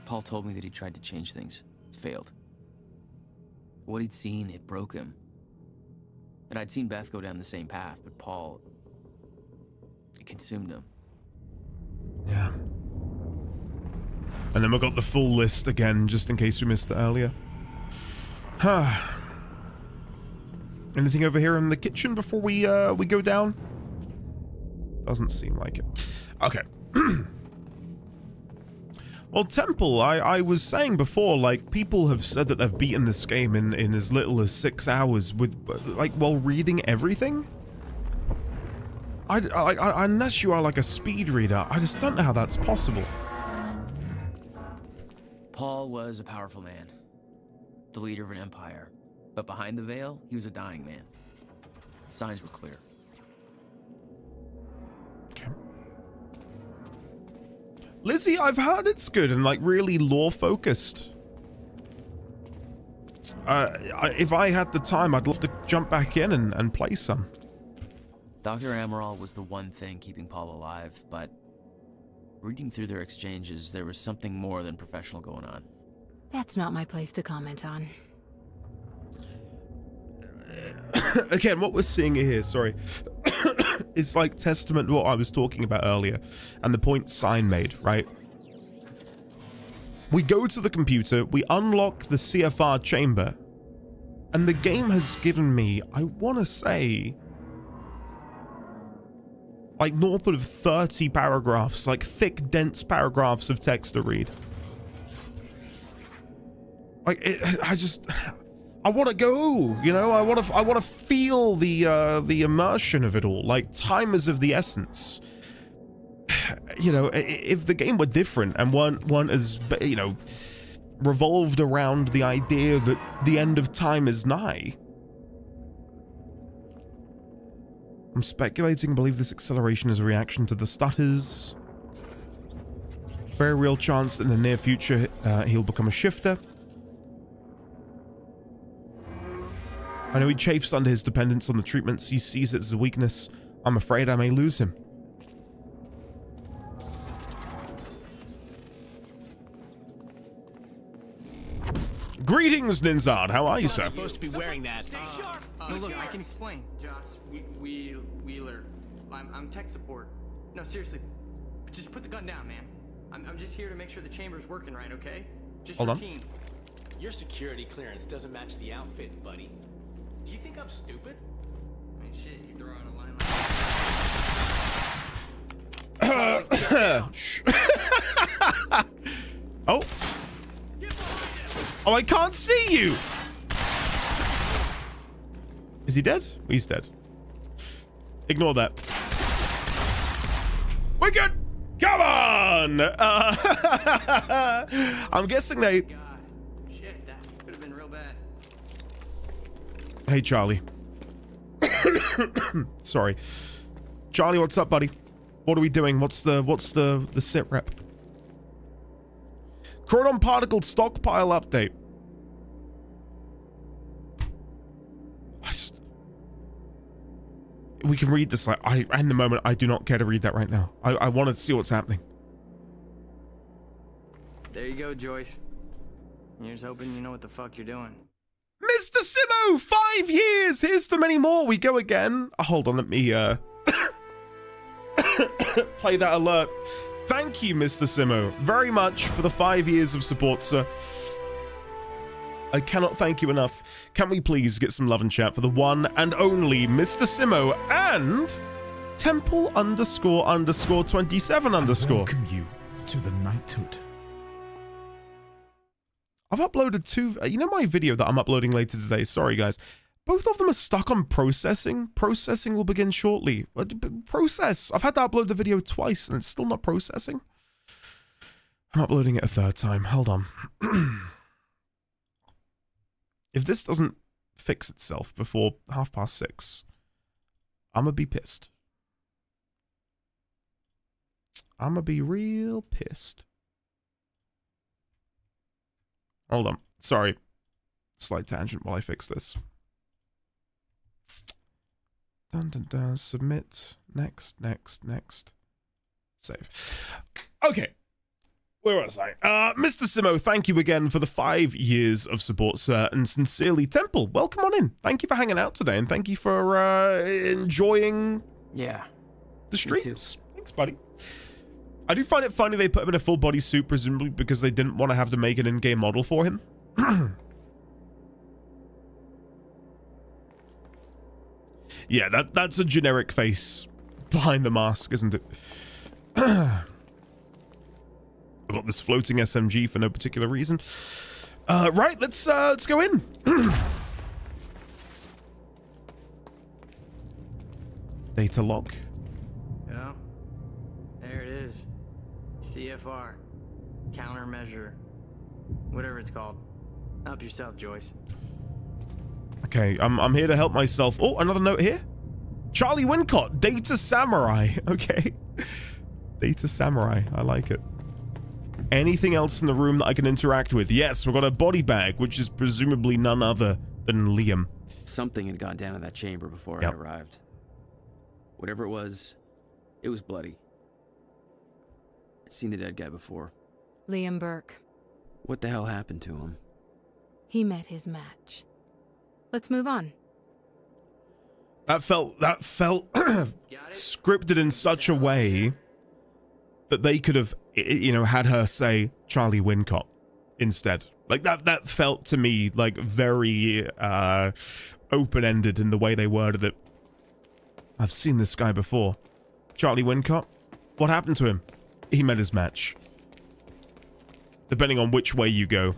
Paul told me that he tried to change things. Failed. What he'd seen, it broke him. And I'd seen Beth go down the same path, but Paul... it consumed him. Yeah. And then we got the full list again, just in case we missed it earlier. Anything over here in the kitchen before we go down? Doesn't seem like it. Okay. Well, Temple, I was saying before, like, people have said that they've beaten this game in as little as 6 hours with, like, while reading everything? Unless you are, like, a speed reader, I just don't know how that's possible. Paul was a powerful man, the leader of an empire. But behind the veil, he was a dying man. The signs were clear. Okay. Lizzie, I've heard it's good and like really lore-focused. If I had the time, I'd love to jump back in and play some. Dr. Amaral was the one thing keeping Paul alive, but reading through their exchanges, there was something more than professional going on. That's not my place to comment on. Again, what we're seeing here, sorry, is like testament to what I was talking about earlier and the point Sign made, right? We go to the computer, we unlock the CFR chamber, and the game has given me, I want to say, like north of 30 paragraphs, like thick, dense paragraphs of text to read. Like, I want to go, you know, I want to feel the immersion of it all. Like, time is of the essence. You know, if the game were different and weren't as, you know, revolved around the idea that the end of time is nigh. I'm speculating, believe this acceleration is a reaction to the stutters. Very real chance that in the near future he'll become a shifter. I know he chafes under his dependence on the treatments. He sees it as a weakness. I'm afraid I may lose him. Greetings, Ninzard. How are you, sir? Supposed to be wearing that. Stay sharp. No, look, I can explain. Joss Wheeler. I'm tech support. No, seriously. Just put the gun down, man. I'm just here to make sure the chamber's working right, okay? Just Hold routine. on. Your security clearance doesn't match the outfit, buddy. Do you think I'm stupid? I mean, shit, you throw out a line like Oh. Oh, I can't see you. Is he dead? He's dead. Ignore that. We're good. Come on. I'm guessing they... God. Shit, that could have been real bad. Hey, Charlie. Sorry. Charlie, what's up, buddy? What are we doing? What's the sit rep? Chronon particle stockpile update. We can read this. Like, in the moment, I do not care to read that right now. I want to see what's happening. There you go, Joyce. Here's hoping you know what the fuck you're doing. Mr. Simo, 5 years. Here's to many more. We go again. Hold on, let me play that alert. Thank you, Mr. Simo, very much for the 5 years of support, sir. I cannot thank you enough. Can we please get some love and chat for the one and only Mr. Simo and temple__27_. Welcome you to the knighthood. I've uploaded 2. You know my video that I'm uploading later today? Sorry, guys. Both of them are stuck on processing. Processing will begin shortly. Process. I've had to upload the video twice and it's still not processing. I'm uploading it a 3rd time. Hold on. If this doesn't fix itself before 6:30, I'm gonna be pissed. I'm gonna be real pissed. Hold on. Sorry. Slight tangent while I fix this. Dun dun dun. Submit. Next. Save. Okay. Where was I? Mr. Simo, thank you again for the 5 years of support, sir. And sincerely, Temple, welcome on in. Thank you for hanging out today. And thank you for enjoying the streams. Thanks, buddy. I do find it funny they put him in a full body suit, presumably because they didn't want to have to make an in-game model for him. Yeah, that's a generic face behind the mask, isn't it? I've got this floating SMG for no particular reason. Right, let's go in. Data log. Yeah. There it is. CFR. Countermeasure. Whatever it's called. Help yourself, Joyce. Okay, I'm here to help myself. Oh, another note here. Charlie Wincott, Data Samurai. Okay. Data Samurai. I like it. Anything else in the room that I can interact with? Yes, we've got a body bag, which is presumably none other than Liam. Something had gone down in that chamber before I arrived. Whatever it was bloody. I'd seen the dead guy before. Liam Burke. What the hell happened to him? He met his match. Let's move on. That felt scripted in such a way that they could have, you know, had her say Charlie Wincott instead. Like that felt to me like very open-ended in the way they worded it. I've seen this guy before. Charlie Wincott? What happened to him? He met his match. Depending on which way you go.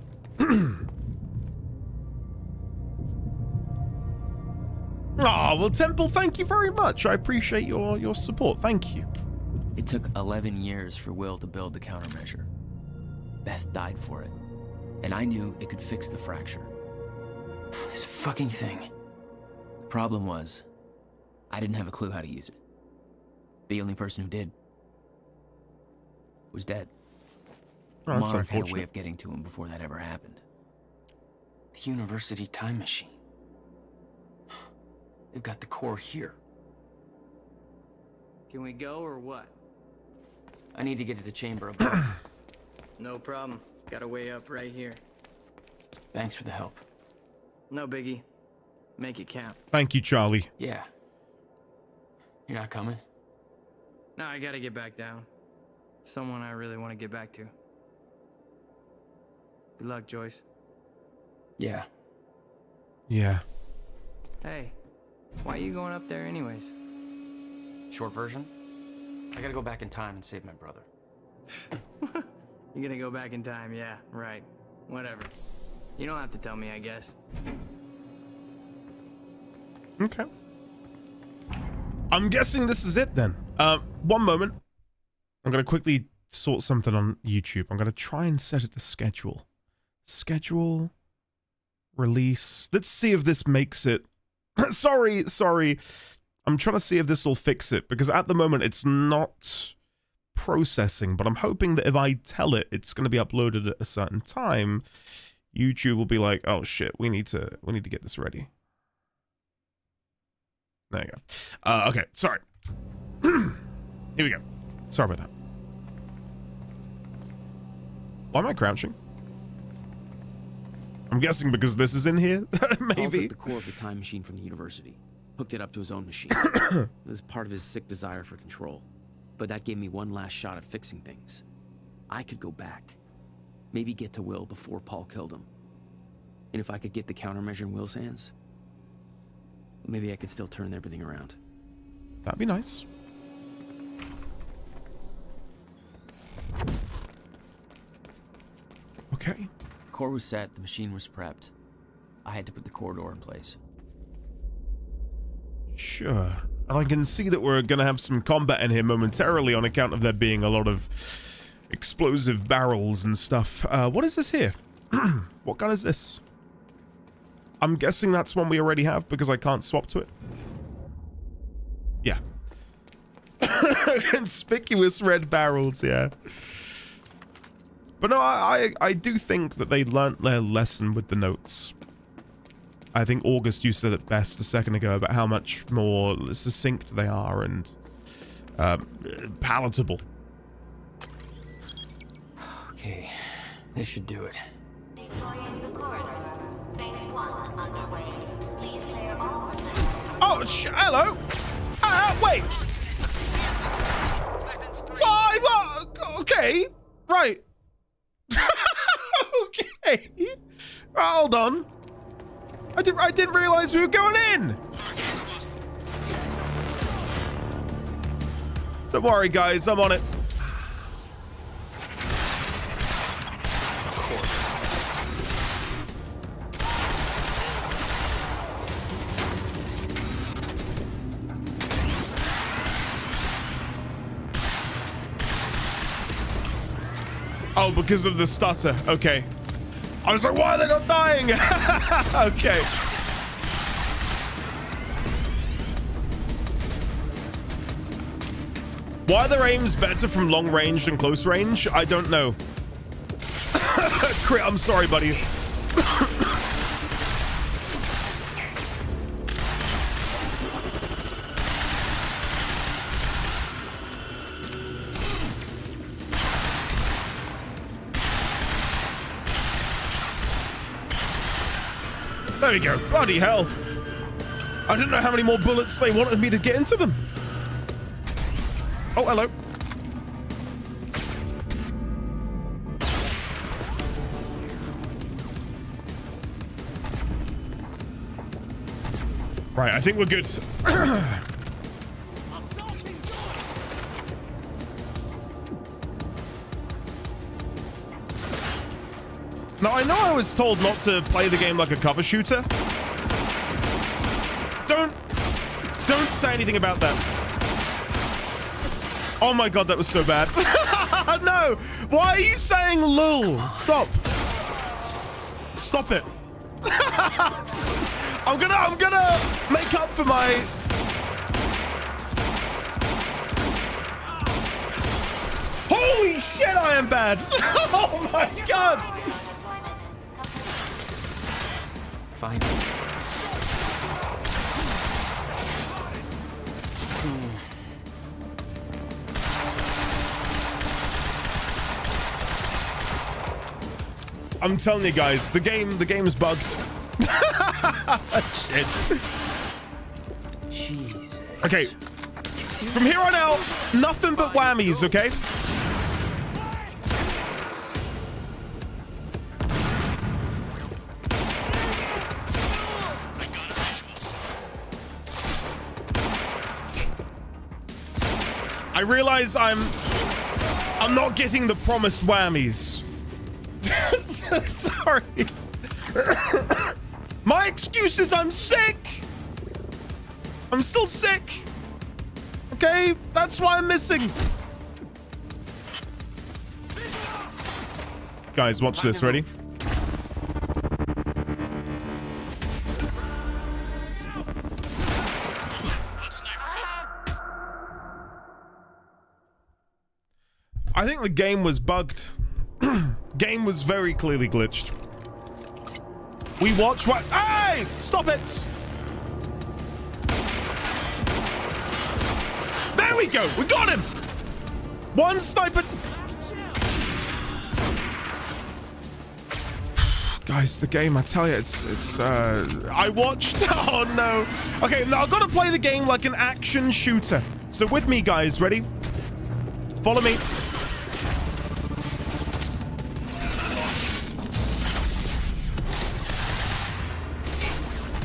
Oh, well, Temple, thank you very much. I appreciate your support. Thank you. It took 11 years for Will to build the countermeasure. Beth died for it. And I knew it could fix the fracture. This fucking thing. The problem was, I didn't have a clue how to use it. The only person who did was dead. Oh, that's Monarch had a unfortunate. way of getting to him before that ever happened. The university time machine. They've got the core here. Can we go or what? I need to get to the chamber above. No problem. Got a way up right here. Thanks for the help. No biggie. Make it count. Thank you, Charlie. Yeah. You're not coming? No, I gotta get back down. Someone I really want to get back to. Good luck, Joyce. Yeah. Yeah. Hey, why are you going up there anyways? Short version? I gotta go back in time and save my brother. You're gonna go back in time, yeah, right. Whatever. You don't have to tell me, I guess. Okay. I'm guessing this is it then. One moment. I'm going to quickly sort something on YouTube. I'm going to try and set it to schedule. Schedule. Release. Let's see if this makes it. Sorry. I'm trying to see if this will fix it, because at the moment it's not processing, but I'm hoping that if I tell it it's going to be uploaded at a certain time, YouTube will be like, oh shit, we need to get this ready. There you go. Okay, sorry. Here we go. Sorry about that. Why am I crouching? I'm guessing because this is in here, Paul maybe. took the core of the time machine from the university, hooked it up to his own machine. It was part of his sick desire for control, but that gave me one last shot at fixing things. I could go back, maybe get to Will before Paul killed him. And if I could get the countermeasure in Will's hands, maybe I could still turn everything around. That'd be nice. Okay. Core was set, the machine was prepped. I had to put the corridor in place. Sure. And I can see that we're going to have some combat in here momentarily on account of there being a lot of explosive barrels and stuff. What is this here? What gun is this? I'm guessing that's one we already have because I can't swap to it. Yeah. Conspicuous red barrels, yeah. But no, I do think that they learnt their lesson with the notes. I think August, you said it best a second ago about how much more succinct they are and palatable. Okay, this should do it. Deploying the corridor. Phase 1 underway. Please clear all Oh, hello! Wait! Why? What? Okay. Right. Okay. Hold on. I didn't realize we were going in. Don't worry, guys. I'm on it. Oh, because of the stutter. Okay. I was like, why are they not dying? Okay. Why are their aims better from long range than close range? I don't know. I'm sorry, buddy. There we go. Bloody hell. I didn't know how many more bullets they wanted me to get into them. Oh, hello. Right, I think we're good. Now, I know I was told not to play the game like a cover shooter. Don't say anything about that. Oh my god, that was so bad. No! Why are you saying lul? Stop. Stop it. I'm gonna make up for my... Holy shit, I am bad. Oh my god. Fine. I'm telling you guys, the game's bugged. Shit. Jesus. Okay. From here on out, nothing but whammies, okay? I realize I'm not getting the promised whammies. Sorry. My excuse is I'm sick. I'm still sick. Okay? That's why I'm missing. Guys, watch this. Ready? I think the game was bugged. Game was very clearly glitched. We watch what? Hey! Stop it! There we go! We got him! One sniper... Guys, the game, I tell you, it's I watched... Oh, no. Okay, now I've got to play the game like an action shooter. So with me, guys. Ready? Follow me.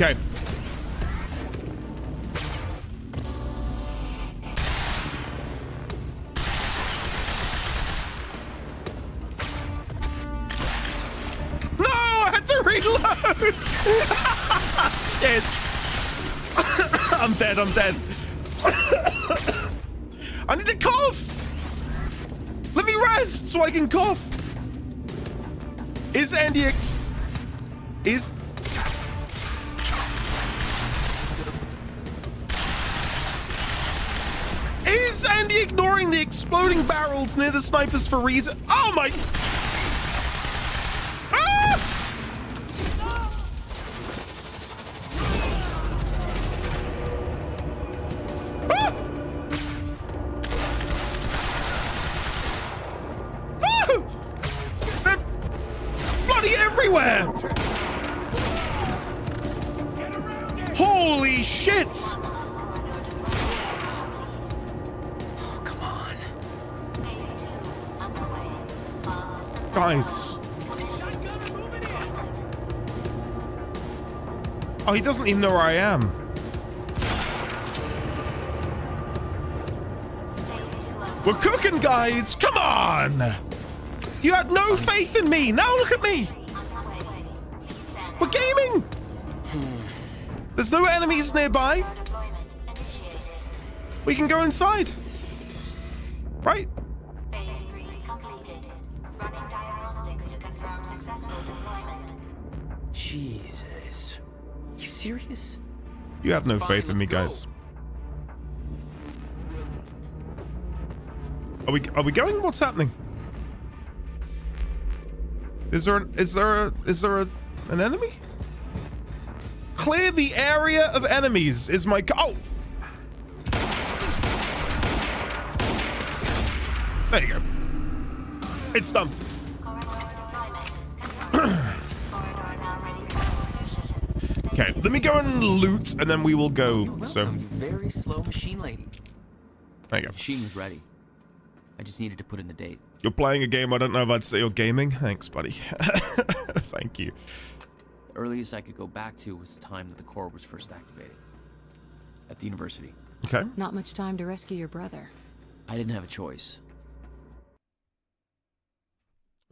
Okay. Reload! It's... I'm dead, I'm dead. I need to cough! Let me rest so I can cough. Is Andy Is Andy ignoring the exploding barrels near the snipers for reason? Oh my... Ah! Ah! Ah! They're bloody everywhere! Holy shit! Guys. Oh, he doesn't even know where I am. We're cooking, guys. Come on. You had no faith in me. Now look at me. We're gaming. There's no enemies nearby. We can go inside. Right? Jesus. You serious? You have no faith in me, guys. Are we going? What's happening? Is there an enemy? Clear the area of enemies is my oh. There you go. It's done. Okay, let me go and loot, and then we will go. So, very slow machine lady. There you go. The machine was ready. I just needed to put in the date. You're playing a game. I don't know if I'd say you're gaming. Thanks, buddy. Thank you. The earliest I could go back to was the time that the core was first activated at the university. Okay. Not much time to rescue your brother. I didn't have a choice.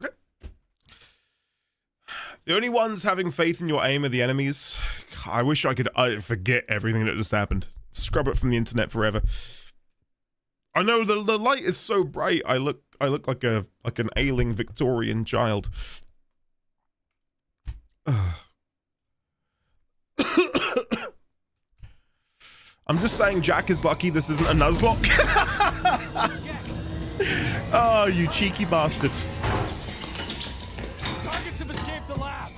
Okay. The only ones having faith in your aim are the enemies. I wish I could forget everything that just happened. Scrub it from the internet forever. I know the light is so bright. I look like an ailing Victorian child. I'm just saying Jack is lucky this isn't a Nuzlocke. Oh, you cheeky bastard. Targets have escaped the lab.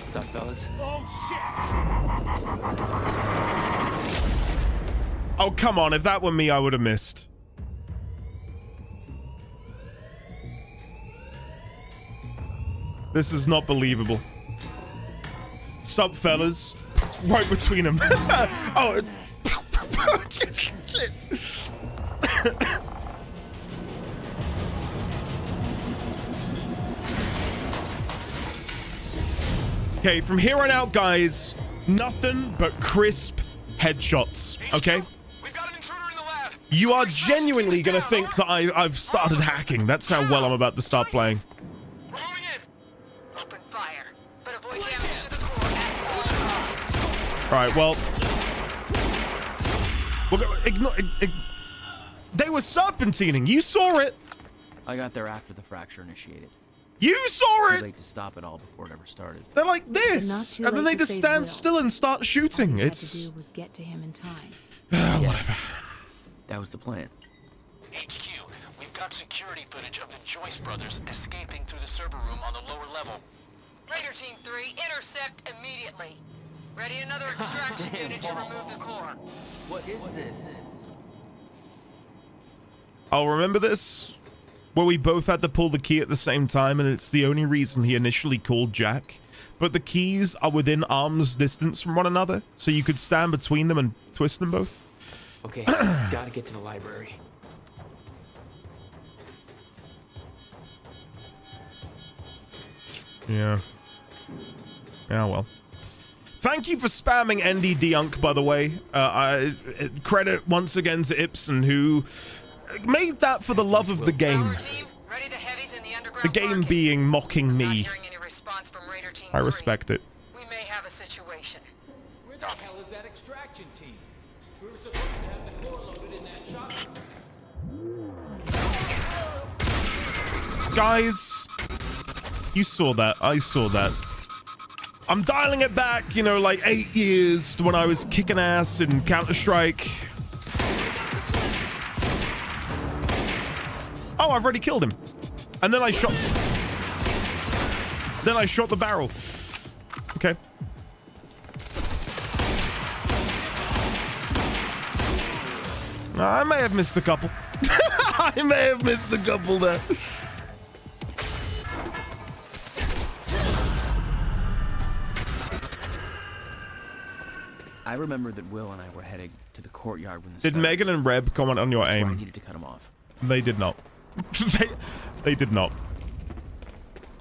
What's up, fellas? Oh, shit. Oh, come on. If that were me, I would have missed. This is not believable. Sup, fellas? Right between them. Oh. Shit. Okay, from here on out, guys, nothing but crisp headshots, okay? You are genuinely gonna think that I've started hacking. That's how well I'm about to start playing. Open fire, but avoid damage to the core at all costs. Alright, well... They were serpentining. You saw it. I got there after the fracture initiated. You saw it. Too late to stop it all before it ever started. They're like this, and then they just stand still and start shooting. All It's... you had to do was get to him in time. Whatever. That was the plan. HQ, we've got security footage of the Joyce brothers escaping through the server room on the lower level. Raider Team 3, intercept immediately. Ready another extraction unit to remove the core. What is this? I'll remember this. Where we both had to pull the key at the same time, and it's the only reason he initially called Jack. But the keys are within arm's distance from one another, so you could stand between them and twist them both. Okay, gotta get to the library. Yeah. Yeah, well. Thank you for spamming NDDunk, by the way. Credit once again to Ibsen, who made that for the love of the game. The game being mocking me. response from Raider Team I 3. respect it. We may have a situation. Where the hell is that extraction team? We were supposed to have the core loaded in that chopper. Guys, you saw that. I saw that. I'm dialing it back, you know, like 8 years to when I was kicking ass in Counter-Strike. Oh, I've already killed him. And then I shot the barrel. Okay. I may have missed a couple. I may have missed a couple there. I remember that Will and I were heading to the courtyard when the Did Megan and Reb comment on your aim? I needed to cut him off. They did not. they did not.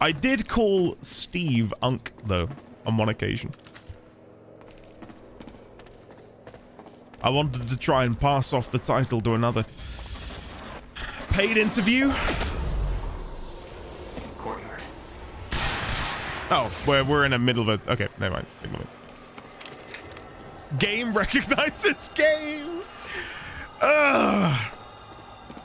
I did call Steve Unk, though, on one occasion. I wanted to try and pass off the title to another paid interview. Courtyard. Oh, we're in the middle of it. Okay, never mind. Ignore it. Game recognizes game.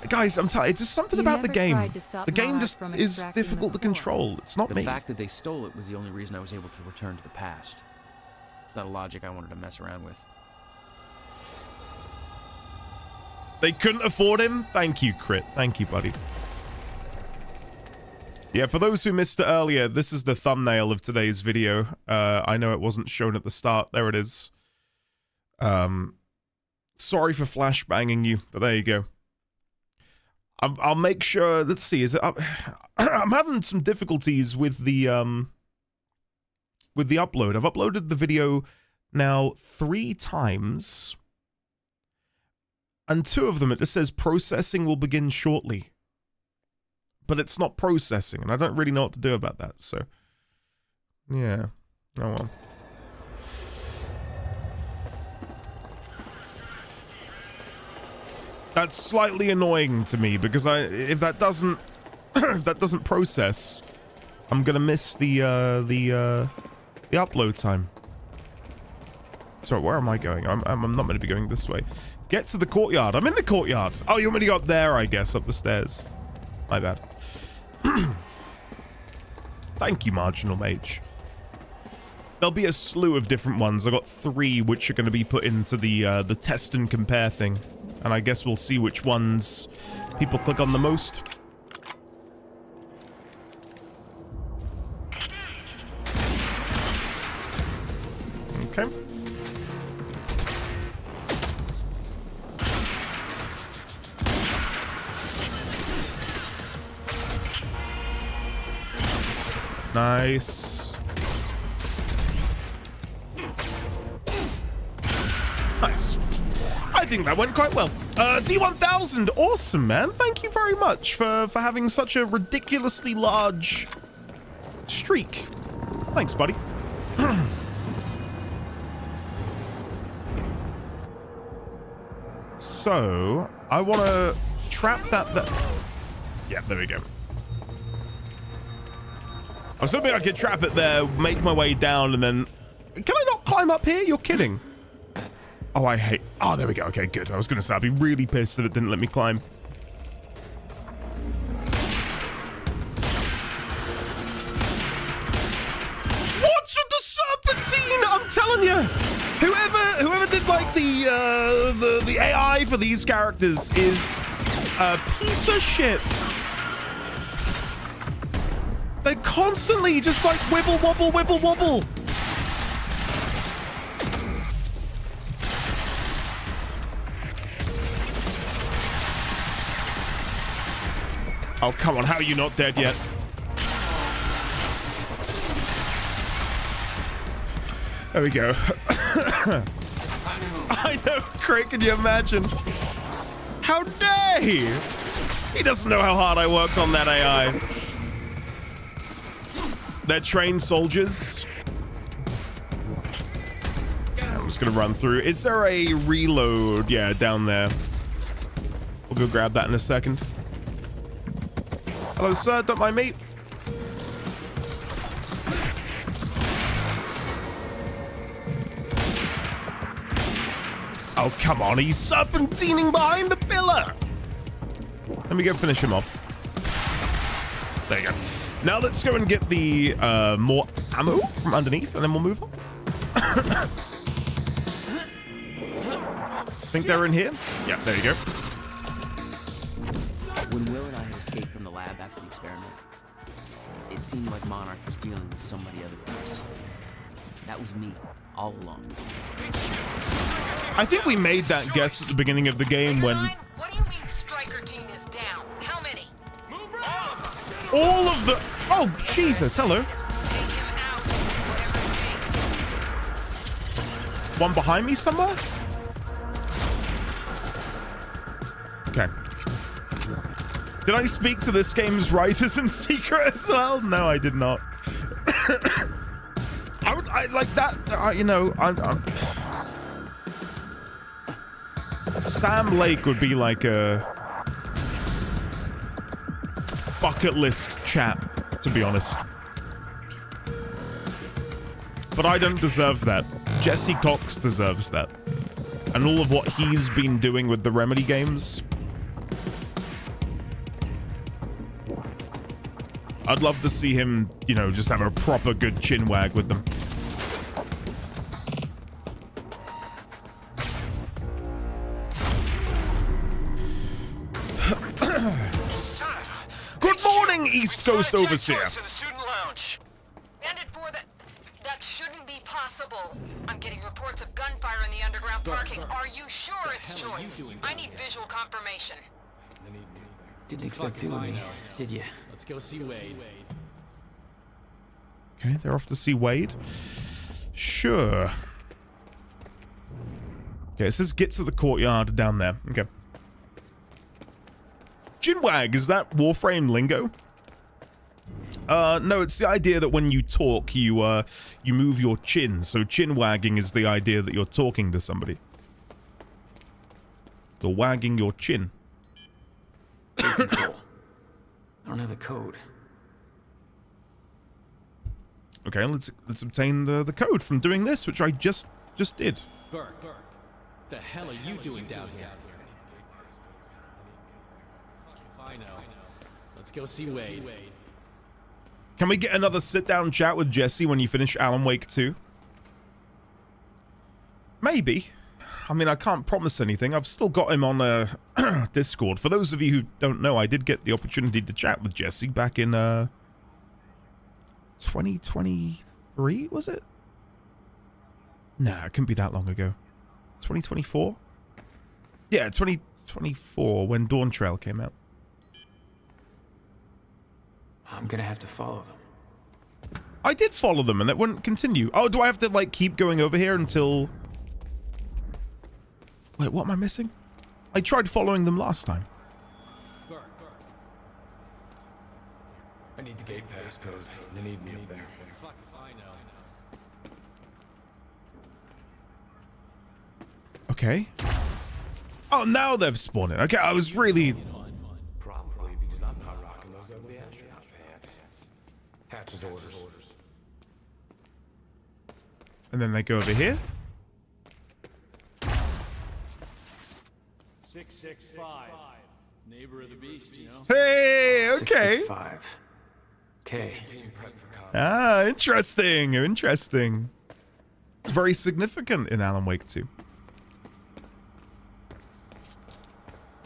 Guys, I'm tired. It's just something about the game. The game just is difficult to control. It's not me. The fact that they stole it was the only reason I was able to return to the past. It's not a logic I wanted to mess around with. They couldn't afford him? Thank you, Crit. Thank you, buddy. Yeah, for those who missed it earlier, this is the thumbnail of today's video. I know it wasn't shown at the start. There it is. Sorry for flashbanging you, but there you go. I'll make sure. Let's see. Is it up? I'm having some difficulties with the upload. I've uploaded the video now 3 times, and 2 of them it just says processing will begin shortly, but it's not processing, and I don't really know what to do about that. So, yeah. Oh well. That's slightly annoying to me because if that doesn't process, I'm gonna miss the upload time. Sorry, where am I going? I'm not meant to be going this way. Get to the courtyard. I'm in the courtyard. Oh, you want me to go up there? I guess up the stairs. My bad. Thank you, Marginal Mage. There'll be a slew of different ones. I've got 3 which are going to be put into the test and compare thing. And I guess we'll see which ones people click on the most. Okay. Nice. Nice. I think that went quite well. D1000, awesome, man. Thank you very much for having such a ridiculously large streak. Thanks, buddy. So, I want to trap that there. Yeah, there we go. I was hoping I could trap it there, make my way down, and then... Can I not climb up here? You're kidding. Oh, I hate... Oh, there we go. Okay, good. I was going to say, I'd be really pissed that it didn't let me climb. What's with the serpentine? I'm telling you. Whoever did, like, the AI for these characters is a piece of shit. They constantly just, like, wibble, wobble, wibble, wobble. Oh, come on. How are you not dead yet? There we go. I know, Craig. Can you imagine? How dare he? He doesn't know how hard I worked on that AI. They're trained soldiers. I'm just going to run through. Is there a reload? Yeah, down there. We'll go grab that in a second. Hello, sir. Don't mind me. Oh, come on. He's serpentining behind the pillar. Let me go finish him off. There you go. Now let's go and get the more ammo from underneath, and then we'll move on. Think they're in here? Yeah, there you go. When Will and I had escaped from the lab after the experiment, it seemed like Monarch was dealing with somebody other than us. That was me, all along. I think we made that guess at the beginning of the game when... What do you mean Stryker team is down? How many? All of the... Oh, Jesus, hello. Take him out, whatever it takes. One behind me somewhere? Okay. Did I speak to this game's writers in secret as well? No, I did not. I like that, you know, Sam Lake would be like a bucket list chap, to be honest. But I don't deserve that. Jesse Cox deserves that. And all of what he's been doing with the Remedy games. I'd love to see him, you know, just have a proper good chin wag with them. Good morning, East Coast Overseer. Bandit 4, that shouldn't be possible. I'm getting reports of gunfire in the underground parking. Are you sure it's Joyce? I need visual confirmation. Didn't expect too of me, did you? Let's go see Wade. Okay, they're off to see Wade. Sure. Okay, it says get to the courtyard down there. Okay. Chinwag, is that Warframe lingo? No, it's the idea that when you talk, you move your chin. So chin wagging is the idea that you're talking to somebody. You're wagging your chin. I don't have the code. Okay, let's obtain the code from doing this, which I just did. Burke, the hell are you doing down here? I know. Let's go see Wade. Can we get another sit-down chat with Jesse when you finish Alan Wake 2? Maybe. I mean, I can't promise anything. I've still got him on Discord. For those of you who don't know, I did get the opportunity to chat with Jesse back in 2023, was it? Nah, it couldn't be that long ago. 2024? Yeah, 2024, when Dawn Trail came out. I'm gonna have to follow them. I did follow them, and that wouldn't continue. Oh, do I have to, like, keep going over here until... Wait, what am I missing? I tried following them last time. I need the gate pass code. They need me up there. Fuck if I know. Okay. Oh, now they've spawned it. Okay, I was really... Probably because I'm not rocking those ugly astronaut pants. Hatch's orders. And then they go over here. 665. Neighbor of the beast, you know? Hey, okay. 65. Okay. Ah, interesting. Interesting. It's very significant in Alan Wake 2.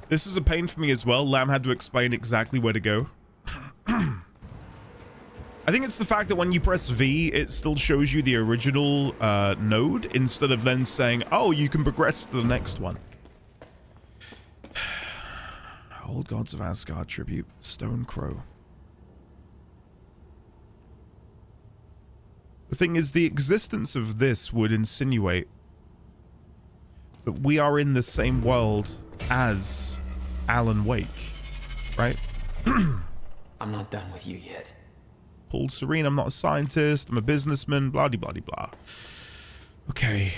This is a pain for me as well. Lamb had to explain exactly where to go. I think it's the fact that when you press V, it still shows you the original node instead of then saying, oh, you can progress to the next one. Old Gods of Asgard tribute, Stone Crow. The thing is, the existence of this would insinuate that we are in the same world as Alan Wake, right? I'm not done with you yet. Paul Serene, I'm not a scientist, I'm a businessman, blah de blah de blah. Okay.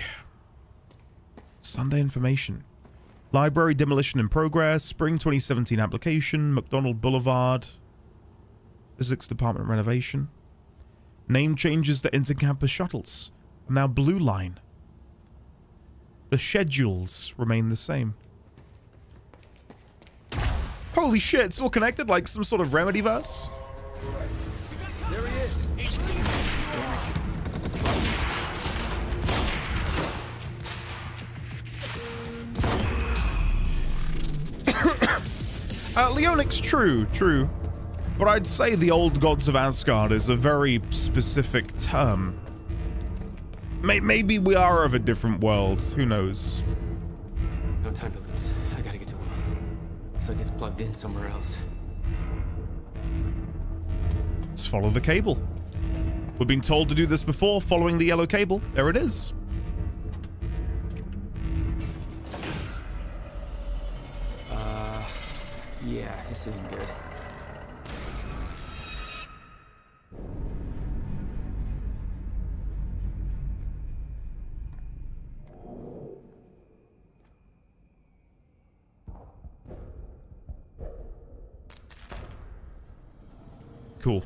Sunday information. Library demolition in progress, spring 2017 application, McDonald Boulevard, physics department renovation. Name changes to intercampus shuttles. Now Blue Line. The schedules remain the same. Holy shit, it's all connected like some sort of remedy verse. There he is. Leonix, true. But I'd say the old gods of Asgard is a very specific term. Maybe we are of a different world. Who knows? No time to lose. I gotta get to Will. Looks like it's plugged in somewhere else. Let's follow the cable. We've been told to do this before, following the yellow cable. There it is. Yeah, this isn't good. Cool.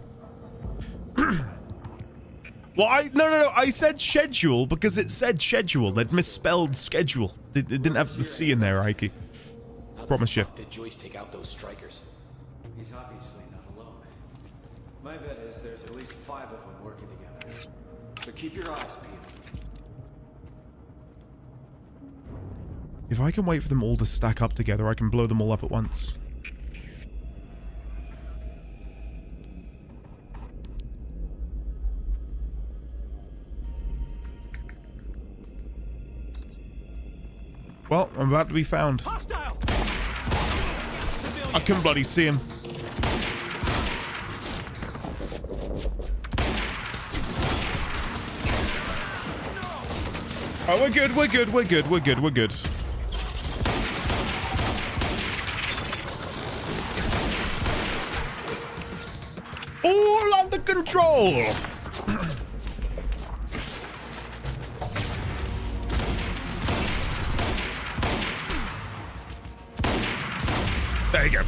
Well, no. I said schedule because it said schedule. They'd misspelled schedule. It didn't have the C in there, Ike. Promise you. Did Joyce take out those strikers? He's obviously not alone. My bet is there's at least 5 of them working together. So keep your eyes peeled. If I can wait for them all to stack up together, I can blow them all up at once. Well, I'm about to be found. Hostile! I couldn't bloody see him. Oh, we're good. All under control! There you go.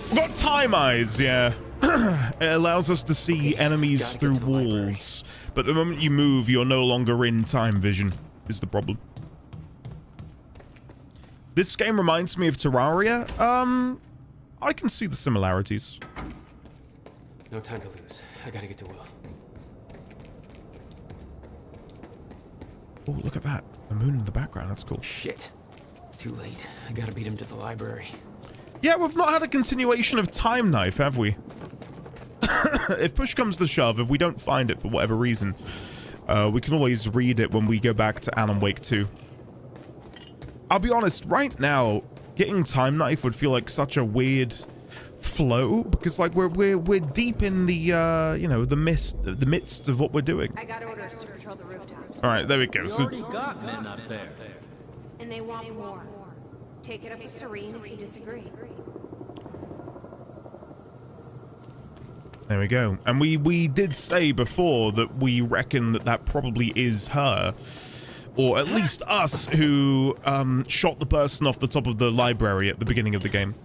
We've got time eyes, yeah. It allows us to see enemies through walls. But the moment you move, you're no longer in time vision, is the problem. This game reminds me of Terraria. I can see the similarities. No time to lose. I gotta get to Will. Oh, look at that. The moon in the background, that's cool. Shit. Too late. I gotta beat him to the library. Yeah, we've not had a continuation of Time Knife, have we? If push comes to shove, if we don't find it for whatever reason, we can always read it when we go back to Alan Wake 2. I'll be honest, right now, getting Time Knife would feel like such a weird flow, because like we're deep in the you know, the midst of what we're doing. I got orders to patrol the rooftops. All right, there we go. We already got men up there. And they want more. Take it up with Serene if you disagree. There we go. And we did say before that we reckon that probably is her, or at least us, who shot the person off the top of the library at the beginning of the game.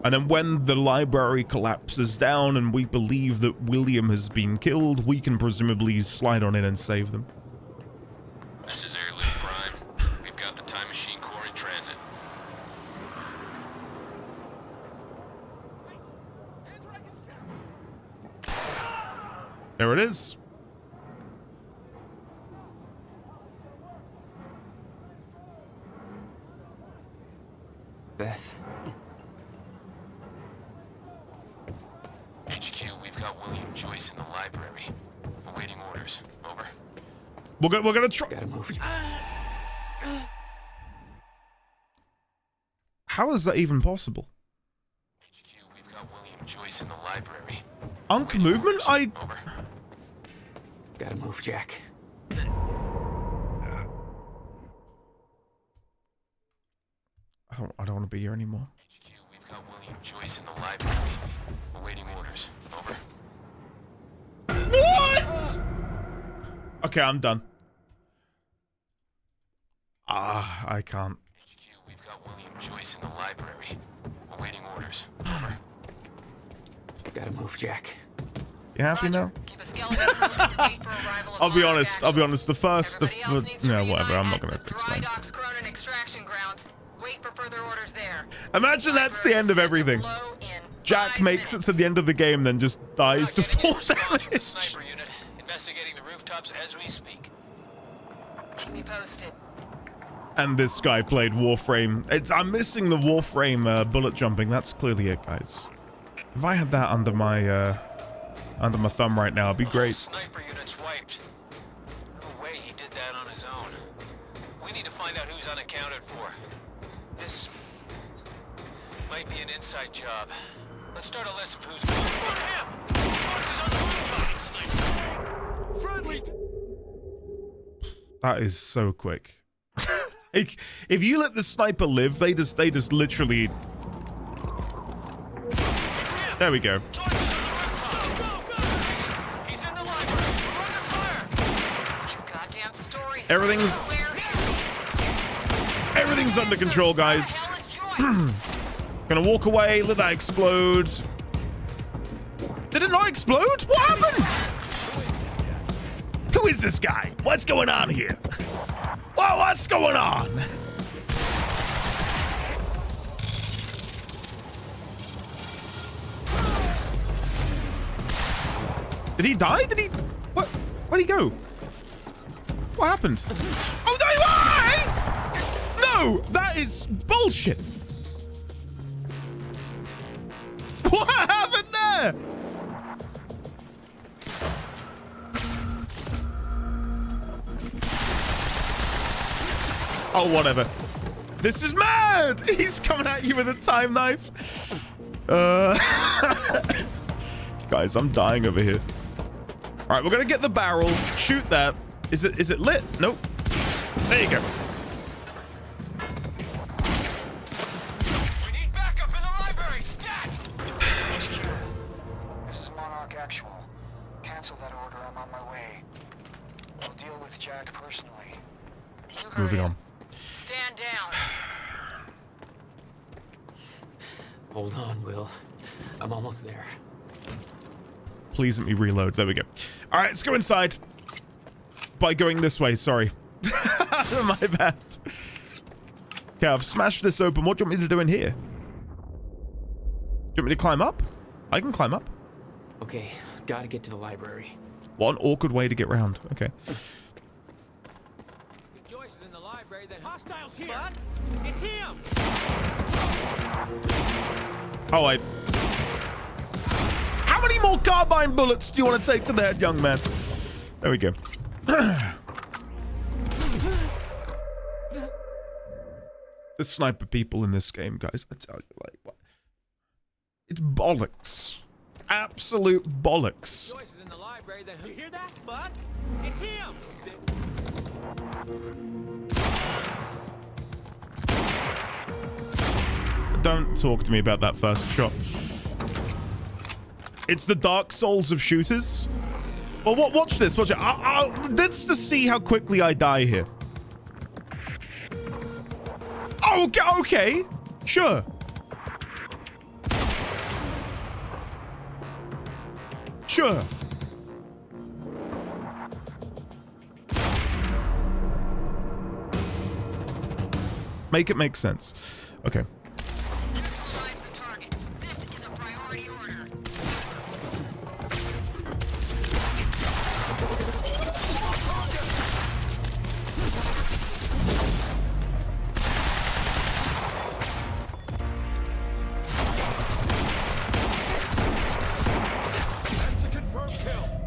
And then when the library collapses down and we believe that William has been killed, we can presumably slide on in and save them. This is Airlift Prime. We've got the Time Machine Core in transit. There it is. Beth. HQ, we've got William Joyce in the library. Awaiting orders. Over. We're gonna try. Gotta move. How is that even possible? HQ, we've got William Joyce in the library. Unk movement? Over. Gotta move, Jack. I don't want to be here anymore. HQ, we've got William Joyce in the library. Awaiting orders. Over. What? Okay, I'm done. I can't. HQ, we've got William Joyce in the library. Awaiting orders. Over. Gotta move, Jack. You happy now? I'll be honest. The first, whatever. I'm not gonna explain. Wait for further orders there. Imagine that's the end of everything. Jack makes it to the end of the game, then just dies to 4 damage. Sniper unit investigating the rooftops as we speak. Keep me posted. And this guy played Warframe. I'm missing the Warframe bullet jumping. That's clearly it, guys. If I had that under my thumb right now, it'd be great. Sniper units wiped. No way he did that on his own. We need to find out who's unaccounted for. This might be an inside job. Let's start a list of who's... It's him! Choices on the rooftop! Friendly! That is so quick. Like, if you let the sniper live, they just literally... There we go. Everything's under control, guys. Gonna walk away, let that explode. Did it not explode? What happened? Who is this guy? What's going on here? Whoa, what's going on? Did he die? Did he... What? Where'd he go? What happened? Oh, there you are! No! That is bullshit! What happened there? Oh, whatever. This is mad! He's coming at you with a time knife. Guys, I'm dying over here. All right, we're gonna get the barrel. Shoot that. Is it lit? Nope. There you go. We need backup in the library. Stat! HQ. This is Monarch Actual. Cancel that order. I'm on my way. I'll deal with Jack personally. Moving on. Stand down. Hold on, Will. I'm almost there. Please let me reload. There we go. All right, let's go inside. By going this way, sorry. My bad. Okay, I've smashed this open. What do you want me to do in here? Do you want me to climb up? I can climb up. Okay, gotta get to the library. What an awkward way to get round. Okay. If Joyce is in the library, then hostiles here. But it's him. Oh, How many more carbine bullets do you want to take to the head, young man? There we go. The sniper people in this game, guys, I tell you, like, what? It's bollocks. Absolute bollocks. Joyce is in the library, then you hear that, Bud? It's him. Don't talk to me about that first shot. It's the Dark Souls of shooters. Well, watch this. Watch it. Let's just see how quickly I die here. Oh, okay. Sure. Sure. Make it make sense. Okay.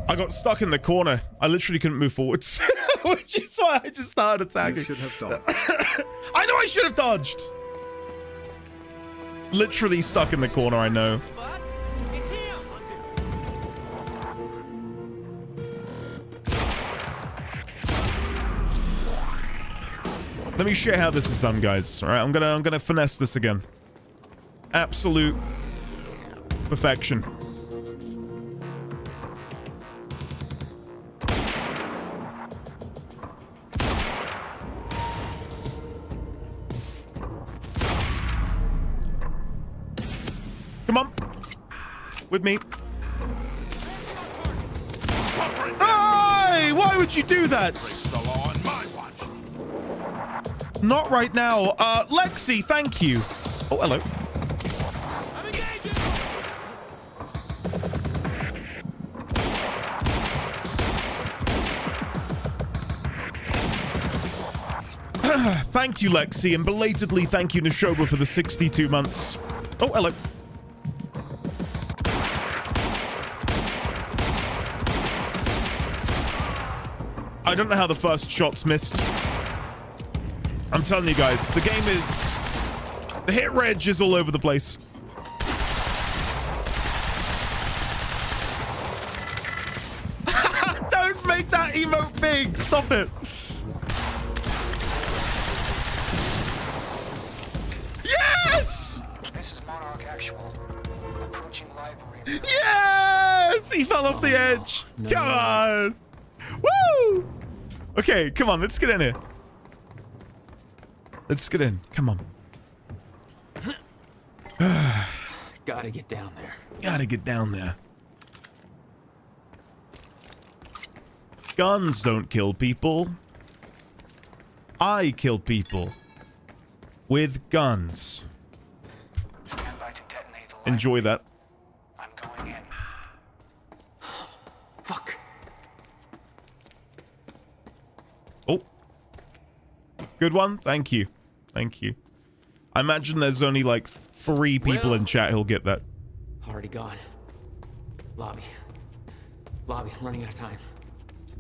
I got stuck in the corner. I literally couldn't move forwards, which is why I just started attacking. You should have dodged. I know I should have dodged. Literally stuck in the corner, I know. Let me share how this is done, guys. All right, I'm gonna finesse this again. Absolute perfection. Come on. With me. Hey, why would you do that? Not right now. Lexi, thank you. Oh, hello. Thank you, Lexi, and belatedly thank you, Nashoba, for the 62 months. Oh, hello. I don't know how the first shots missed. I'm telling you guys, the game is... The hit reg is all over the place. Don't make that emote big! Stop it! Yes! This is Monarch Actual. Approaching library. Yes! He fell off the edge. No. Come on. Woo! Okay, come on. Let's get in here. Let's get in. Come on. Gotta get down there. Gotta get down there. Guns don't kill people. I kill people. With guns. Stand by to detonate the light. Enjoy that. I'm going in. Fuck. Oh. Good one. Thank you. Thank you. I imagine there's only like 3 people in chat who'll get that. Already gone. Lobby. Lobby, I'm running out of time.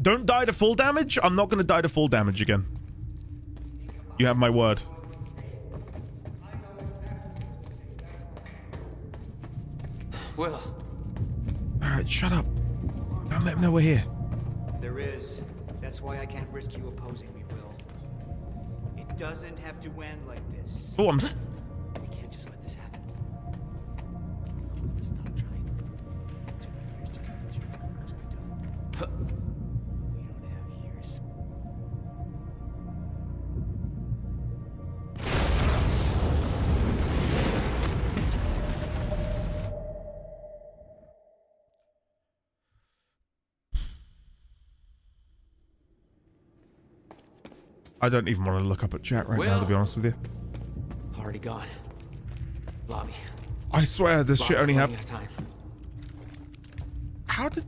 Don't die to full damage? I'm not going to die to full damage again. You have my word. Will. Alright, shut up. Don't let them know we're here. There is. That's why I can't risk you opposing me, Will. It doesn't have to end like this. Oh, I'm... We can't just let this happen. I'm gonna stop trying. Too many years to concentrate on what must be done. But we don't have years. I don't even want to look up at chat right now, to be honest with you. Already gone. Lobby. I swear this shit only happened. Time. How did...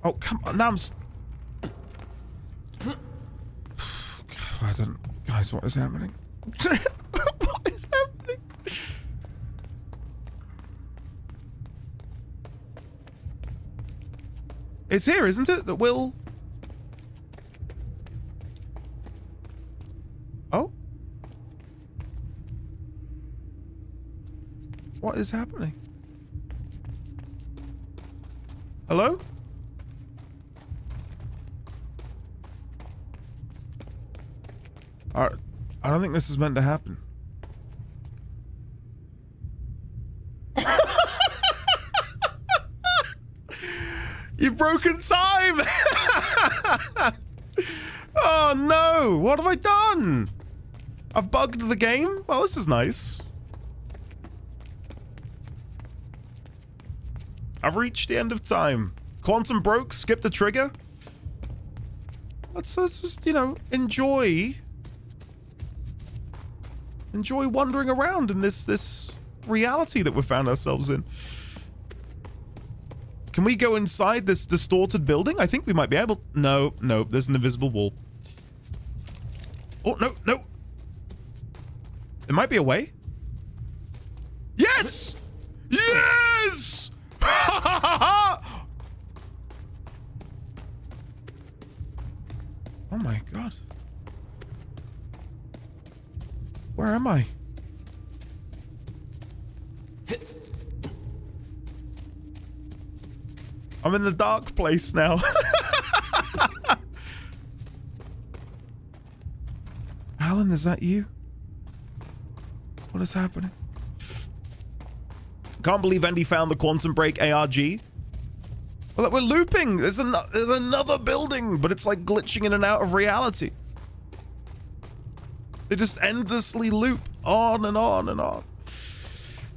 Oh, come on. Now I'm... I don't... Guys, what is happening? What is happening? It's here, isn't it? That will... Oh? What is happening? Hello? I don't think this is meant to happen. You've broken time! Oh no! What have I done? I've bugged the game? Well, this is nice. I've reached the end of time. Quantum broke, skipped the trigger. Let's just, you know, enjoy wandering around in this reality that we've found ourselves in. Can we go inside this distorted building? I think we might be able... No, there's an invisible wall. Oh, no. There might be a way. Yes! Yes! Oh my god. Where am I? I'm in the dark place now. Alan, is that you? What is happening? Can't believe Andy found the Quantum Break ARG. Well, we're looping. There's another building, but it's like glitching in and out of reality. They just endlessly loop on and on and on.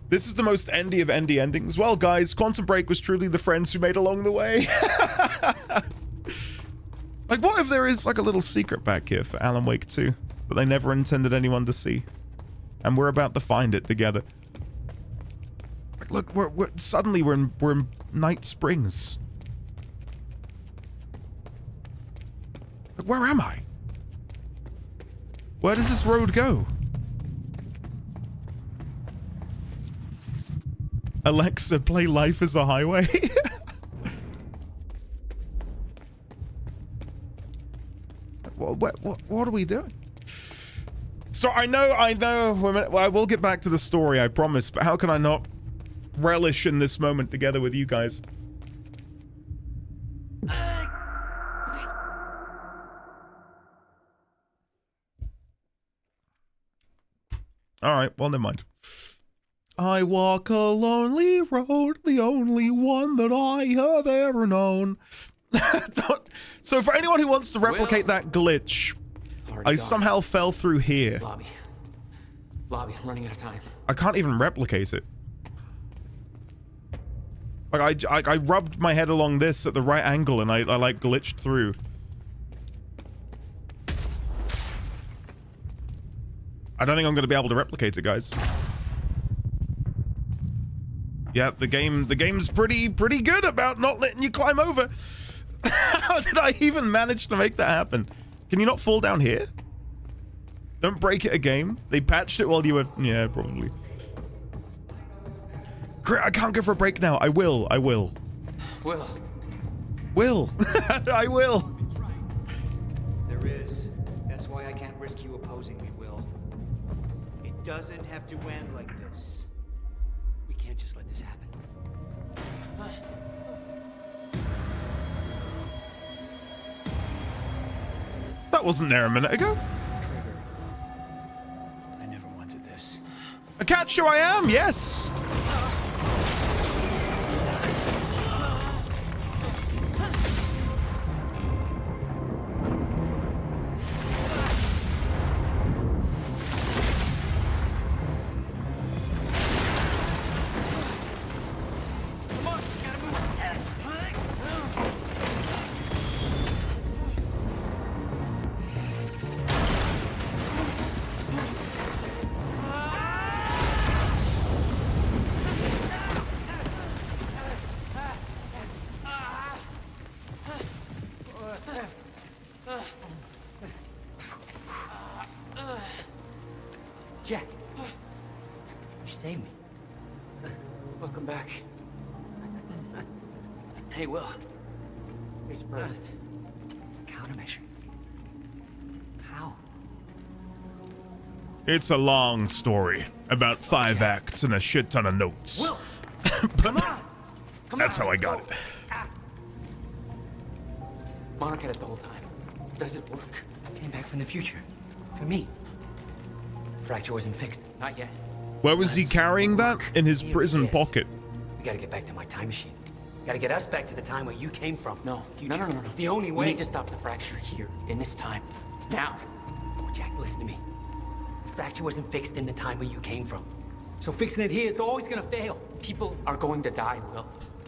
This is the most endy of endy endings. Well, guys, Quantum Break was truly the friends we made along the way. Like, what if there is like a little secret back here for Alan Wake 2 that they never intended anyone to see? And we're about to find it together. Like, look, we're suddenly we're in Night Springs. Like, where am I? Where does this road go? Alexa, play Life is a Highway. What are we doing? So I know, well, I will get back to the story, I promise, but how can I not relish in this moment together with you guys? Alright, well, never mind. I walk a lonely road, the only one that I have ever known. So for anyone who wants to replicate that glitch, I somehow fell through here. Lobby, I'm running out of time. I can't even replicate it. Like, I rubbed my head along this at the right angle and I like glitched through. I don't think I'm going to be able to replicate it, guys. Yeah, the game's pretty good about not letting you climb over. How did I even manage to make that happen? Can you not fall down here? Don't break it again. They patched it while you were... Yeah, probably. Great, I can't go for a break now. I will. Will. I will. There is. That's why I can't risk you opposing me, Will. It doesn't have to end like this. We can't just let this happen. That wasn't there a minute ago. Trigger. I never wanted this. A catch who I am, yes. Jack, you saved me. Welcome back. Hey, Will. Here's a present. Countermeasure. How? It's a long story about 5 acts and a shit ton of notes. Will, come on. That's how I got it. Monarch had it the whole time. Does it work? Came back from the future. For me. Fracture wasn't fixed. Not yet. Where was he carrying that? In his prison pocket. We gotta get back to my time machine. Gotta get us back to the time where you came from. No. Future. No. It's the only way. We need to stop the fracture here, in this time. Now. Oh, Jack, listen to me. The fracture wasn't fixed in the time where you came from. So fixing it here, it's always gonna fail. People are going to die, Will.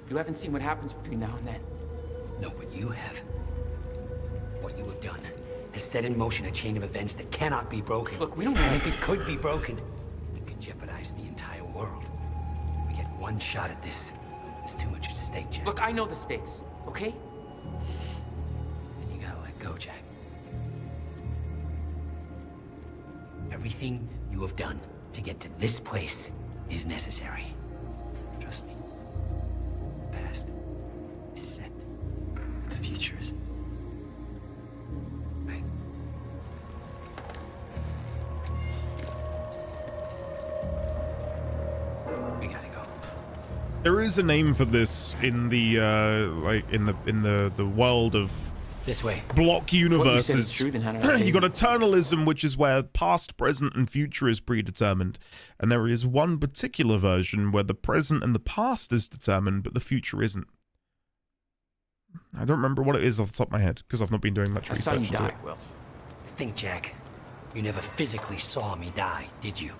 You haven't seen what happens between now and then. No, but you have. What you have done has set in motion a chain of events that cannot be broken. Look, we don't know. And if it could be broken, it could jeopardize the entire world. We get one shot at this. There's too much at stake, Jack. Look, I know the stakes, okay? And you gotta let go, Jack. Everything you have done to get to this place is necessary. Trust me. The past is set. The future isn't. Right? We gotta go. There is a name for this in the the world of this way block universes. True, then how did I You got eternalism, which is where past, present, and future is predetermined, and there is one particular version where the present and the past is determined, but the future isn't. I don't remember what it is off the top of my head because I've not been doing much I research. saw you die, Will. Think, Jack. You never physically saw me die, did you?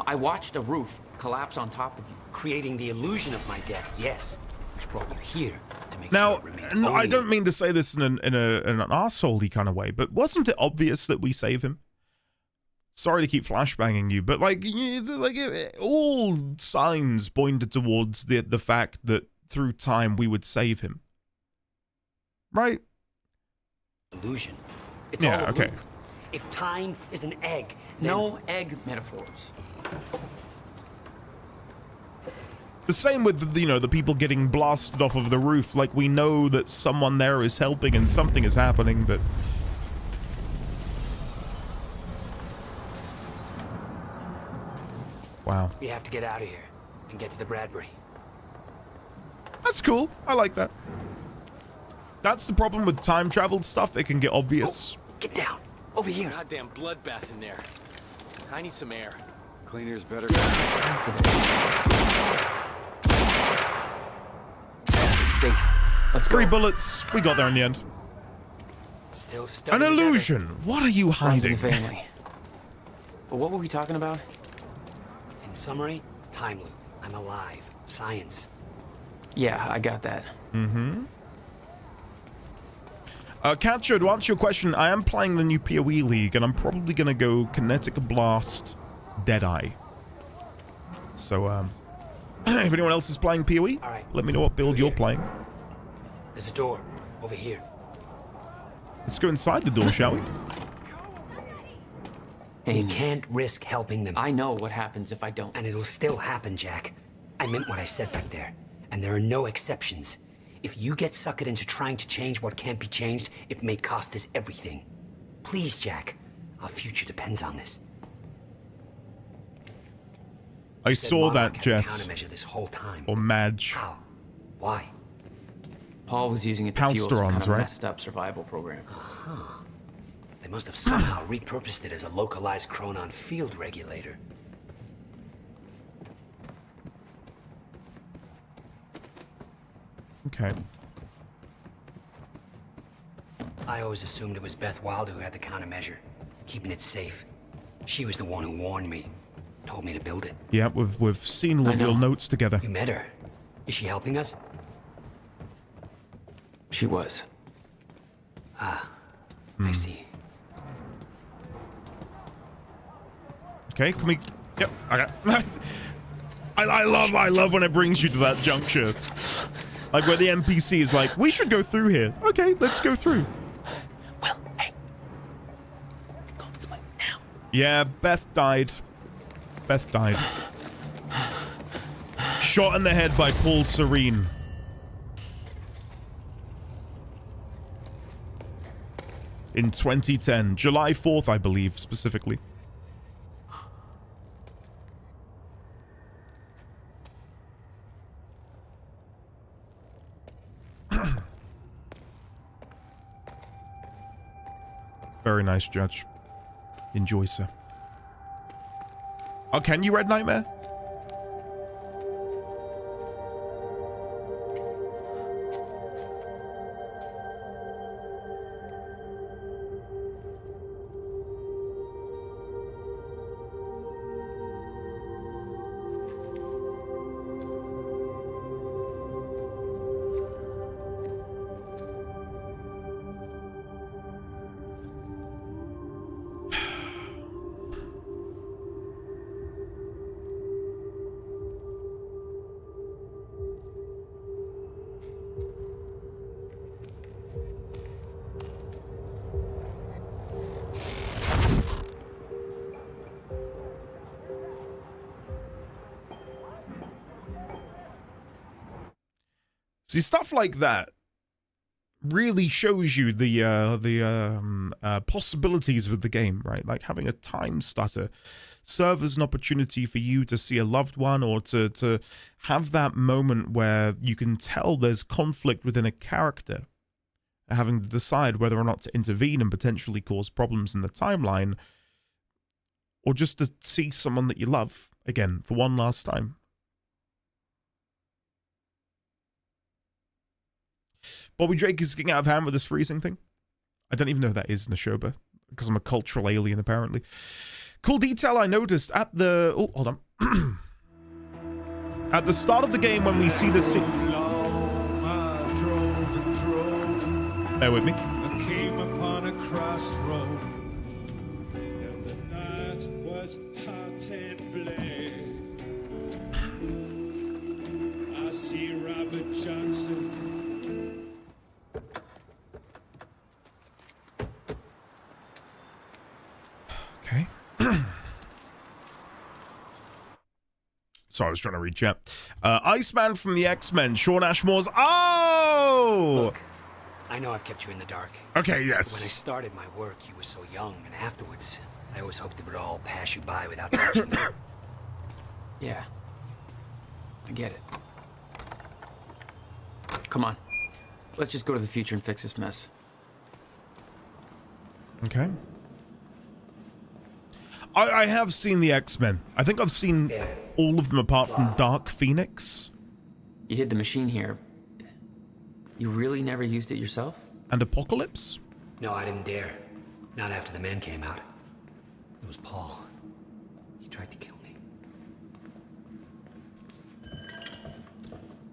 I watched a roof collapse on top of you. Creating the illusion of my death, yes. Which brought you here to make Now, sure it remained and I only don't mean to say this in an arsehole-y kind of way, but wasn't it obvious that we save him? Sorry to keep flashbanging you, but all signs pointed towards the fact that through time we would save him. Right? illusion. It's yeah, all a okay. loop. If time is an egg, no egg metaphors. The same with, the people getting blasted off of the roof. Like, we know that someone there is helping and something is happening, but... Wow. We have to get out of here and get to the Bradbury. That's cool. I like that. That's the problem with time travel stuff. It can get obvious. Oh, get down. Over here. Goddamn bloodbath in there. I need some air. Cleaner's better. Safe. Let's go. 3 bullets. We got there in the end. Still An illusion. What are you Friends hiding? and family. But what were we talking about? In summary, time loop. I'm alive. Science. Yeah, I got that. Mm-hmm. Catcher, to answer your question, I am playing the new PoE League, and I'm probably going to go Kinetic Blast Deadeye. So, if anyone else is playing PoE, let me know what build you're playing. There's a door. Over here. Let's go inside the door, shall we? Hey, you can't risk helping them. I know what happens if I don't. And it'll still happen, Jack. I meant what I said back there. And there are no exceptions. If you get suckered into trying to change what can't be changed, it may cost us everything. Please, Jack. Our future depends on this. I saw that, Jess. Countermeasure this whole time. Or Madge. How? Why? Paul was using it to fuel some kind of right? messed up survival program. Huh. They must have somehow repurposed it as a localized chronon field regulator. Okay. I always assumed it was Beth Wilder who had the countermeasure, keeping it safe. She was the one who warned me, told me to build it. Yeah, we've seen all of your notes together. You met her. Is she helping us? She was. Ah, I see. Okay, can we... Yep, okay. I love when it brings you to that juncture. Like where the NPC is like, we should go through here. Okay, let's go through. Well, hey. Go this way now. Yeah, Beth died. Beth died. Shot in the head by Paul Serene. In 2010. July 4th, I believe, specifically. Very nice, Judge. Enjoy, sir. Oh, can you Red Nightmare? See, stuff like that really shows you the possibilities with the game, right? Like having a time stutter serve as an opportunity for you to see a loved one or to have that moment where you can tell there's conflict within a character, having to decide whether or not to intervene and potentially cause problems in the timeline, or just to see someone that you love again for one last time. Bobby Drake is getting out of hand with this freezing thing. I don't even know who that is, Nashoba. because I'm a cultural alien, apparently. Cool detail I noticed at the... Oh, hold on. At the start of the game when we see the... Bear with me. I came upon a crossroad, and the night was hot and black. I see Robert Johnson. Okay. Sorry, I was trying to read chat. Iceman from the X-Men, Sean Ashmore's... Oh! Look, I know I've kept you in the dark. Okay, yes. When I started my work, you were so young, and afterwards, I always hoped it would all pass you by without touching you. Yeah. I get it. Come on. Let's just go to the future and fix this mess. Okay. I have seen the X-Men. I think I've seen all of them apart from Dark Phoenix. You hid the machine here. You really never used it yourself? And Apocalypse? No, I didn't dare. Not after the men came out. It was Paul. He tried to kill me.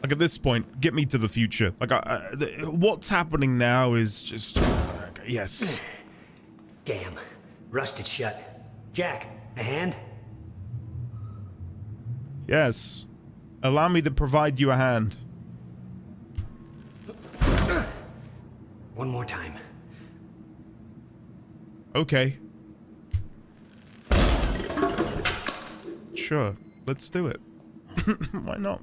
Like, at this point, get me to the future. Like, what's happening now is just... yes. Damn. Rusted shut. Jack, a hand? Yes. Allow me to provide you a hand. One more time. Okay. Sure. Let's do it. Why not?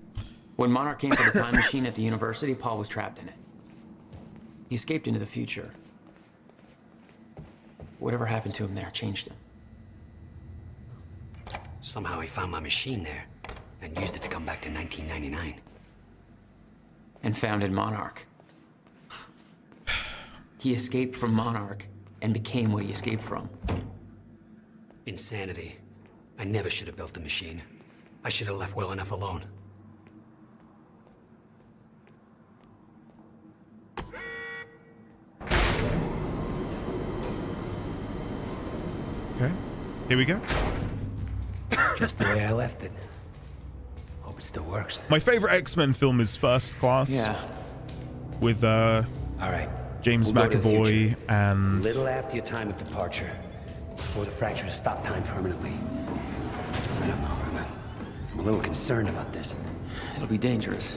When Monarch came for the time machine at the university, Paul was trapped in it. He escaped into the future. Whatever happened to him there changed him. Somehow he found my machine there and used it to come back to 1999. And founded Monarch. He escaped from Monarch and became what he escaped from. Insanity. I never should have built the machine. I should have left well enough alone. Okay. Here we go. Just the way I left it. Hope it still works. My favorite X-Men film is First Class. Yeah. With, All right. James We'll go to the McAvoy future. and... Little after your time of departure. Before the fractures stop time permanently. I don't know. I'm a little concerned about this. It'll be dangerous.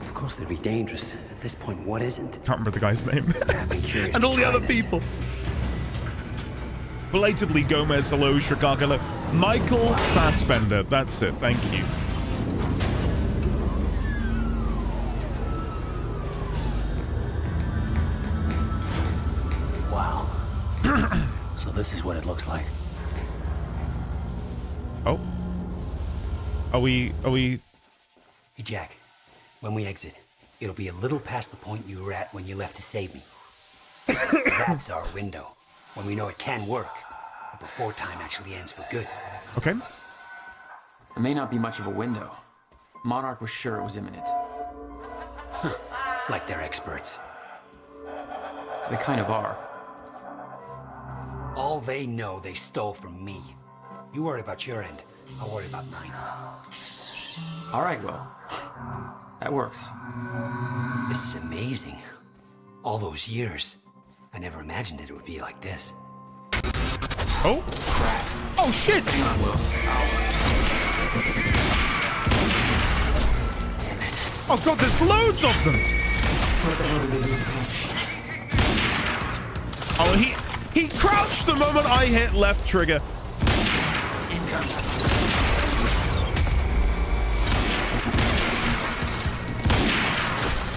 Of course it'll be dangerous. At this point, what isn't? Can't remember the guy's name. I've been curious And to all the try other this. people. Belatedly, Gomez, hello, Chicago. Michael Fassbender. That's it. Thank you. Wow. So this is what it looks like. Oh. Are we... Hey, Jack. When we exit, it'll be a little past the point you were at when you left to save me. That's our window. When we know it can work. But before time actually ends for good. Okay. It may not be much of a window. Monarch was sure it was imminent. Like they're experts. They kind of are. All they know they stole from me. You worry about your end. I'll worry about mine. All right, well, that works. This is amazing. All those years. I never imagined it would be like this. Oh? Oh, shit! Hang on, Will. Oh, God, there's loads of them! Oh, he crouched the moment I hit left trigger.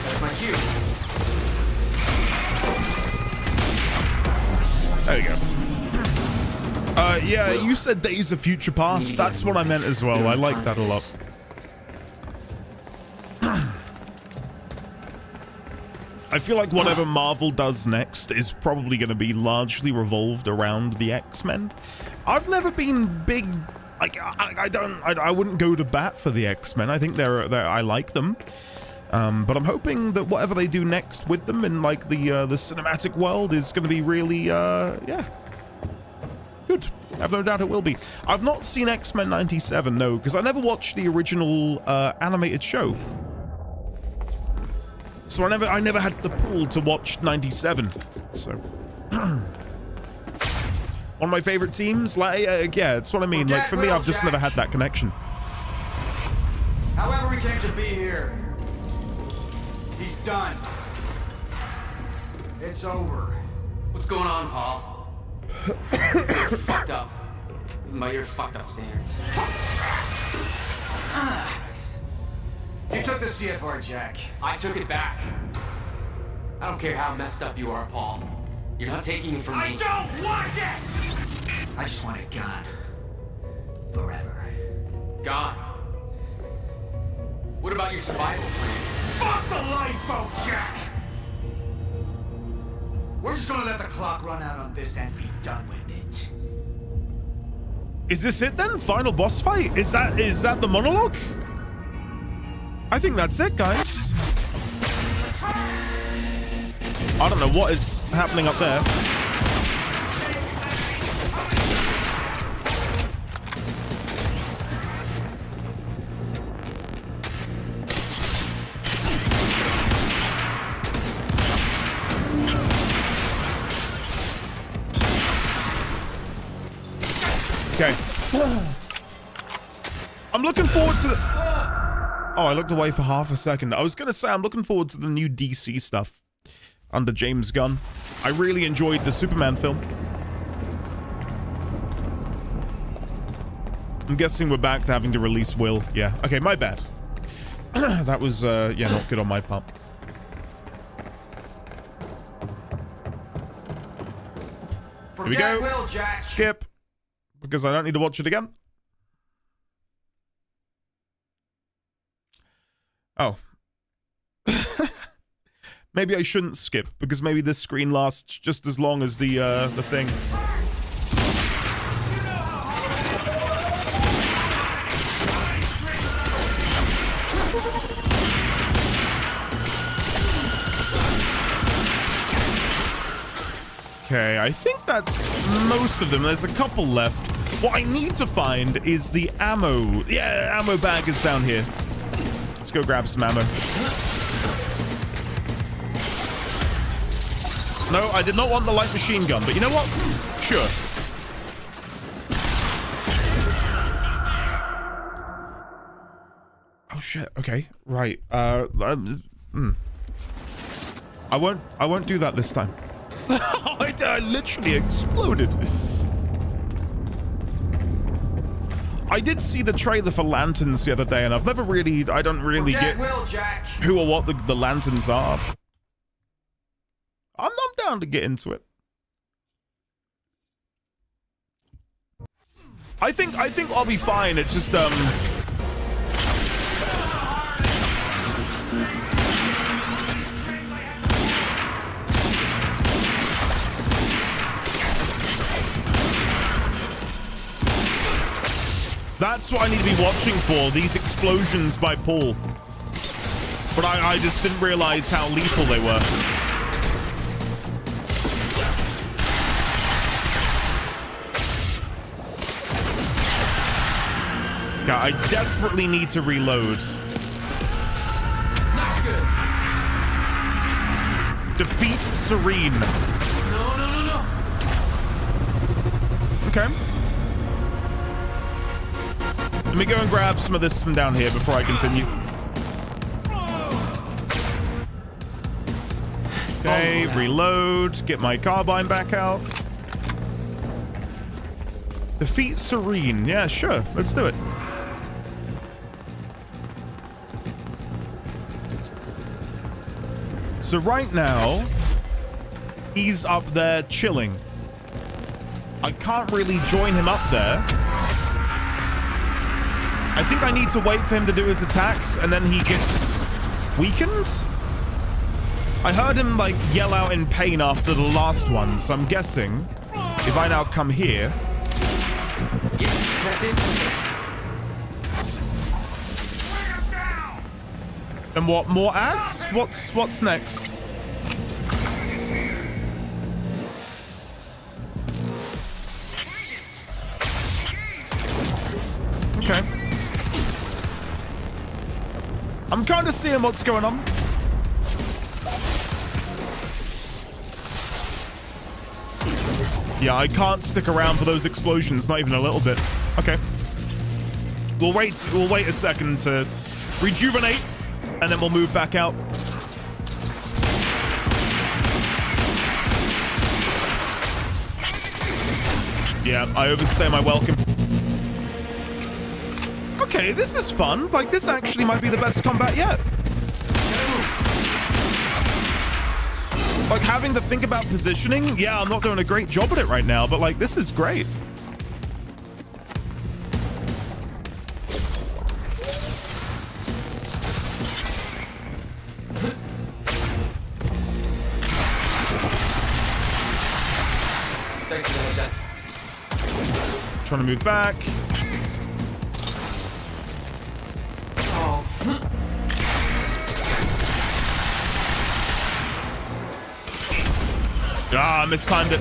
That's my cue. There you go. Yeah, you said Days of Future Past. That's what I meant as well. I like that a lot. I feel like whatever Marvel does next is probably going to be largely revolved around the X-Men. I've never been big, like, I wouldn't go to bat for the X-Men. I think I like them. But I'm hoping that whatever they do next with them in, like, the cinematic world is going to be really, yeah, I have no doubt it will be. I've not seen X-Men 97, no, because I never watched the original animated show. So I never had the pull to watch 97. So one of my favorite teams, like yeah, it's what I mean. Like for me, I've just never had that connection. However we came to be here, he's done. It's over. What's going on, Paul? You're fucked up. Even by your fucked up standards. You took the CFR, Jack. I took it back. I don't care how messed up you are, Paul. You're not taking it from me. I don't want it! I just want it gone. Forever. Gone. What about your survival plan? Fuck the lifeboat, Jack! We're just gonna let the clock run out on this and be done with it. Is this it then? Final boss fight? Is that the monologue? I think that's it, guys. I don't know what is happening up there. Okay. I'm looking forward to the... Oh, I looked away for half a second. I was going to say I'm looking forward to the new DC stuff under James Gunn. I really enjoyed the Superman film. I'm guessing we're back to having to release Will. Yeah. Okay, my bad. That was, yeah, not good on my part. Here we go. Will, Jack. Skip. Because I don't need to watch it again. Oh. Maybe I shouldn't skip, because maybe this screen lasts just as long as the thing. Okay, I think that's most of them. There's a couple left. What I need to find is the ammo. Yeah, ammo bag is down here. Let's go grab some ammo. No, I did not want the light machine gun, but you know what? Sure. Oh shit. Okay. Right. I won't do that this time. I literally exploded. I did see the trailer for Lanterns the other day, and I don't really get who or what the Lanterns are. I'm down to get into it. I think I'll be fine. It's just that's what I need to be watching for, these explosions by Paul. But I just didn't realize how lethal they were. Yeah, I desperately need to reload. Not good. Defeat Serene. No. Okay. Let me go and grab some of this from down here before I continue. Okay, reload. Get my carbine back out. Defeat Serene. Yeah, sure. Let's do it. So right now, he's up there chilling. I can't really join him up there. I think I need to wait for him to do his attacks, and then he gets weakened? I heard him, like, yell out in pain after the last one, so I'm guessing if I now come here... Then what, more ads? What's next? of seeing what's going on. Yeah, I can't stick around for those explosions, not even a little bit. Okay. We'll wait a second to rejuvenate, and then we'll move back out. Yeah, I overstay my welcome. Okay, this is fun. Like, this actually might be the best combat yet. Like, having to think about positioning, yeah, I'm not doing a great job at it right now, but, like, this is great. Thanks for the chat. Trying to move back. Oh. Ah, mistimed it.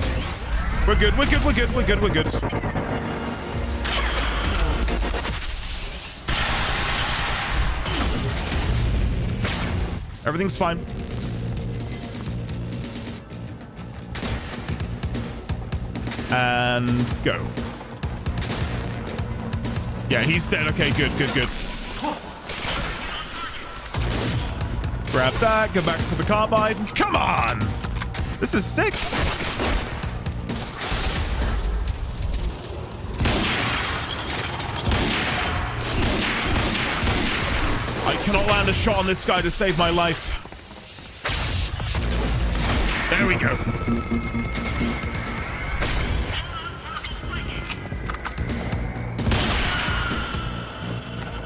We're good, we're good, we're good, we're good, we're good. Everything's fine. And go. Yeah, he's dead. Okay, good, good, good. Grab that, go back to the carbide. Come on! This is sick. I cannot land a shot on this guy to save my life. There we go.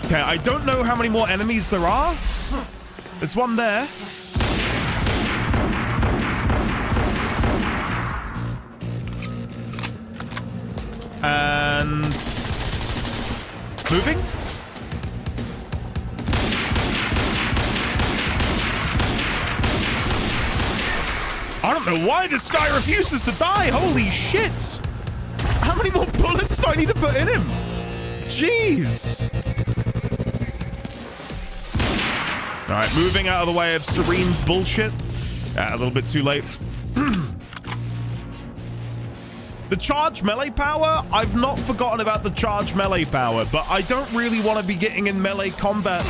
Okay, I don't know how many more enemies there are. There's one there. And moving. I don't know why this guy refuses to die. Holy shit. How many more bullets do I need to put in him? Jeez. All right, moving out of the way of Serene's bullshit. A little bit too late. The charge melee power, I've not forgotten about the charge melee power, but I don't really want to be getting in melee combat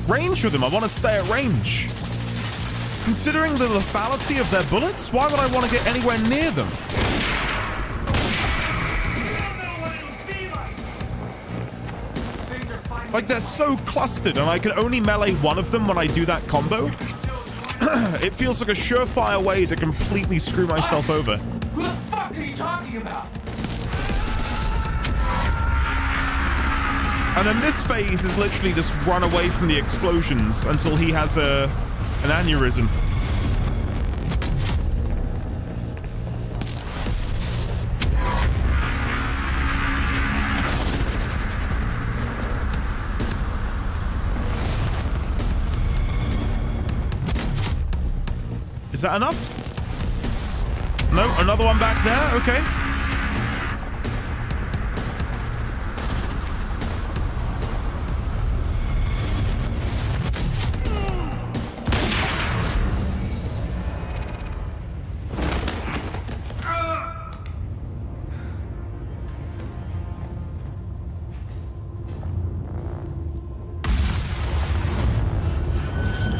range with them. I want to stay at range. Considering the lethality of their bullets, why would I want to get anywhere near them? Like, they're so clustered, and I can only melee one of them when I do that combo. It feels like a surefire way to completely screw myself over. Who the fuck are you talking about? And then this phase is literally just run away from the explosions until he has an aneurysm. Is that enough? No, another one back there. Okay.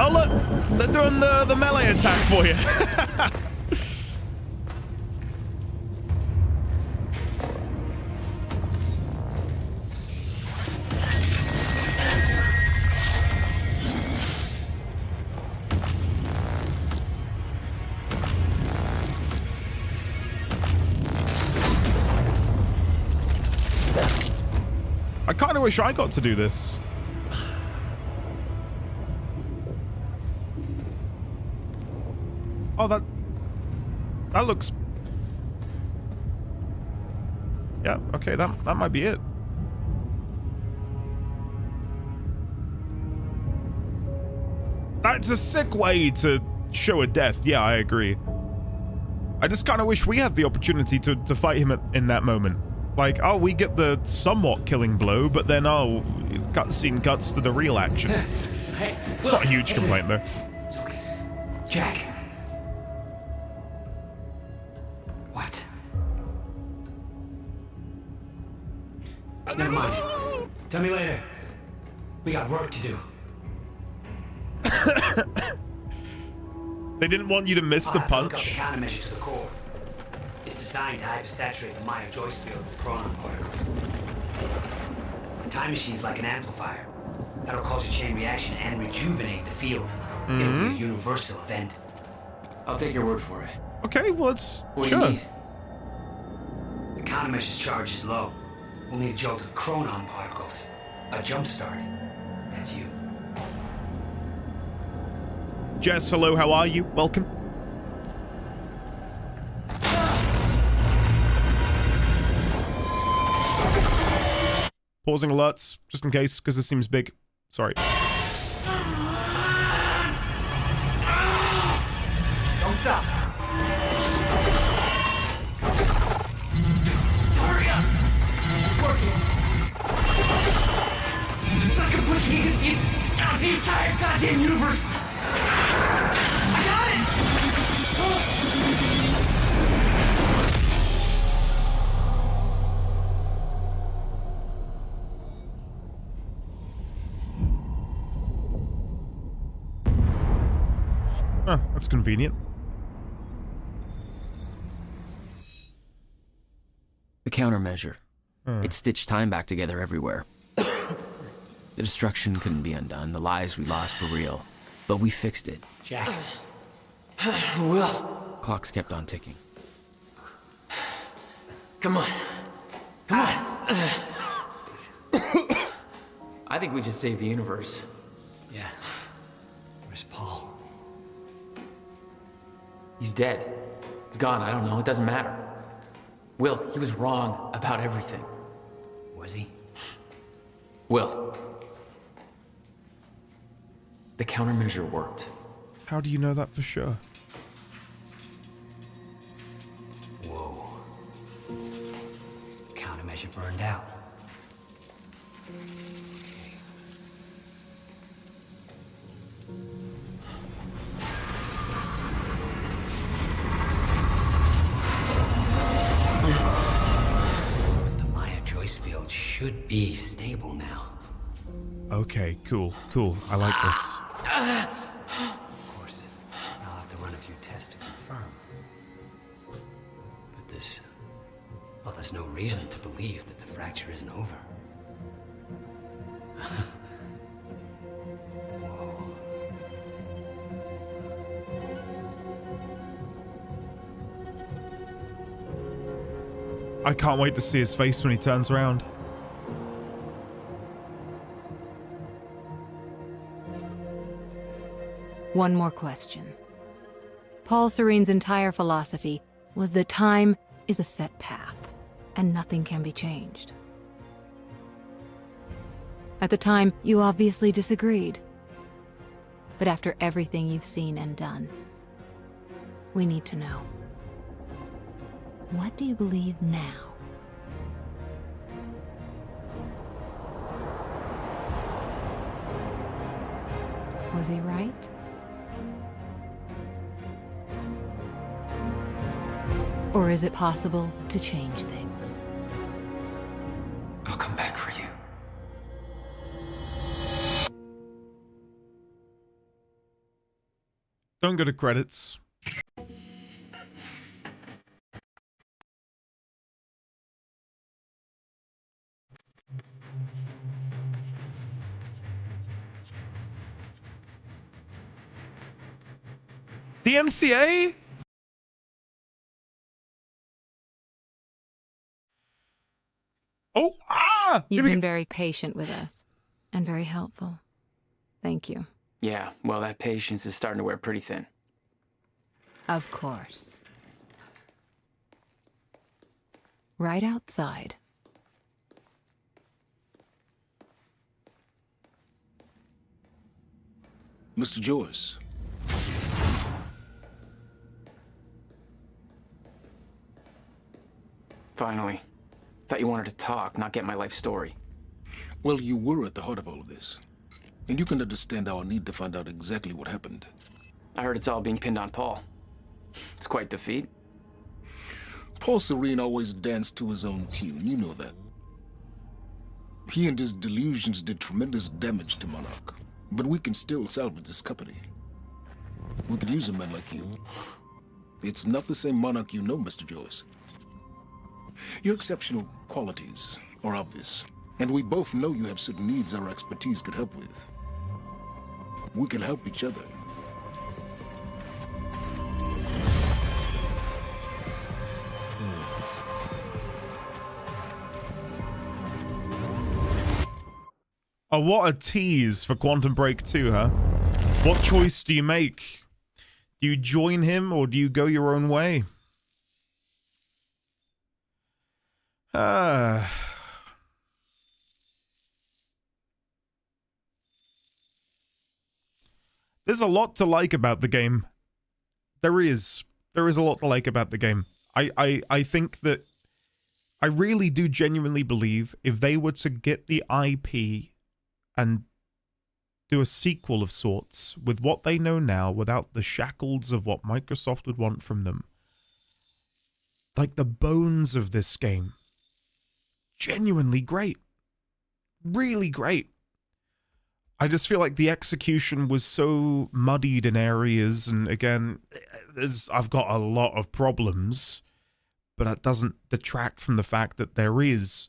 Oh look, they're doing the melee attack for you. I kind of wish I got to do this. Oh, that looks... Yeah, okay, that might be it. That's a sick way to show a death. Yeah, I agree. I just kind of wish we had the opportunity to fight him in that moment. Like, oh, we get the somewhat killing blow, but then, oh, cutscene cuts to the real action. Hey, It's not a huge complaint, though. It's okay. Jack. What? Never mind. Tell me later. We got work to do. They didn't want you to miss the punch. Look up the countermeasure to the core. It's designed to hypersaturate the Maya Joyce field with proton particles. The time machine's like an amplifier. That'll cause a chain reaction and rejuvenate the field. It'll be a universal event. I'll take your word for it. Okay, well, it's What do sure. you need? The countermeasure's charge is low. We'll need a jolt of chronon particles. A jump start. That's you. Jess, hello, how are you? Welcome. Pausing alerts, just in case, because this seems big. Sorry. Don't stop. Hurry up! It's working. It's like I'm pushing against the entire goddamn universe. I got it! Huh, that's convenient. The countermeasure. It stitched time back together everywhere. The destruction couldn't be undone. The lives we lost were real. But we fixed it. Jack. Will. Clocks kept on ticking. Come on. Come on. I think we just saved the universe. Yeah. Where's Paul? He's dead. He's gone. I don't know. It doesn't matter. Will, he was wrong about everything. Was he? Will. The countermeasure worked. How do you know that for sure? Whoa. Countermeasure burned out. The Maya Joyce field should be stable now. Okay, cool, cool. I like this. Of course, I'll have to run a few tests to confirm. But there's no reason to believe that the fracture isn't over. Whoa. I can't wait to see his face when he turns around. One more question. Paul Serene's entire philosophy was that time is a set path, and nothing can be changed. At the time, you obviously disagreed. But after everything you've seen and done, we need to know. What do you believe now? Was he right? Or is it possible to change things? I'll come back for you. Don't go to credits. The MCA? Oh, You've been very patient with us, and very helpful. Thank you. Yeah, well, that patience is starting to wear pretty thin. Of course. Right outside. Mr. Joyce. Finally. Thought you wanted to talk, not get my life story. Well, you were at the heart of all of this. And you can understand our need to find out exactly what happened. I heard it's all being pinned on Paul. It's quite the feat. Paul Serene always danced to his own tune, you know that. He and his delusions did tremendous damage to Monarch, but we can still salvage this company. We could use a man like you. It's not the same Monarch you know, Mr. Joyce. Your exceptional qualities are obvious, and we both know you have certain needs our expertise could help with. We can help each other. Oh, what a tease for Quantum Break 2, huh? What choice do you make? Do you join him or do you go your own way? There's a lot to like about the game. There is a lot to like about the game. I think that I really do genuinely believe if they were to get the IP and do a sequel of sorts with what they know now without the shackles of what Microsoft would want from them, like the bones of this game, genuinely great. Really great. I just feel like the execution was so muddied in areas, and again, I've got a lot of problems, but that doesn't detract from the fact that there is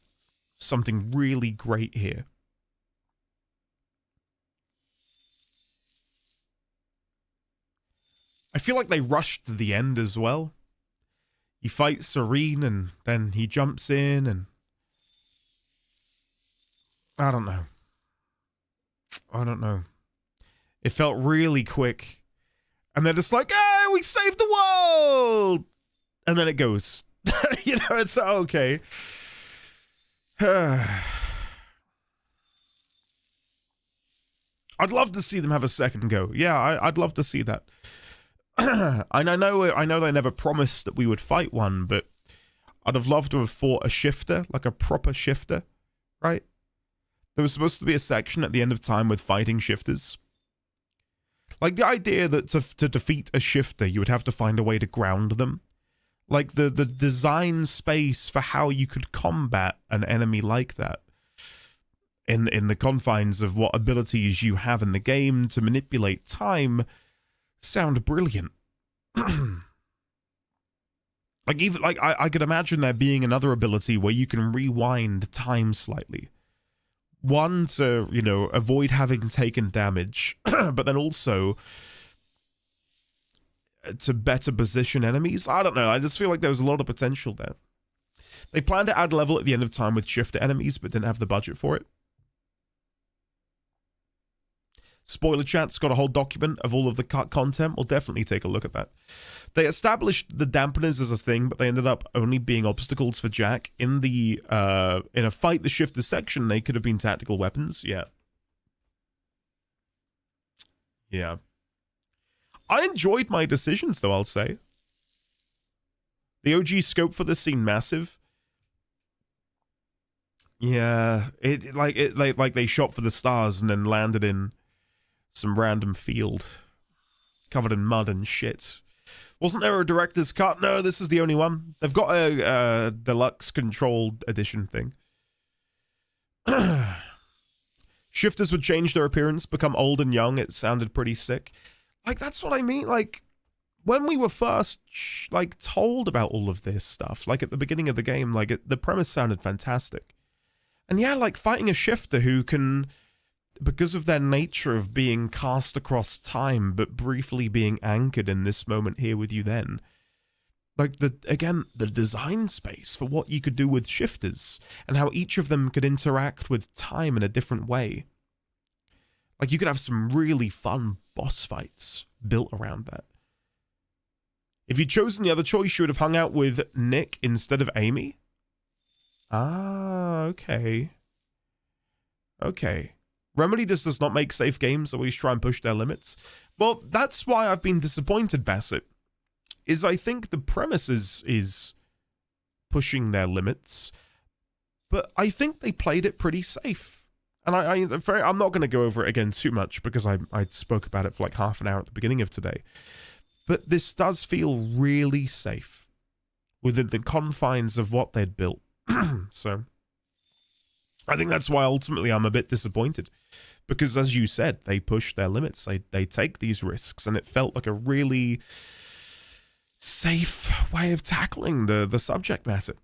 something really great here. I feel like they rushed to the end as well. You fight Serene, and then he jumps in, and I don't know. It felt really quick. And they're just like, hey, we saved the world! And then it goes. You know, it's okay. I'd love to see them have a second go. Yeah, I'd love to see that. And I know they never promised that we would fight one, but I'd have loved to have fought a shifter, like a proper shifter, right? There was supposed to be a section at the end of time with fighting shifters. Like the idea that to defeat a shifter, you would have to find a way to ground them. Like the design space for how you could combat an enemy like that. In the confines of what abilities you have in the game to manipulate time sound brilliant. I could imagine there being another ability where you can rewind time slightly. One, to, you know, avoid having taken damage, but then also to better position enemies. I don't know, I just feel like there was a lot of potential there. They planned to add level at the end of time with shifter enemies, but didn't have the budget for it. Spoiler chat's got a whole document of all of the cut content. We'll definitely take a look at that. They established the dampeners as a thing, but they ended up only being obstacles for Jack. In a fight the shifter section, they could have been tactical weapons. Yeah. Yeah. I enjoyed my decisions, though, I'll say. The OG scope for this seemed massive. Yeah, like they shot for the stars and then landed in some random field covered in mud and shit. Wasn't there a director's cut? No, this is the only one. They've got a deluxe controlled edition thing. Shifters would change their appearance, become old and young. It sounded pretty sick. Like, that's what I mean. Like, when we were first, like, told about all of this stuff, like, at the beginning of the game, like, the premise sounded fantastic. And yeah, like, fighting a shifter who can, because of their nature of being cast across time, but briefly being anchored in this moment here with you then. Like, the design space for what you could do with shifters, and how each of them could interact with time in a different way. Like, you could have some really fun boss fights built around that. If you'd chosen the other choice, you would have hung out with Nick instead of Amy? Ah, okay. Okay. Remedy just does not make safe games, always try and push their limits. Well, that's why I've been disappointed, Bassett. Is I think the premise is pushing their limits, but I think they played it pretty safe. And I'm not going to go over it again too much because I spoke about it for like half an hour at the beginning of today. But this does feel really safe within the confines of what they'd built. So I think that's why ultimately I'm a bit disappointed. Because as you said, they push their limits. They take these risks, and it felt like a really safe way of tackling the subject matter.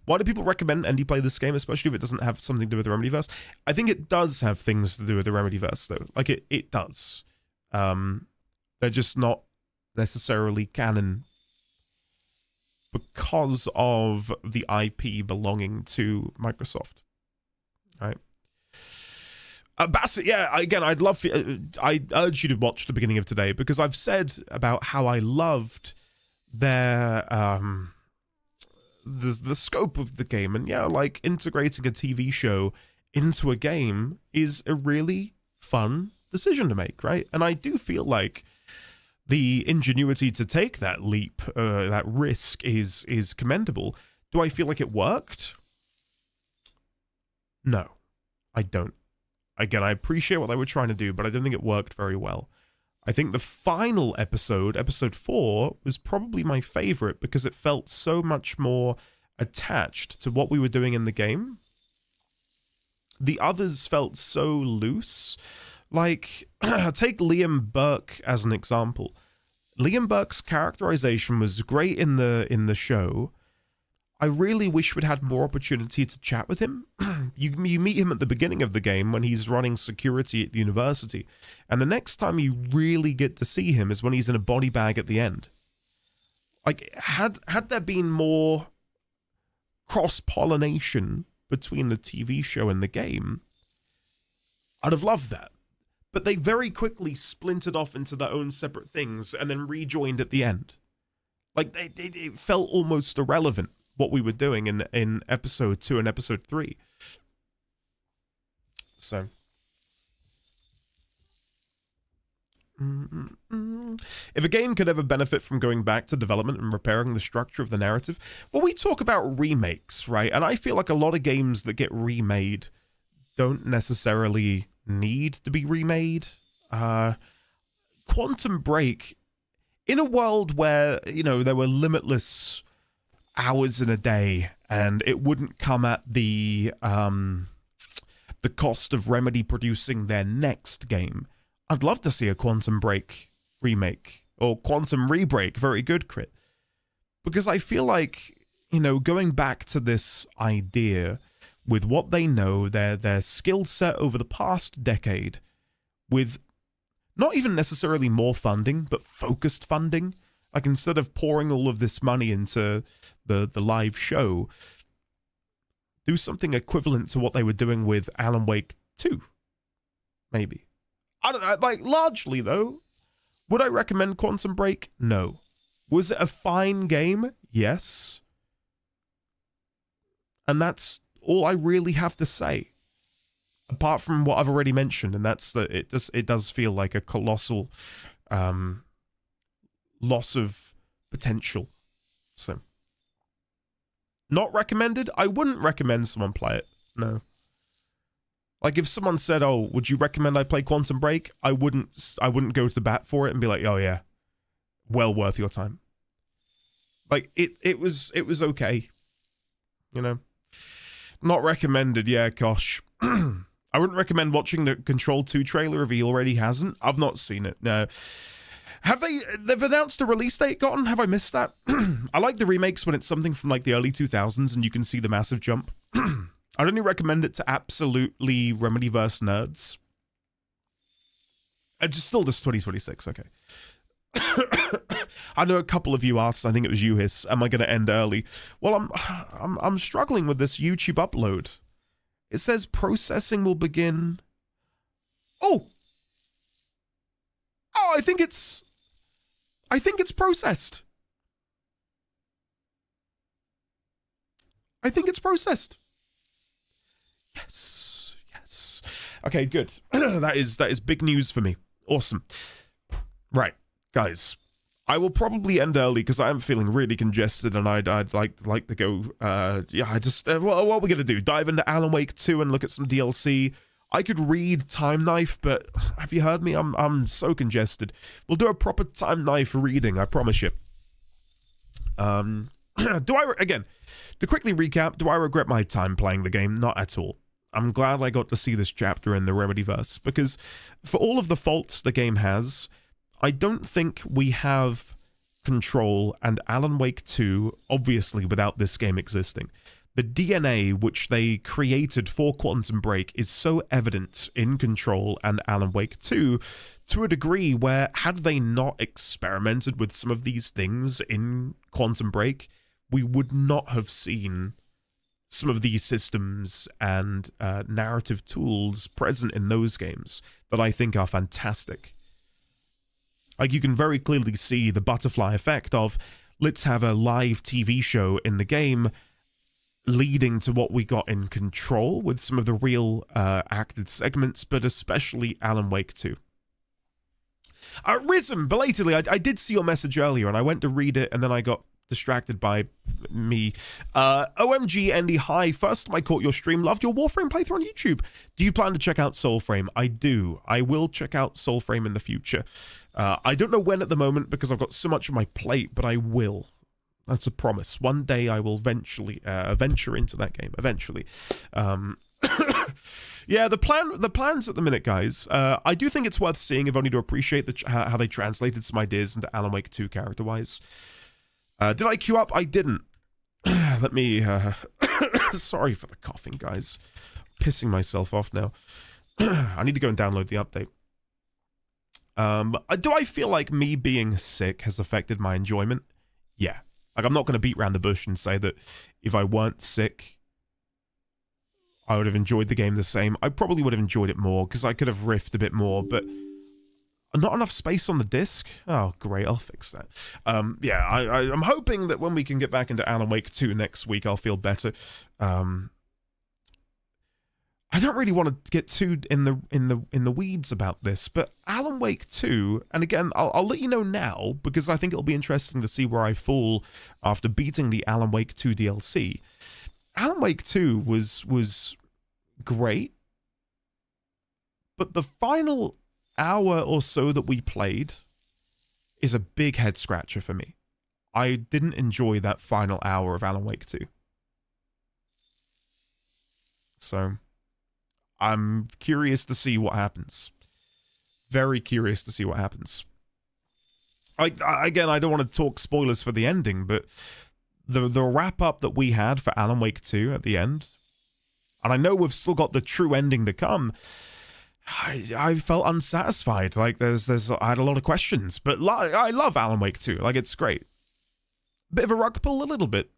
Why do people recommend Andy play this game, especially if it doesn't have something to do with the Remedyverse? I think it does have things to do with the Remedyverse, though. Like, it does. They're just not necessarily canon because of the IP belonging to Microsoft. Right? Bassett, yeah, again, I urge you to watch the beginning of today, because I've said about how I loved their the scope of the game, and yeah, like integrating a TV show into a game is a really fun decision to make, right? And I do feel like the ingenuity to take that leap, that risk is commendable. Do I feel like it worked? No, I don't. Again, I appreciate what they were trying to do, but I don't think it worked very well. I think the final episode, episode 4, was probably my favorite because it felt so much more attached to what we were doing in the game. The others felt so loose. Like, take Liam Burke as an example. Liam Burke's characterization was great in the show. I really wish we'd had more opportunity to chat with him. You meet him at the beginning of the game when he's running security at the university. And the next time you really get to see him is when he's in a body bag at the end. Like, had there been more cross-pollination between the TV show and the game, I'd have loved that. But they very quickly splintered off into their own separate things and then rejoined at the end. Like, it felt almost irrelevant what we were doing in episode 2 and episode 3. So. If a game could ever benefit from going back to development and repairing the structure of the narrative, well, we talk about remakes, right? And I feel like a lot of games that get remade don't necessarily need to be remade. Quantum Break, in a world where, you know, there were limitless hours in a day and it wouldn't come at the cost of Remedy producing their next game, I'd love to see a Quantum Break remake, or Quantum Rebreak, very good, Crit. Because I feel like, you know, going back to this idea with what they know, their skill set over the past decade, with not even necessarily more funding, but focused funding. Like, instead of pouring all of this money into the live show, do something equivalent to what they were doing with Alan Wake 2. Maybe. I don't know, like, largely, though. Would I recommend Quantum Break? No. Was it a fine game? Yes. And that's all I really have to say. Apart from what I've already mentioned, and that's that it does feel like a colossal loss of potential. So, not recommended? I wouldn't recommend someone play it. No. Like, if someone said, "Oh, would you recommend I play Quantum Break?" I wouldn't go to bat for it and be like, "Oh yeah, well worth your time." Like, it was okay, you know. Not recommended. Yeah, gosh. I wouldn't recommend watching the Control 2 trailer if he already hasn't. I've not seen it. No. They've announced a release date, Gotten? Have I missed that? I like the remakes when it's something from like the early 2000s and you can see the massive jump. I'd only recommend it to absolutely Remedyverse nerds. Still just 2026, okay. I know a couple of you asked, I think it was you, Hiss, am I going to end early? Well, I'm struggling with this YouTube upload. It says processing will begin. Oh, I think it's processed. I think it's processed. Yes. Okay, good. that is big news for me. Awesome. Right, guys. I will probably end early because I am feeling really congested and I'd like to go. What are we going to do? Dive into Alan Wake 2 and look at some DLC? I could read Time Knife, but have you heard me? I'm so congested. We'll do a proper Time Knife reading, I promise you. Again, to quickly recap, do I regret my time playing the game? Not at all. I'm glad I got to see this chapter in the Remedyverse, because for all of the faults the game has, I don't think we have Control and Alan Wake 2, obviously, without this game existing. The DNA which they created for Quantum Break is so evident in Control and Alan Wake 2 to a degree where, had they not experimented with some of these things in Quantum Break, we would not have seen some of these systems and narrative tools present in those games that I think are fantastic. Like, you can very clearly see the butterfly effect of, let's have a live TV show in the game, leading to what we got in Control with some of the real acted segments, but especially Alan Wake 2. Risen, belatedly, I did see your message earlier, and I went to read it, and then I got distracted by me. OMG, Andy, hi. First time I caught your stream. Loved your Warframe playthrough on YouTube. Do you plan to check out Soulframe? I do. I will check out Soulframe in the future. I don't know when at the moment because I've got so much on my plate, but I will. That's a promise. One day I will eventually venture into that game. Eventually. Yeah, the plans at the minute, guys. I do think it's worth seeing, if only to appreciate how they translated some ideas into Alan Wake 2 character-wise. Did I queue up? I didn't. Let me... Sorry for the coughing, guys. Pissing myself off now. I need to go and download the update. Do I feel like me being sick has affected my enjoyment? Yeah. Like, I'm not going to beat around the bush and say that if I weren't sick, I would have enjoyed the game the same. I probably would have enjoyed it more, because I could have riffed a bit more, but... Not enough space on the disc? Oh, great, I'll fix that. Yeah, I'm hoping that when we can get back into Alan Wake 2 next week, I'll feel better. I don't really want to get too in the weeds about this, but Alan Wake 2, and again, I'll let you know now, because I think it'll be interesting to see where I fall after beating the Alan Wake 2 DLC. Alan Wake 2 was great, but the final hour or so that we played is a big head scratcher for me. I didn't enjoy that final hour of Alan Wake 2. So, I'm curious to see what happens. Very curious to see what happens. Again, I don't want to talk spoilers for the ending, but the wrap-up that we had for Alan Wake 2 at the end, and I know we've still got the true ending to come, I felt unsatisfied. Like, I had a lot of questions, but I love Alan Wake 2. Like, it's great. Bit of a rug pull, a little bit.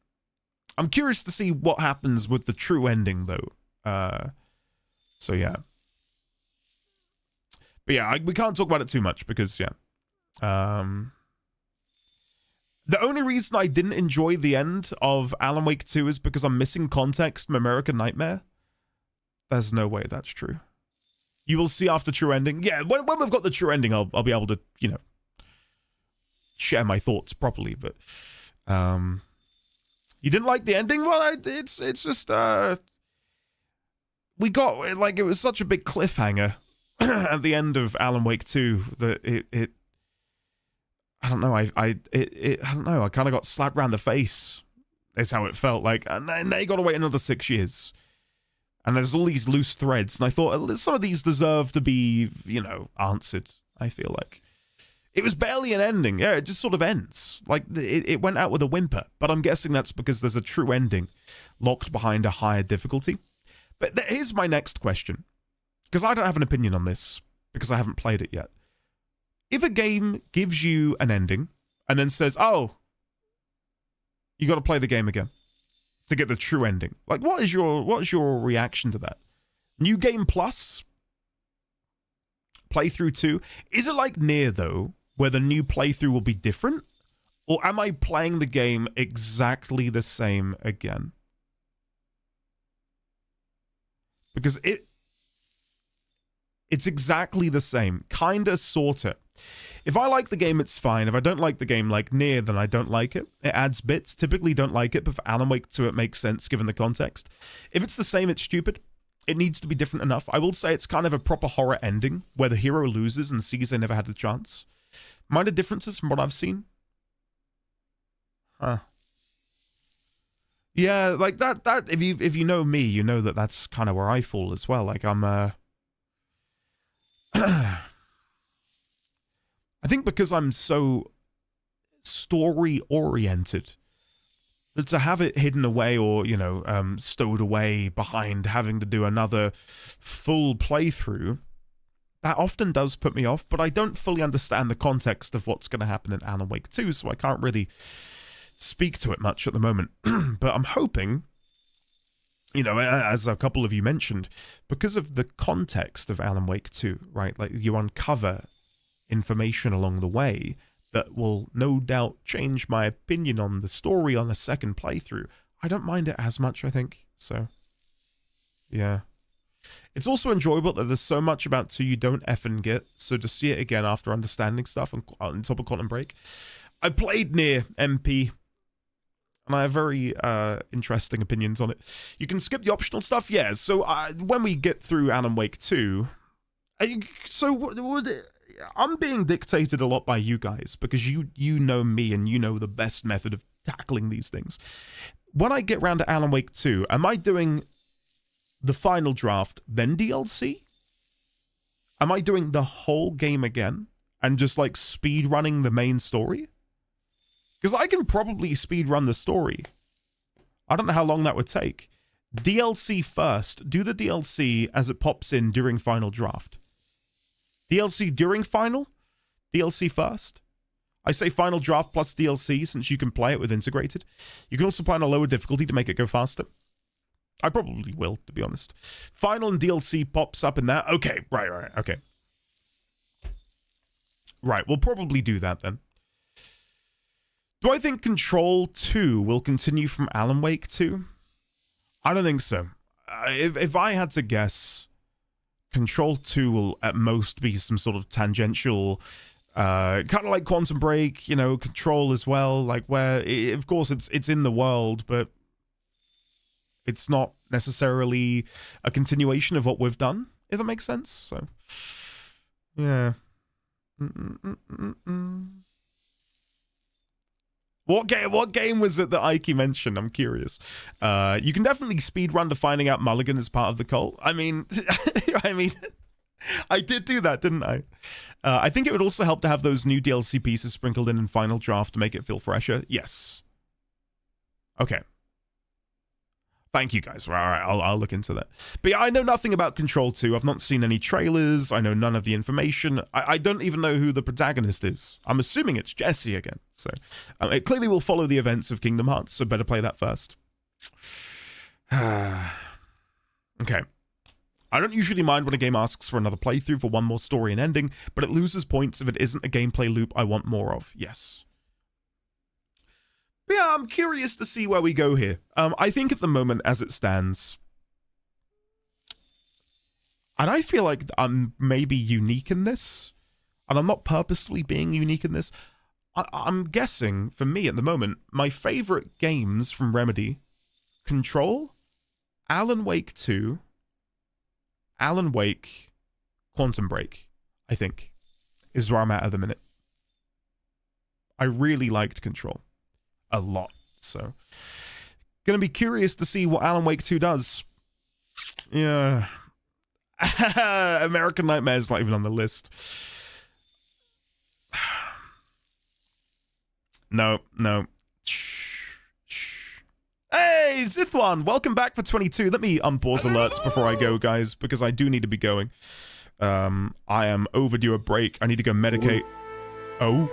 I'm curious to see what happens with the true ending, though. So, yeah. But, yeah, we can't talk about it too much, because, yeah. The only reason I didn't enjoy the end of Alan Wake 2 is because I'm missing context from American Nightmare. There's no way that's true. You will see after true ending. Yeah, when we've got the true ending, I'll be able to, you know, share my thoughts properly. But you didn't like the ending? Well, it's just we got, like, it was such a big cliffhanger at the end of Alan Wake 2 that it I don't know. I don't know. I kind of got slapped around the face. Is how it felt like, and then they got to wait another 6 years. And there's all these loose threads, and I thought some of these deserve to be, you know, answered, I feel like. It was barely an ending. Yeah, it just sort of ends. Like, it went out with a whimper, but I'm guessing that's because there's a true ending locked behind a higher difficulty. But here's my next question, because I don't have an opinion on this, because I haven't played it yet. If a game gives you an ending, and then says, oh, you got to play the game again to get the true ending. Like, what is your reaction to that? New Game Plus? Playthrough 2? Is it like Nier, though, where the new playthrough will be different? Or am I playing the game exactly the same again? Because it's exactly the same. Kinda, sorta. If I like the game, it's fine. If I don't like the game, like Nier, then I don't like it. It adds bits. Typically don't like it, but for Alan Wake 2, it makes sense given the context. If it's the same, it's stupid. it needs to be different enough. I will say it's kind of a proper horror ending where the hero loses and sees they never had the chance. Minor differences from what I've seen. Huh. Yeah, like that if you know me, you know that that's kind of where I fall as well. Like I'm I think because I'm so story oriented, that to have it hidden away or, you know, stowed away behind having to do another full playthrough, that often does put me off, but I don't fully understand the context of what's going to happen in Alan Wake 2, so I can't really speak to it much at the moment. But I'm hoping, you know, as a couple of you mentioned, because of the context of Alan Wake 2, right? Like, you uncover information along the way that will no doubt change my opinion on the story on a second playthrough. I don't mind it as much, I think. So, yeah. It's also enjoyable that there's so much about 2 you don't effing get, so to see it again after understanding stuff on top of Quantum Break. I played near MP, and I have very interesting opinions on it. You can skip the optional stuff, yeah. So when we get through Alan Wake 2, I'm being dictated a lot by you guys, because you know me and you know the best method of tackling these things. When I get round to Alan Wake 2, am I doing the final draft, then DLC? Am I doing the whole game again and just like speed running the main story? Because I can probably speed run the story. I don't know how long that would take. DLC first. Do the DLC as it pops in during final draft. DLC during final? DLC first? I say final draft plus DLC since you can play it with integrated. You can also play on a lower difficulty to make it go faster. I probably will, to be honest. Final and DLC pops up in that. Okay, right, okay. Right, we'll probably do that then. Do I think Control 2 will continue from Alan Wake 2? I don't think so. If I had to guess, Control 2 will at most be some sort of tangential, kind of like Quantum Break, you know, Control as well, like where, of course, it's in the world, but it's not necessarily a continuation of what we've done, if that makes sense. So, yeah. What game was it that Ike mentioned? I'm curious. You can definitely speedrun to finding out Mulligan is part of the cult. I mean, I did do that, didn't I? I think it would also help to have those new DLC pieces sprinkled in final draft to make it feel fresher. Yes. Okay. Thank you, guys. All right, I'll look into that. But yeah, I know nothing about Control 2. I've not seen any trailers. I know none of the information. I don't even know who the protagonist is. I'm assuming it's Jesse again. So it clearly will follow the events of Kingdom Hearts, so better play that first. Okay. I don't usually mind when a game asks for another playthrough for one more story and ending, but it loses points if it isn't a gameplay loop I want more of. Yes. But yeah, I'm curious to see where we go here. I think at the moment, as it stands, and I feel like I'm maybe unique in this, and I'm not purposely being unique in this. I'm guessing, for me at the moment, my favorite games from Remedy, Control, Alan Wake 2, Alan Wake, Quantum Break, I think, is where I'm at the minute. I really liked Control. A lot, so gonna be curious to see what Alan Wake 2 does. Yeah. American Nightmare's not even on the list. No. Hey, Zithwan, welcome back for 22. Let me unpause alerts before I go, guys, because I do need to be going. I am overdue a break. I need to go medicate. Ow.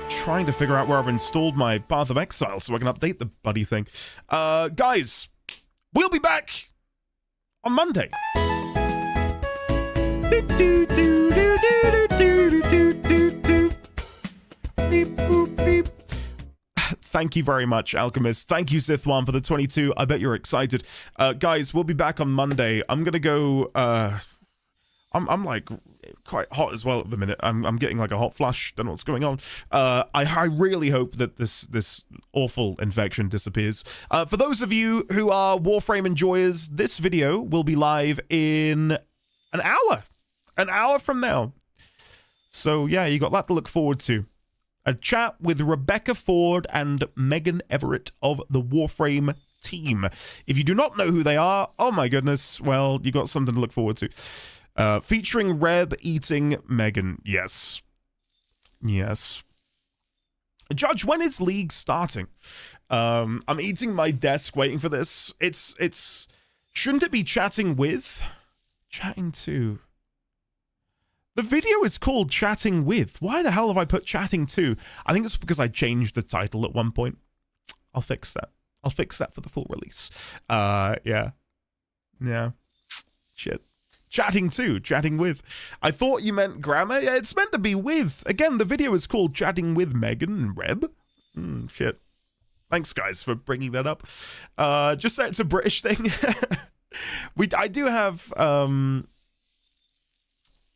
Trying to figure out where I've installed my Path of Exile so I can update the bloody thing. Guys, we'll be back on Monday. Thank you very much, Alchemist. Thank you, Zithwan, for the 22. I bet you're excited. Guys, we'll be back on Monday. I'm gonna go, I'm like quite hot as well at the minute. I'm getting like a hot flush. Don't know what's going on. I really hope that this awful infection disappears. For those of you who are Warframe enjoyers, this video will be live in an hour from now. So yeah, you got that to look forward to. A chat with Rebecca Ford and Megan Everett of the Warframe team. If you do not know who they are, oh my goodness, well, you got something to look forward to. Featuring Reb eating Megan. Yes. Yes. Judge, when is League starting? I'm eating my desk waiting for this. It's shouldn't it be chatting with? Chatting to. The video is called Chatting With. Why the hell have I put Chatting To? I think it's because I changed the title at one point. I'll fix that. I'll fix that for the full release. Yeah. Yeah. Shit. Chatting To, Chatting With. I thought you meant grammar. Yeah, it's meant to be with. Again, the video is called Chatting With Megan and Reb. Shit. Thanks, guys, for bringing that up. Just say it's a British thing. I do have...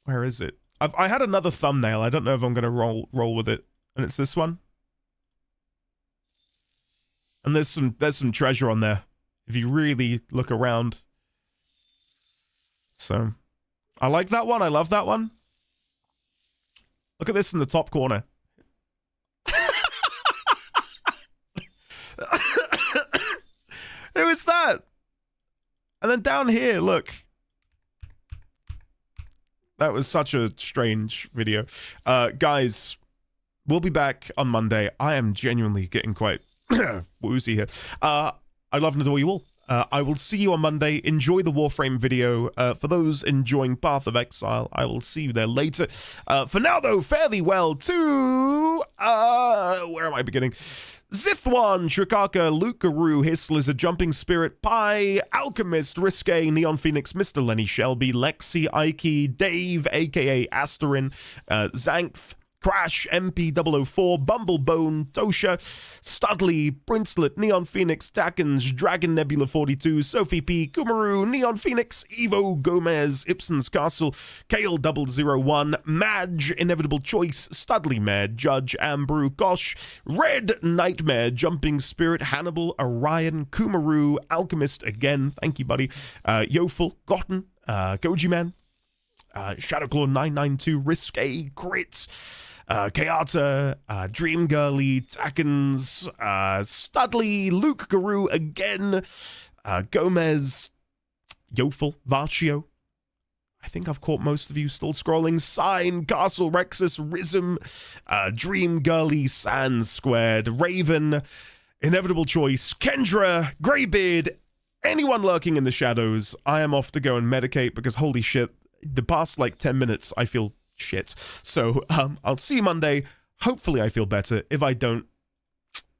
Where is it? I had another thumbnail. I don't know if I'm going to roll with it. And it's this one. And there's some treasure on there. If you really look around. So, I like that one. I love that one. Look at this in the top corner. Who is that? And then down here, look. That was such a strange video. Guys, we'll be back on Monday. I am genuinely getting quite woozy here. I love and adore you all. I will see you on Monday. Enjoy the Warframe video. For those enjoying Path of Exile, I will see you there later. For now, though, fare thee well to... where am I beginning? Zithwan, Shrikaka, Lukaru, Hiss Lizard, Jumping Spirit, Pi, Alchemist, Risque, Neon Phoenix, Mr. Lenny Shelby, Lexi, Ike, Dave, aka Asterin, Zankth, Crash, MP004, Bumblebone, Tosha, Studley, Brinslet, Neon Phoenix, Dackens, Dragon Nebula 42, Sophie P, Kumaru, Neon Phoenix, Evo Gomez, Ibsen's Castle, Kale 001, Madge, Inevitable Choice, Studley Mare, Judge, Ambrew, Gosh, Red Nightmare, Jumping Spirit, Hannibal, Orion, Kumaru, Alchemist again, thank you buddy, Yoful, Gotten, Goji Man, Shadowclaw 992, Risque, Crit, Kayata, Dream Girly, Tackens, Studley, Luke Guru again, Gomez, Yoful, Varchio. I think I've caught most of you still scrolling. Sign, Castle, Rexus, Rhythm, Dream Girly, Sand Squared, Raven, Inevitable Choice, Kendra, Greybeard, anyone lurking in the shadows. I am off to go and medicate because holy shit, the past like 10 minutes I feel shit. So I'll see you Monday. Hopefully I feel better. If I don't,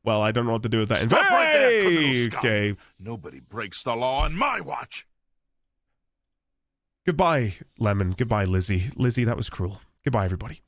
well, I don't know what to do with that. Stop right there, criminal scum. Okay. Nobody breaks the law on my watch. Goodbye, Lemon. Goodbye, Lizzie. Lizzie, that was cruel. Goodbye, everybody.